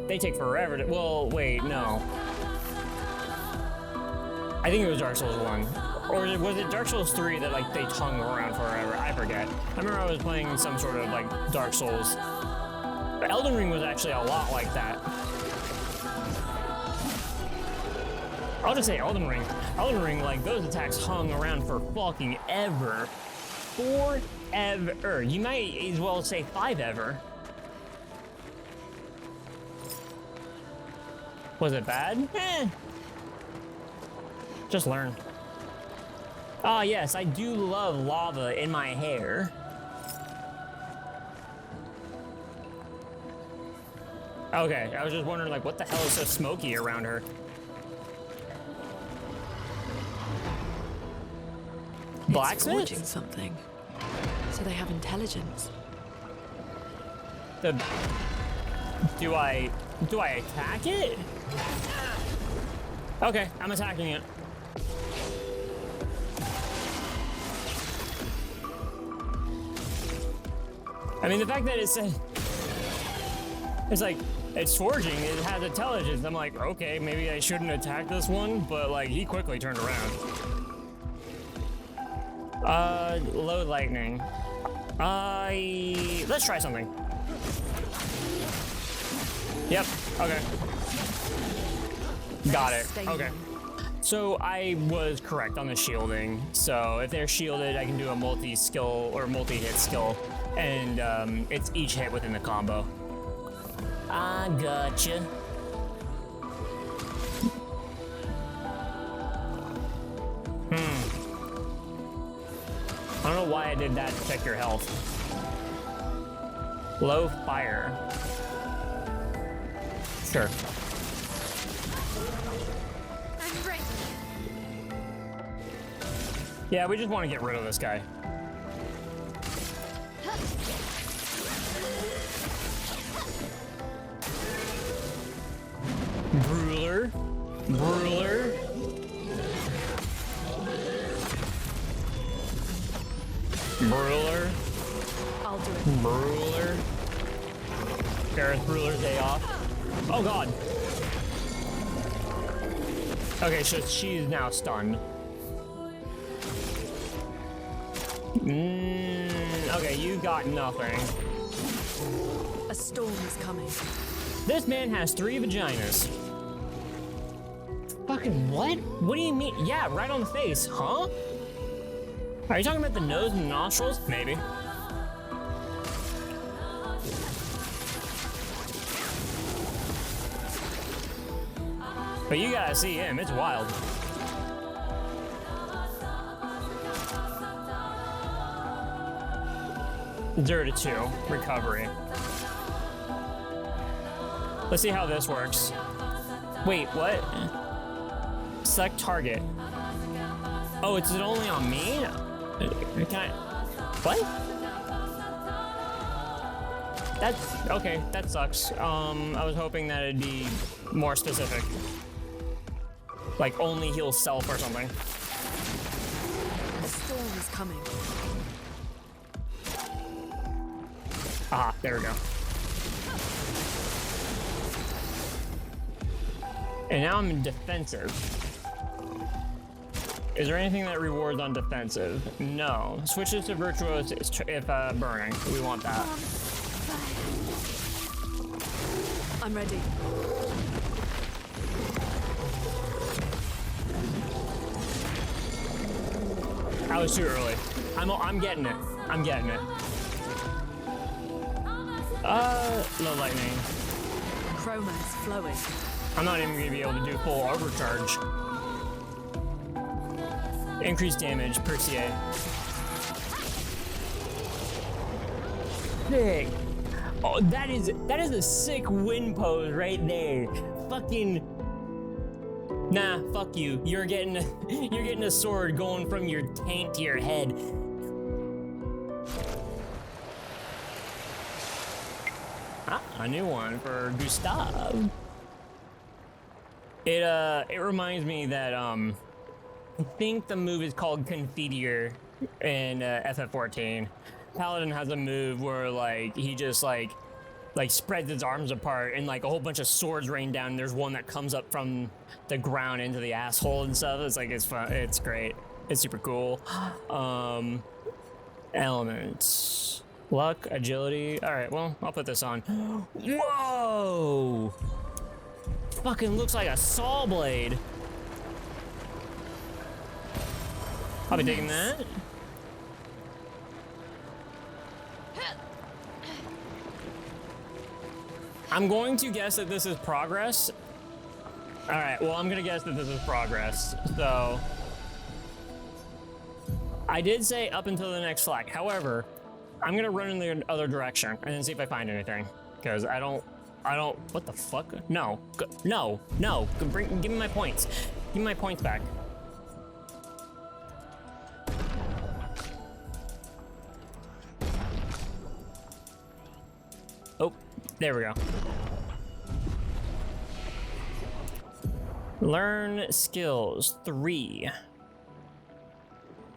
they take forever to, well, wait, no. I think it was Dark Souls 1. Or was it Dark Souls 3 that like they hung around forever? I forget. I remember I was playing some sort of like Dark Souls. But Elden Ring was actually a lot like that. I'll just say Elden Ring. Elden Ring, like those attacks hung around for fucking ever. Forever. You might as well say 5 ever. Was it bad? Eh. Just learn. Ah, yes, I do love lava in my hair. Okay, I was just wondering, like, what the hell is so smoky around her? Blacksmith? It's forging something. So they have intelligence. Do I attack it? Okay, I'm attacking it. I mean, the fact that it said, it's like, it's forging, it has intelligence. I'm like, okay, maybe I shouldn't attack this one, but like, he quickly turned around. Low lightning. Let's try something. Yep, okay. Got it, okay. So I was correct on the shielding. So if they're shielded, I can do a multi-skill or multi-hit skill. And it's each hit within the combo. I gotcha. I don't know why I did that to check your health. Low fire. Sure. Yeah, we just want to get rid of this guy. Brûler. Brûler. Brûler. I'll do it. Brûler. Gareth Brûler's day off. Oh god. Okay, so she's now stunned. Okay, you got nothing. A storm is coming. This man has 3 vaginas. Fucking what? What do you mean? Yeah, right on the face, huh? Are you talking about the nose and the nostrils? Maybe. But you gotta see him, it's wild. Zero to 2, recovery. Let's see how this works. Wait, what? Select target. Oh, is it only on me? Can I? What? That's okay. That sucks. I was hoping that it'd be more specific, like only heal self or something. A storm is coming. Ah, there we go. And now I'm in defensive. Is there anything that rewards on defensive? No. Switches to virtuous if burning. We want that. I'm ready. I was too early. I'm getting it. I'm getting it. No lightning. Chroma is flowing. I'm not even gonna be able to do full overcharge. Increased damage per CA. Sick. Oh, that is a sick win pose right there. Fucking. Nah, fuck you. You're getting a sword going from your taint to your head. Ah, a new one for Gustav. It reminds me that I think the move is called Confiteor in FF14. Paladin has a move where like he just like spreads his arms apart and like a whole bunch of swords rain down and there's one that comes up from the ground into the asshole and stuff. It's like it's fun. It's great. It's super cool. Elements. Luck, agility. All right, well, I'll put this on. Whoa! Fucking looks like a saw blade. I'll be digging that. I'm going to guess that this is progress. All right, well, I'm gonna guess that this is progress. So I did say up until the next flag. However, I'm gonna run in the other direction and then see if I find anything. Because I don't, what the fuck? No, no, give me my points. Give me my points back. Oh, there we go. Learn skills, 3.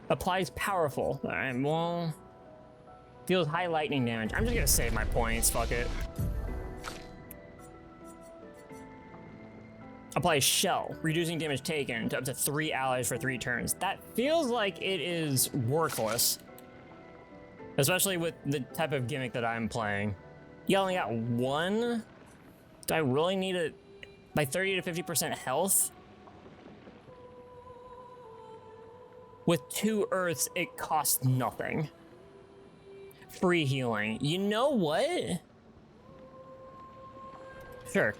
Applies powerful. All right, well, deals high lightning damage. I'm just gonna save my points, fuck it. Applies shell, reducing damage taken to up to 3 allies for 3 turns. That feels like it is worthless. Especially with the type of gimmick that I'm playing. You only got 1? Do I really need it by 30 to 50% health? With 2 earths, it costs nothing. Free healing. You know what? Sure.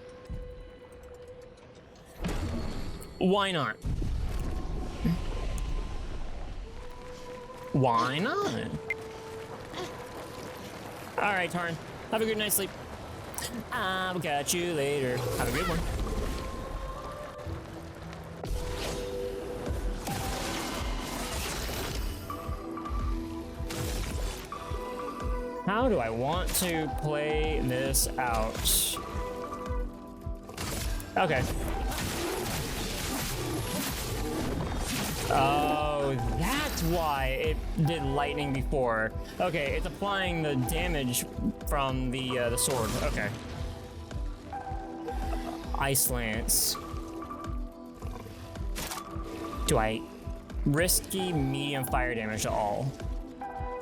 Why not? Why not? All right, Tarn. Have a good night's sleep. I'll catch you later. Have a good one. how do I want to play this out? Okay. Oh, that's why it did lightning before. Okay, it's applying the damage from the sword. Okay. Ice Lance. Do I risky medium fire damage to all?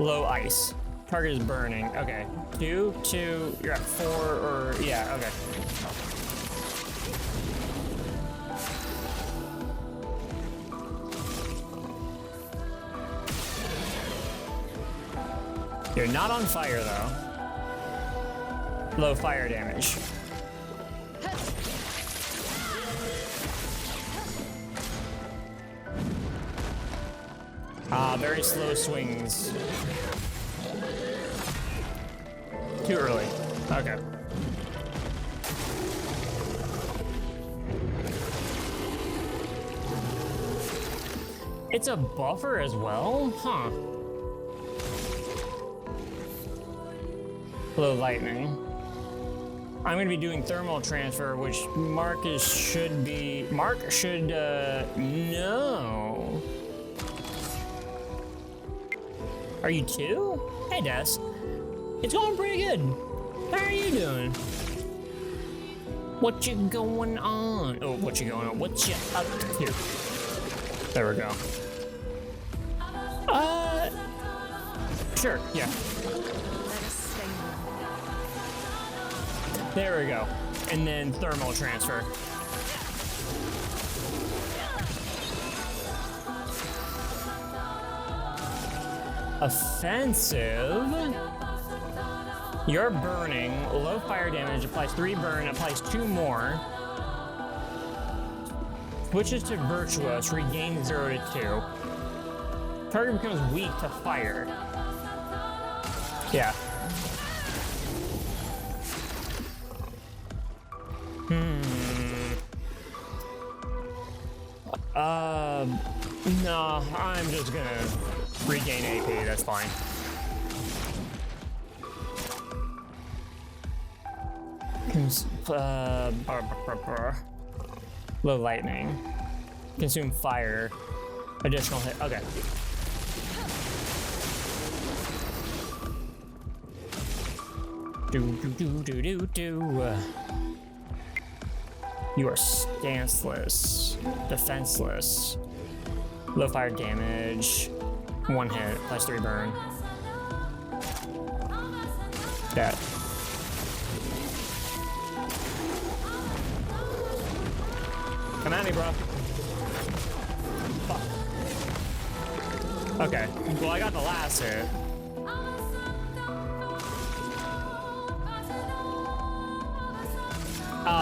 Low ice. Target is burning. Okay. 2, 2. You're at 4 or yeah. Okay. You're not on fire, though. Low fire damage. Very slow swings. Too early. Okay. It's a buffer as well? Huh. Low lightning. I'm gonna be doing thermal transfer, which Mark should know. Are you 2? Hey, Des. It's going pretty good. How are you doing? What you going on? Oh, what you going on? What you up to? There we go. Sure, yeah. There we go. And then thermal transfer. Offensive. You're burning. Low fire damage applies 3 burn, applies 2 more. Switches to virtuous, regains 0 to 2. Target becomes weak to fire. Yeah. No, I'm just gonna regain AP, that's fine. Low lightning. Consume fire. Additional hit, okay. You are stanceless, defenseless, low fire damage, 1 hit, plus 3 burn. That. Come at me, bro. Fuck. Okay, well I got the last hit.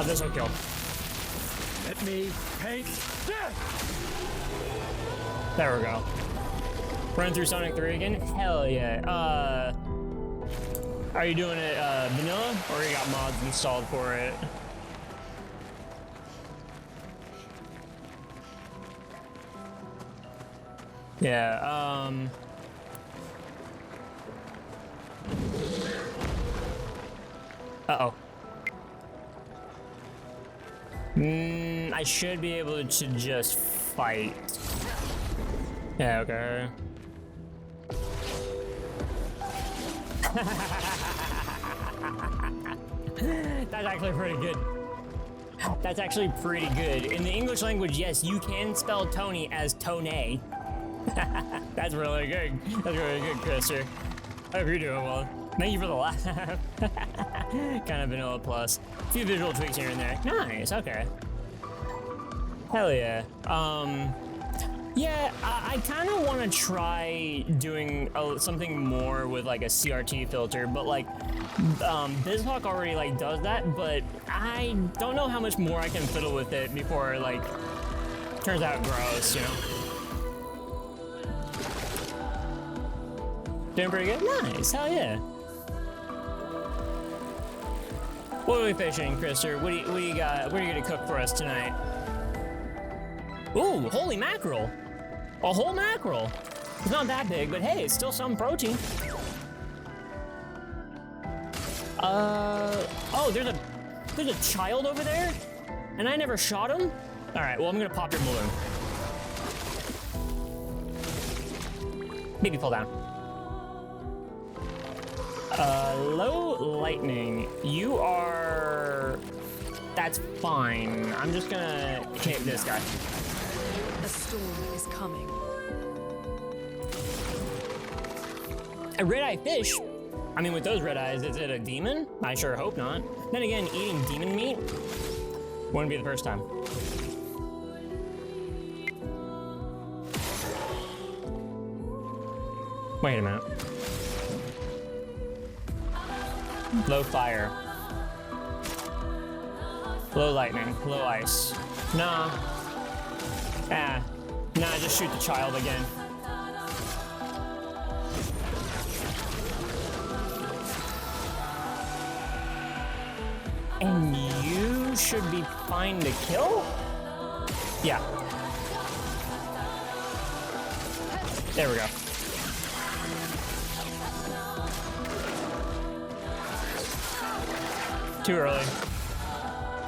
This will kill. Let me paint death! There we go. Run through Sonic 3 again? Hell yeah. Are you doing it vanilla, or you got mods installed for it? Yeah, uh-oh. I should be able to just fight. Yeah, okay. That's actually pretty good. That's actually pretty good. In the English language, yes, you can spell Tony as Tone. That's really good. That's really good, Christer. I hope you're doing well. Thank you for the laugh. Kind of vanilla plus. A few visual tweaks here and there. Nice, okay. Hell yeah. Yeah, I kind of want to try doing something more with like a CRT filter, but like BizHawk already like does that, but I don't know how much more I can fiddle with it before like turns out gross, you know? Doing pretty good? Nice, hell yeah. What are we fishing, Krister? What do you got? What are you gonna cook for us tonight? Ooh, holy mackerel! A whole mackerel! It's not that big, but hey, it's still some protein. Oh, there's a child over there? And I never shot him? Alright, well, I'm gonna pop your balloon. Maybe fall down. Low lightning. You are... That's fine. I'm just gonna hit this guy. A storm is coming. A red-eye fish? I mean, with those red eyes, is it a demon? I sure hope not. Then again, eating demon meat wouldn't be the first time. Wait a minute. Low fire. Low lightning. Low ice. Nah. Nah, just shoot the child again. And you should be fine to kill? Yeah. There we go. Too early.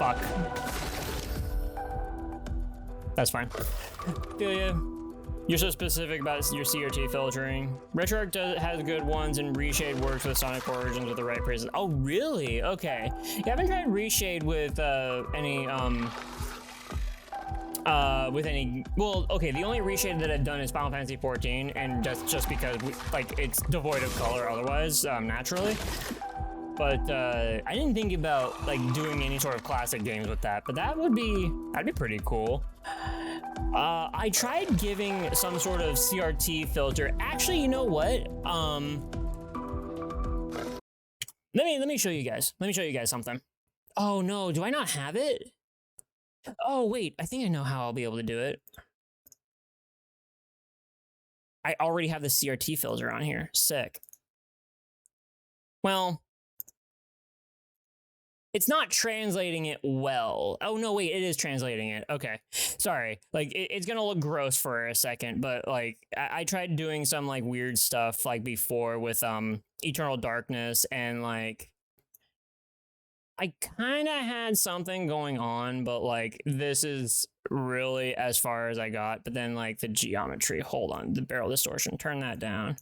Fuck. That's fine. Feel ya. You're so specific about your CRT filtering. RetroArch has good ones, and Reshade works with Sonic Origins with the right presets. Oh, really? Okay. Yeah, I haven't tried Reshade with any. Well, okay, the only Reshade that I've done is Final Fantasy 14, and just because it's devoid of color otherwise, naturally. But I didn't think about doing any sort of classic games with that, but that'd be pretty cool. I tried giving some sort of CRT filter. Actually, you know what? Let me show you guys. Let me show you guys something. Oh no, do I not have it? Oh wait, I think I know how I'll be able to do it. I already have the CRT filter on here. Sick. Well, it's not translating it well. Oh, no, wait, it is translating it. Okay, sorry. It's gonna look gross for a second, but, I tried doing some, weird stuff, before with, Eternal Darkness, and, I kind of had something going on, but, this is really as far as I got. But then, the geometry, hold on, the barrel distortion, turn that down.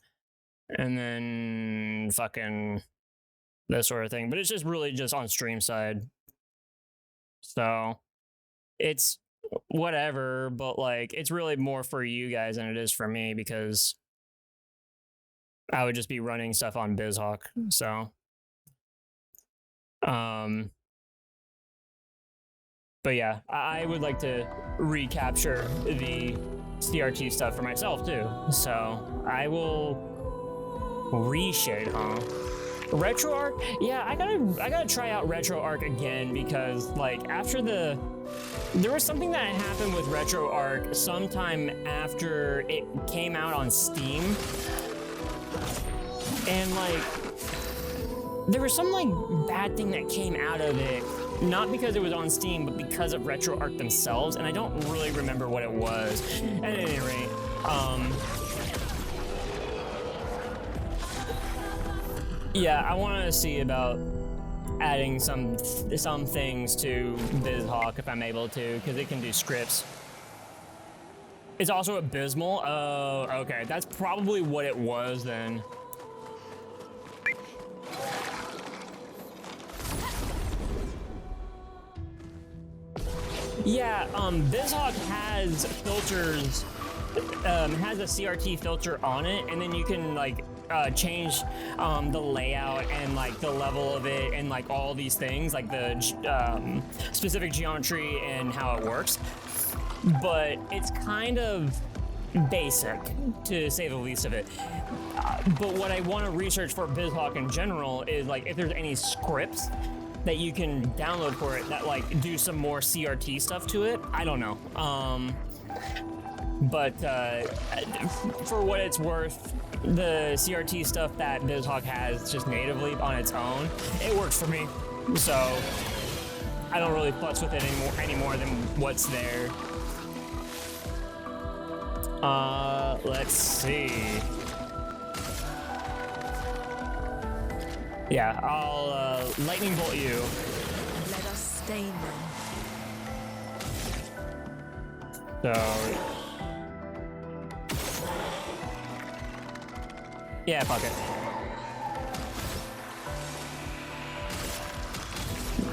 And then fucking... that sort of thing, but it's just really just on stream side. So it's whatever, but it's really more for you guys than it is for me, because I would just be running stuff on BizHawk. So but yeah, I would like to recapture the CRT stuff for myself too. So I will reshade, huh? RetroArch? Yeah, I gotta try out RetroArch again, because after there was something that happened with RetroArch sometime after it came out on Steam, and there was some bad thing that came out of it, not because it was on Steam, but because of RetroArch themselves, and I don't really remember what it was. At any rate, yeah, I want to see about adding some things to BizHawk if I'm able to, because it can do scripts. It's also abysmal. Oh, okay, that's probably what it was then. Yeah, BizHawk has filters. Has a CRT filter on it, and then you can change the layout and the level of it and all these things, the specific geometry and how it works. But it's kind of basic, to say the least of it. But what I want to research for BizHawk in general is if there's any scripts that you can download for it that do some more CRT stuff to it. I don't know. But for what it's worth, the CRT stuff that BizHawk has just natively on its own, it works for me. So I don't really fuss with it any more than what's there. Let's see. Yeah, I'll lightning bolt you. Let us stain them. So yeah, fuck it.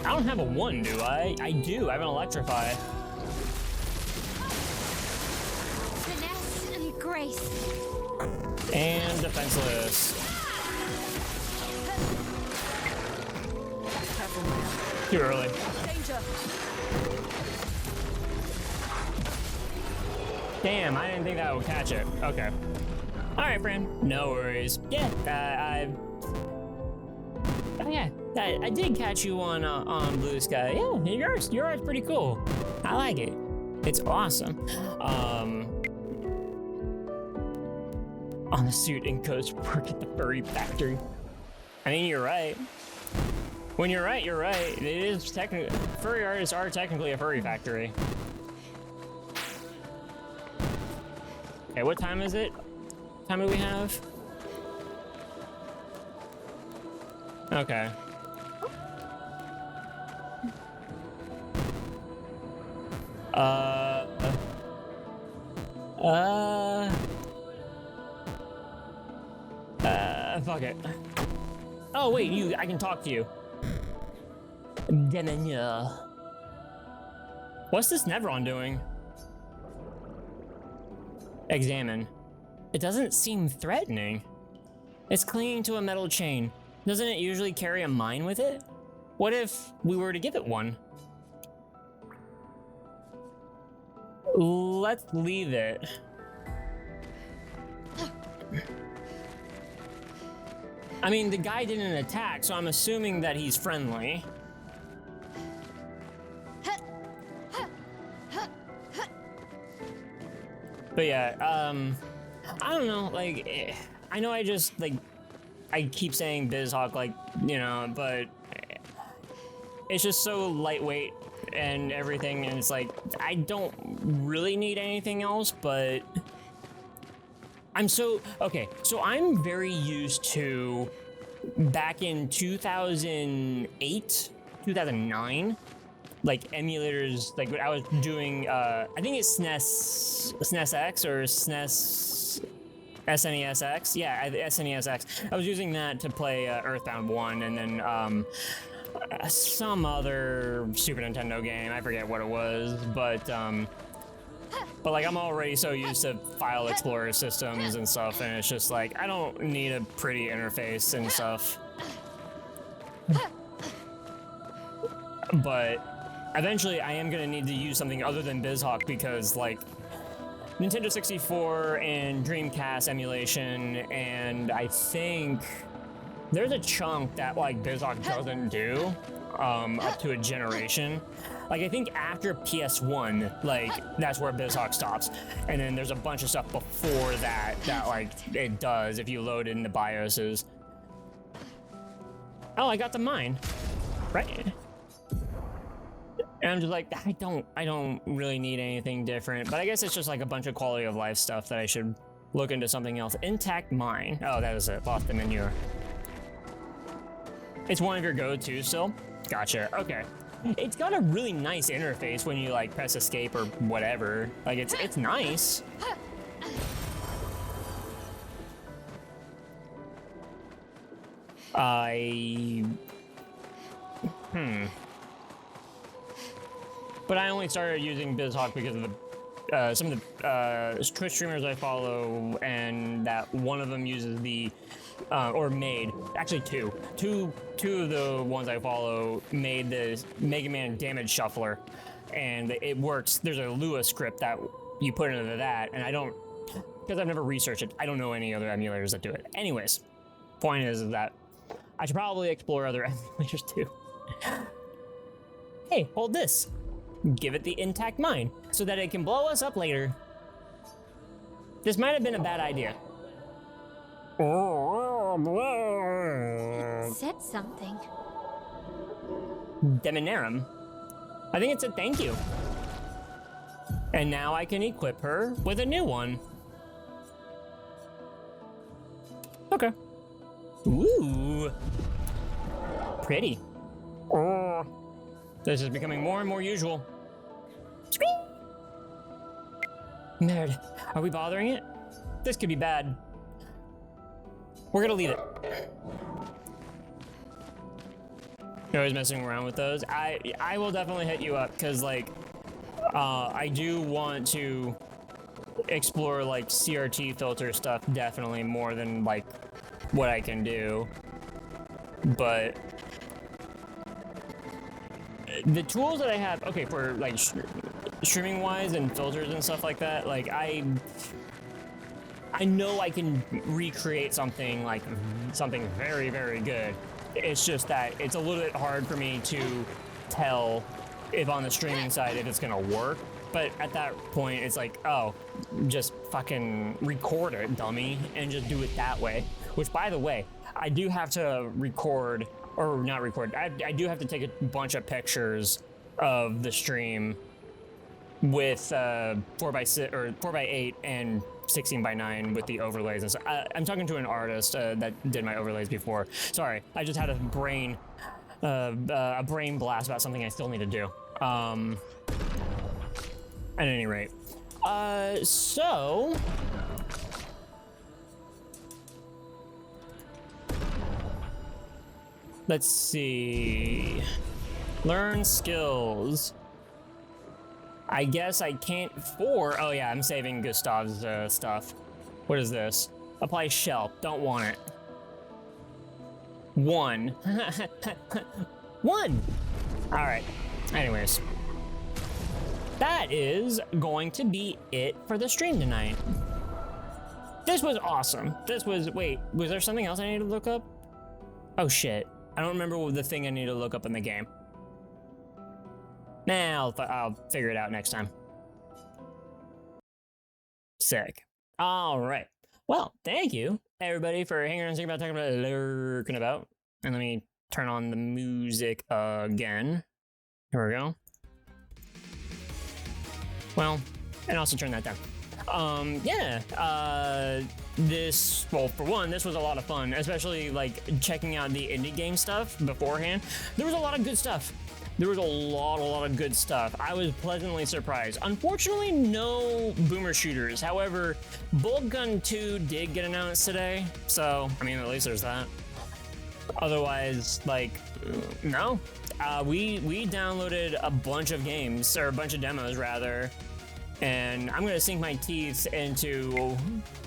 I don't have a 1, do I? I do. I have an electrify. Finesse and grace. And defenseless. Too early. Danger. Damn, I didn't think that would catch it. Okay. All right, friend. No worries. Yeah, I did catch you on Blue Sky. Yeah, your art's pretty cool. I like it. It's awesome. On the suit and goes work at the furry factory. I mean, you're right. When you're right, you're right. It is technically, furry artists are technically a furry factory. Okay, what time is it? What time do we have? Okay. Fuck it. Oh wait, I can talk to you. What's this Nevron doing? Examine. It doesn't seem threatening. It's clinging to a metal chain. Doesn't it usually carry a mine with it? What if we were to give it one? Let's leave it. I mean, the guy didn't attack, so I'm assuming that he's friendly. But yeah, I don't know, like, I know I just, like, I keep saying BizHawk, like, you know, but it's just so lightweight and everything, and it's like, I don't really need anything else, but okay, so I'm very used to, back in 2008, 2009, like emulators, like I was doing, I think it's SNES X or SNES X, yeah, SNES X. I was using that to play Earthbound 1, and then some other Super Nintendo game, I forget what it was, but like I'm already so used to file explorer systems and stuff, and it's just like, I don't need a pretty interface and stuff. But eventually I am gonna need to use something other than BizHawk, because like Nintendo 64 and Dreamcast emulation, and I think there's a chunk that like BizHawk doesn't do up to a generation. Like, I think after PS1, like, that's where BizHawk stops. And then there's a bunch of stuff before that like, it does if you load it in the BIOSes. Oh, I got the mine. Right? And I'm just like, I don't really need anything different. But I guess it's just like a bunch of quality of life stuff that I should look into something else. Intact mine. Oh, that is it. Lost the menu. It's one of your go-tos still? Gotcha. Okay. It's got a really nice interface when you like press escape or whatever. Like it's nice. But I only started using BizHawk because of the some of the Twitch streamers I follow, and that one of them uses the or made, actually two of the ones I follow made the Mega Man damage shuffler, and it works. There's a Lua script that you put into that, and I don't, because I've never researched it, I don't know any other emulators that do it. Anyways, point is that I should probably explore other emulators too. Hey, hold this. Give it the intact mine so that it can blow us up later. This might have been a bad idea. It said something. Deminarum. I think it said thank you. And now I can equip her with a new one. Okay. Ooh. pretty. Oh, this is becoming more and more usual. Nerd, are we bothering it? This could be bad. We're gonna leave it. You're always messing around with those. I will definitely hit you up because like I do want to explore like CRT filter stuff definitely more than like what I can do. But the tools that I have, okay, for like streaming wise and filters and stuff like that, like I know I can recreate something like something very, very good. It's just that it's a little bit hard for me to tell if on the streaming side if it's gonna work. But at that point, it's like, oh, just fucking record it, dummy, and just do it that way. Which, by the way, I do have to record, or not record, I do have to take a bunch of pictures of the stream with 4x6 or 4x8 and 16:9 with the overlays and stuff. I'm talking to an artist that did my overlays before. Sorry, I just had a brain blast about something I still need to do. At any rate, so let's see. Learn skills. I guess I can't oh yeah, I'm saving Gustav's stuff. What is this? Apply shell. Don't want it. 1. 1! Alright. Anyways. That is going to be it for the stream tonight. This was awesome. This was, wait, was there something else I need to look up? Oh shit. I don't remember what the thing I need to look up in the game. Nah, I'll figure it out next time. Sick. All right. Well, thank you, everybody, for hanging around and talking about lurking about. And let me turn on the music again. Here we go. Well, and also turn that down. Well, for one, this was a lot of fun, especially like checking out the indie game stuff beforehand. There was a lot of good stuff. There was a lot of good stuff. I was pleasantly surprised. Unfortunately, no boomer shooters. However, Bolt Gun 2 did get announced today, so, I mean, at least there's that. Otherwise, like, no. We downloaded a bunch of games, or a bunch of demos, rather, and I'm gonna sink my teeth into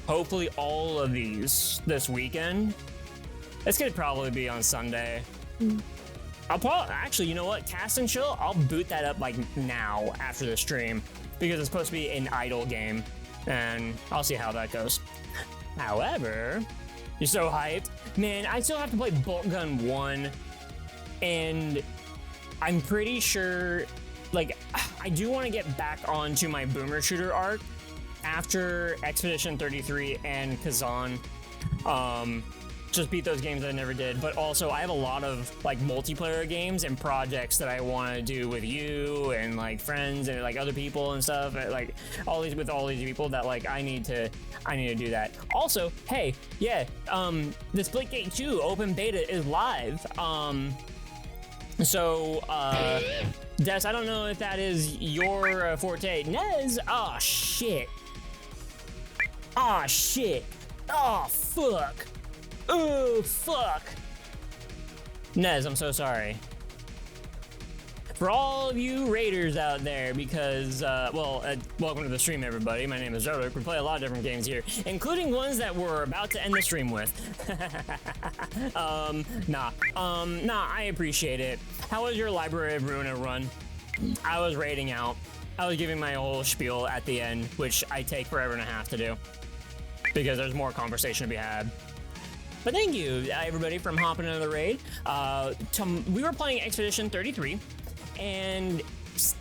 hopefully all of these this weekend. It's gonna probably be on Sunday. I'll probably, actually, you know what? Cast and Chill, I'll boot that up like now after the stream because it's supposed to be an idle game and I'll see how that goes. However, you're so hyped. Man, I still have to play Bolt Gun 1 and I'm pretty sure, like, I do want to get back onto my boomer shooter arc after Expedition 33 and Kazan. Just beat those games I never did, but also I have a lot of like multiplayer games and projects that I want to do with you and like friends and like other people and stuff, like all these people that like I need to do that. Also, hey, yeah, the Splitgate 2 open beta is live. So Des, I don't know if that is your forte. Nez, oh shit. Oh shit. Oh fuck. Oh, fuck! Nez, I'm so sorry. For all of you raiders out there, because, welcome to the stream, everybody. My name is Zodok. We play a lot of different games here, including ones that we're about to end the stream with. Nah, I appreciate it. How was your Library of Ruina run? I was raiding out. I was giving my whole spiel at the end, which I take forever and a half to do, because there's more conversation to be had. But thank you, everybody, from hopping into the raid. We were playing Expedition 33, and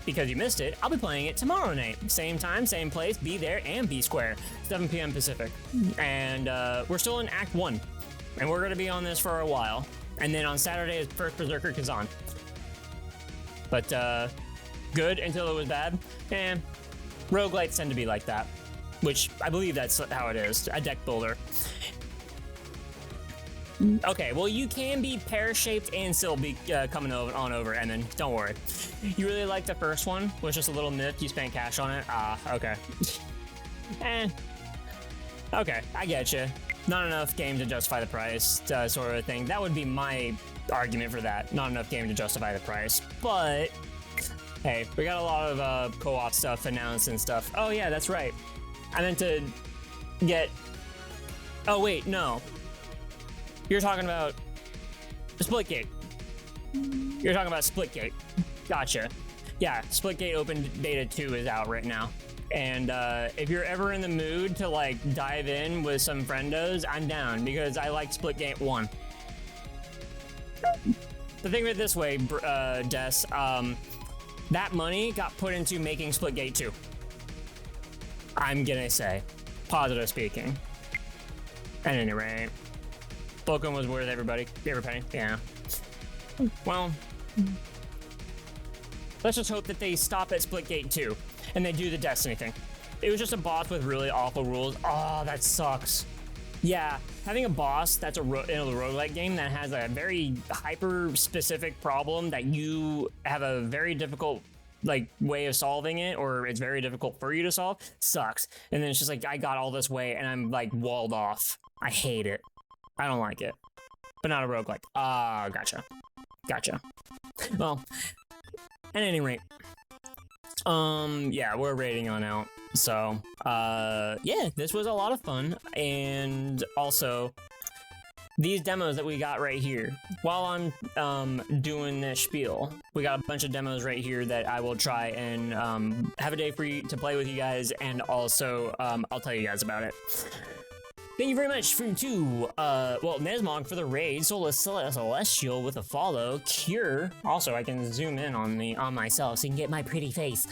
because you missed it, I'll be playing it tomorrow night. Same time, same place, be there and be square, 7 p.m. Pacific. And we're still in Act 1, and we're going to be on this for a while. And then on Saturday is First Berserker Kazan. But good until it was bad. And roguelites tend to be like that, which I believe that's how it is, a deck builder. Okay, well, you can be pear-shaped and still be coming on over, and then don't worry. You really like the first one? Was just a little myth. You spent cash on it? Ah, okay. Okay, I get you. Not enough game to justify the price, sort of thing. That would be my argument for that. Not enough game to justify the price. But, hey, we got a lot of co-op stuff announced and stuff. Oh, yeah, that's right. I meant to get... Oh, wait, no. You're talking about Splitgate. You're talking about Splitgate. Gotcha. Yeah, Splitgate Open Beta 2 is out right now. And if you're ever in the mood to like dive in with some friendos, I'm down because I like Splitgate 1. The thing of it this way, Des, that money got put into making Splitgate 2. I'm gonna say, positive speaking. At any rate, Bokum was worth every penny. Yeah. Well, let's just hope that they stop at Splitgate 2 and they do the Destiny thing. It was just a boss with really awful rules. Oh, that sucks. Yeah, having a boss that's in a roguelike game that has a very hyper-specific problem that you have a very difficult way of solving it, or it's very difficult for you to solve, sucks. And then it's just like, I got all this way and I'm like walled off. I hate it. I don't like it. But not a roguelike. Ah, gotcha. Gotcha. Well, at any rate, yeah, we're rating on out. So, yeah, this was a lot of fun. And also, these demos that we got right here, while I'm doing this spiel, we got a bunch of demos right here that I will try and have a day for you to play with you guys, and also I'll tell you guys about it. Thank you very much to Nesmog for the raid, Solus Celestial with a follow, Cure, also I can zoom in on myself so you can get my pretty face,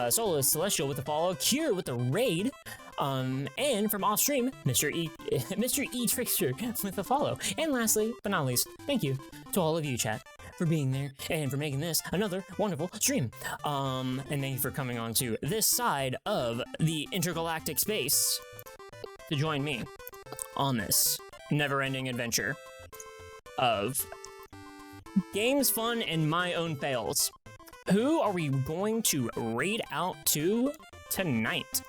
Solus Celestial with a follow, Cure with the raid, and from off stream, Mr. E Trickster with a follow. And lastly, but not least, thank you to all of you, chat, for being there and for making this another wonderful stream. And thank you for coming on to this side of the intergalactic space to join me on this never-ending adventure of games, fun, and my own fails. Who are we going to raid out to tonight?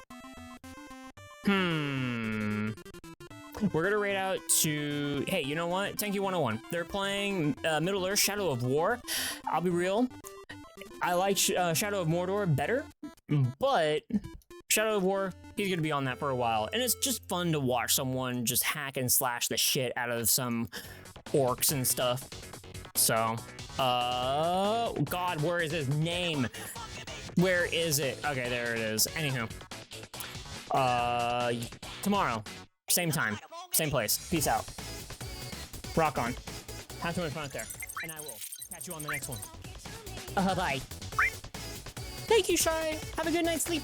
We're gonna raid out to... Hey, you know what? Tenki 101. They're playing Middle-earth Shadow of War. I'll be real. I like Shadow of Mordor better, but... Shadow of War, he's gonna be on that for a while, and it's just fun to watch someone just hack and slash the shit out of some orcs and stuff. So, God, where is his name? Where is it? Okay, there it is. Anywho, tomorrow, same time, same place. Peace out. Rock on. Have too much fun out there, and I will catch you on the next one. Bye. Thank you, Shy. Have a good night's sleep.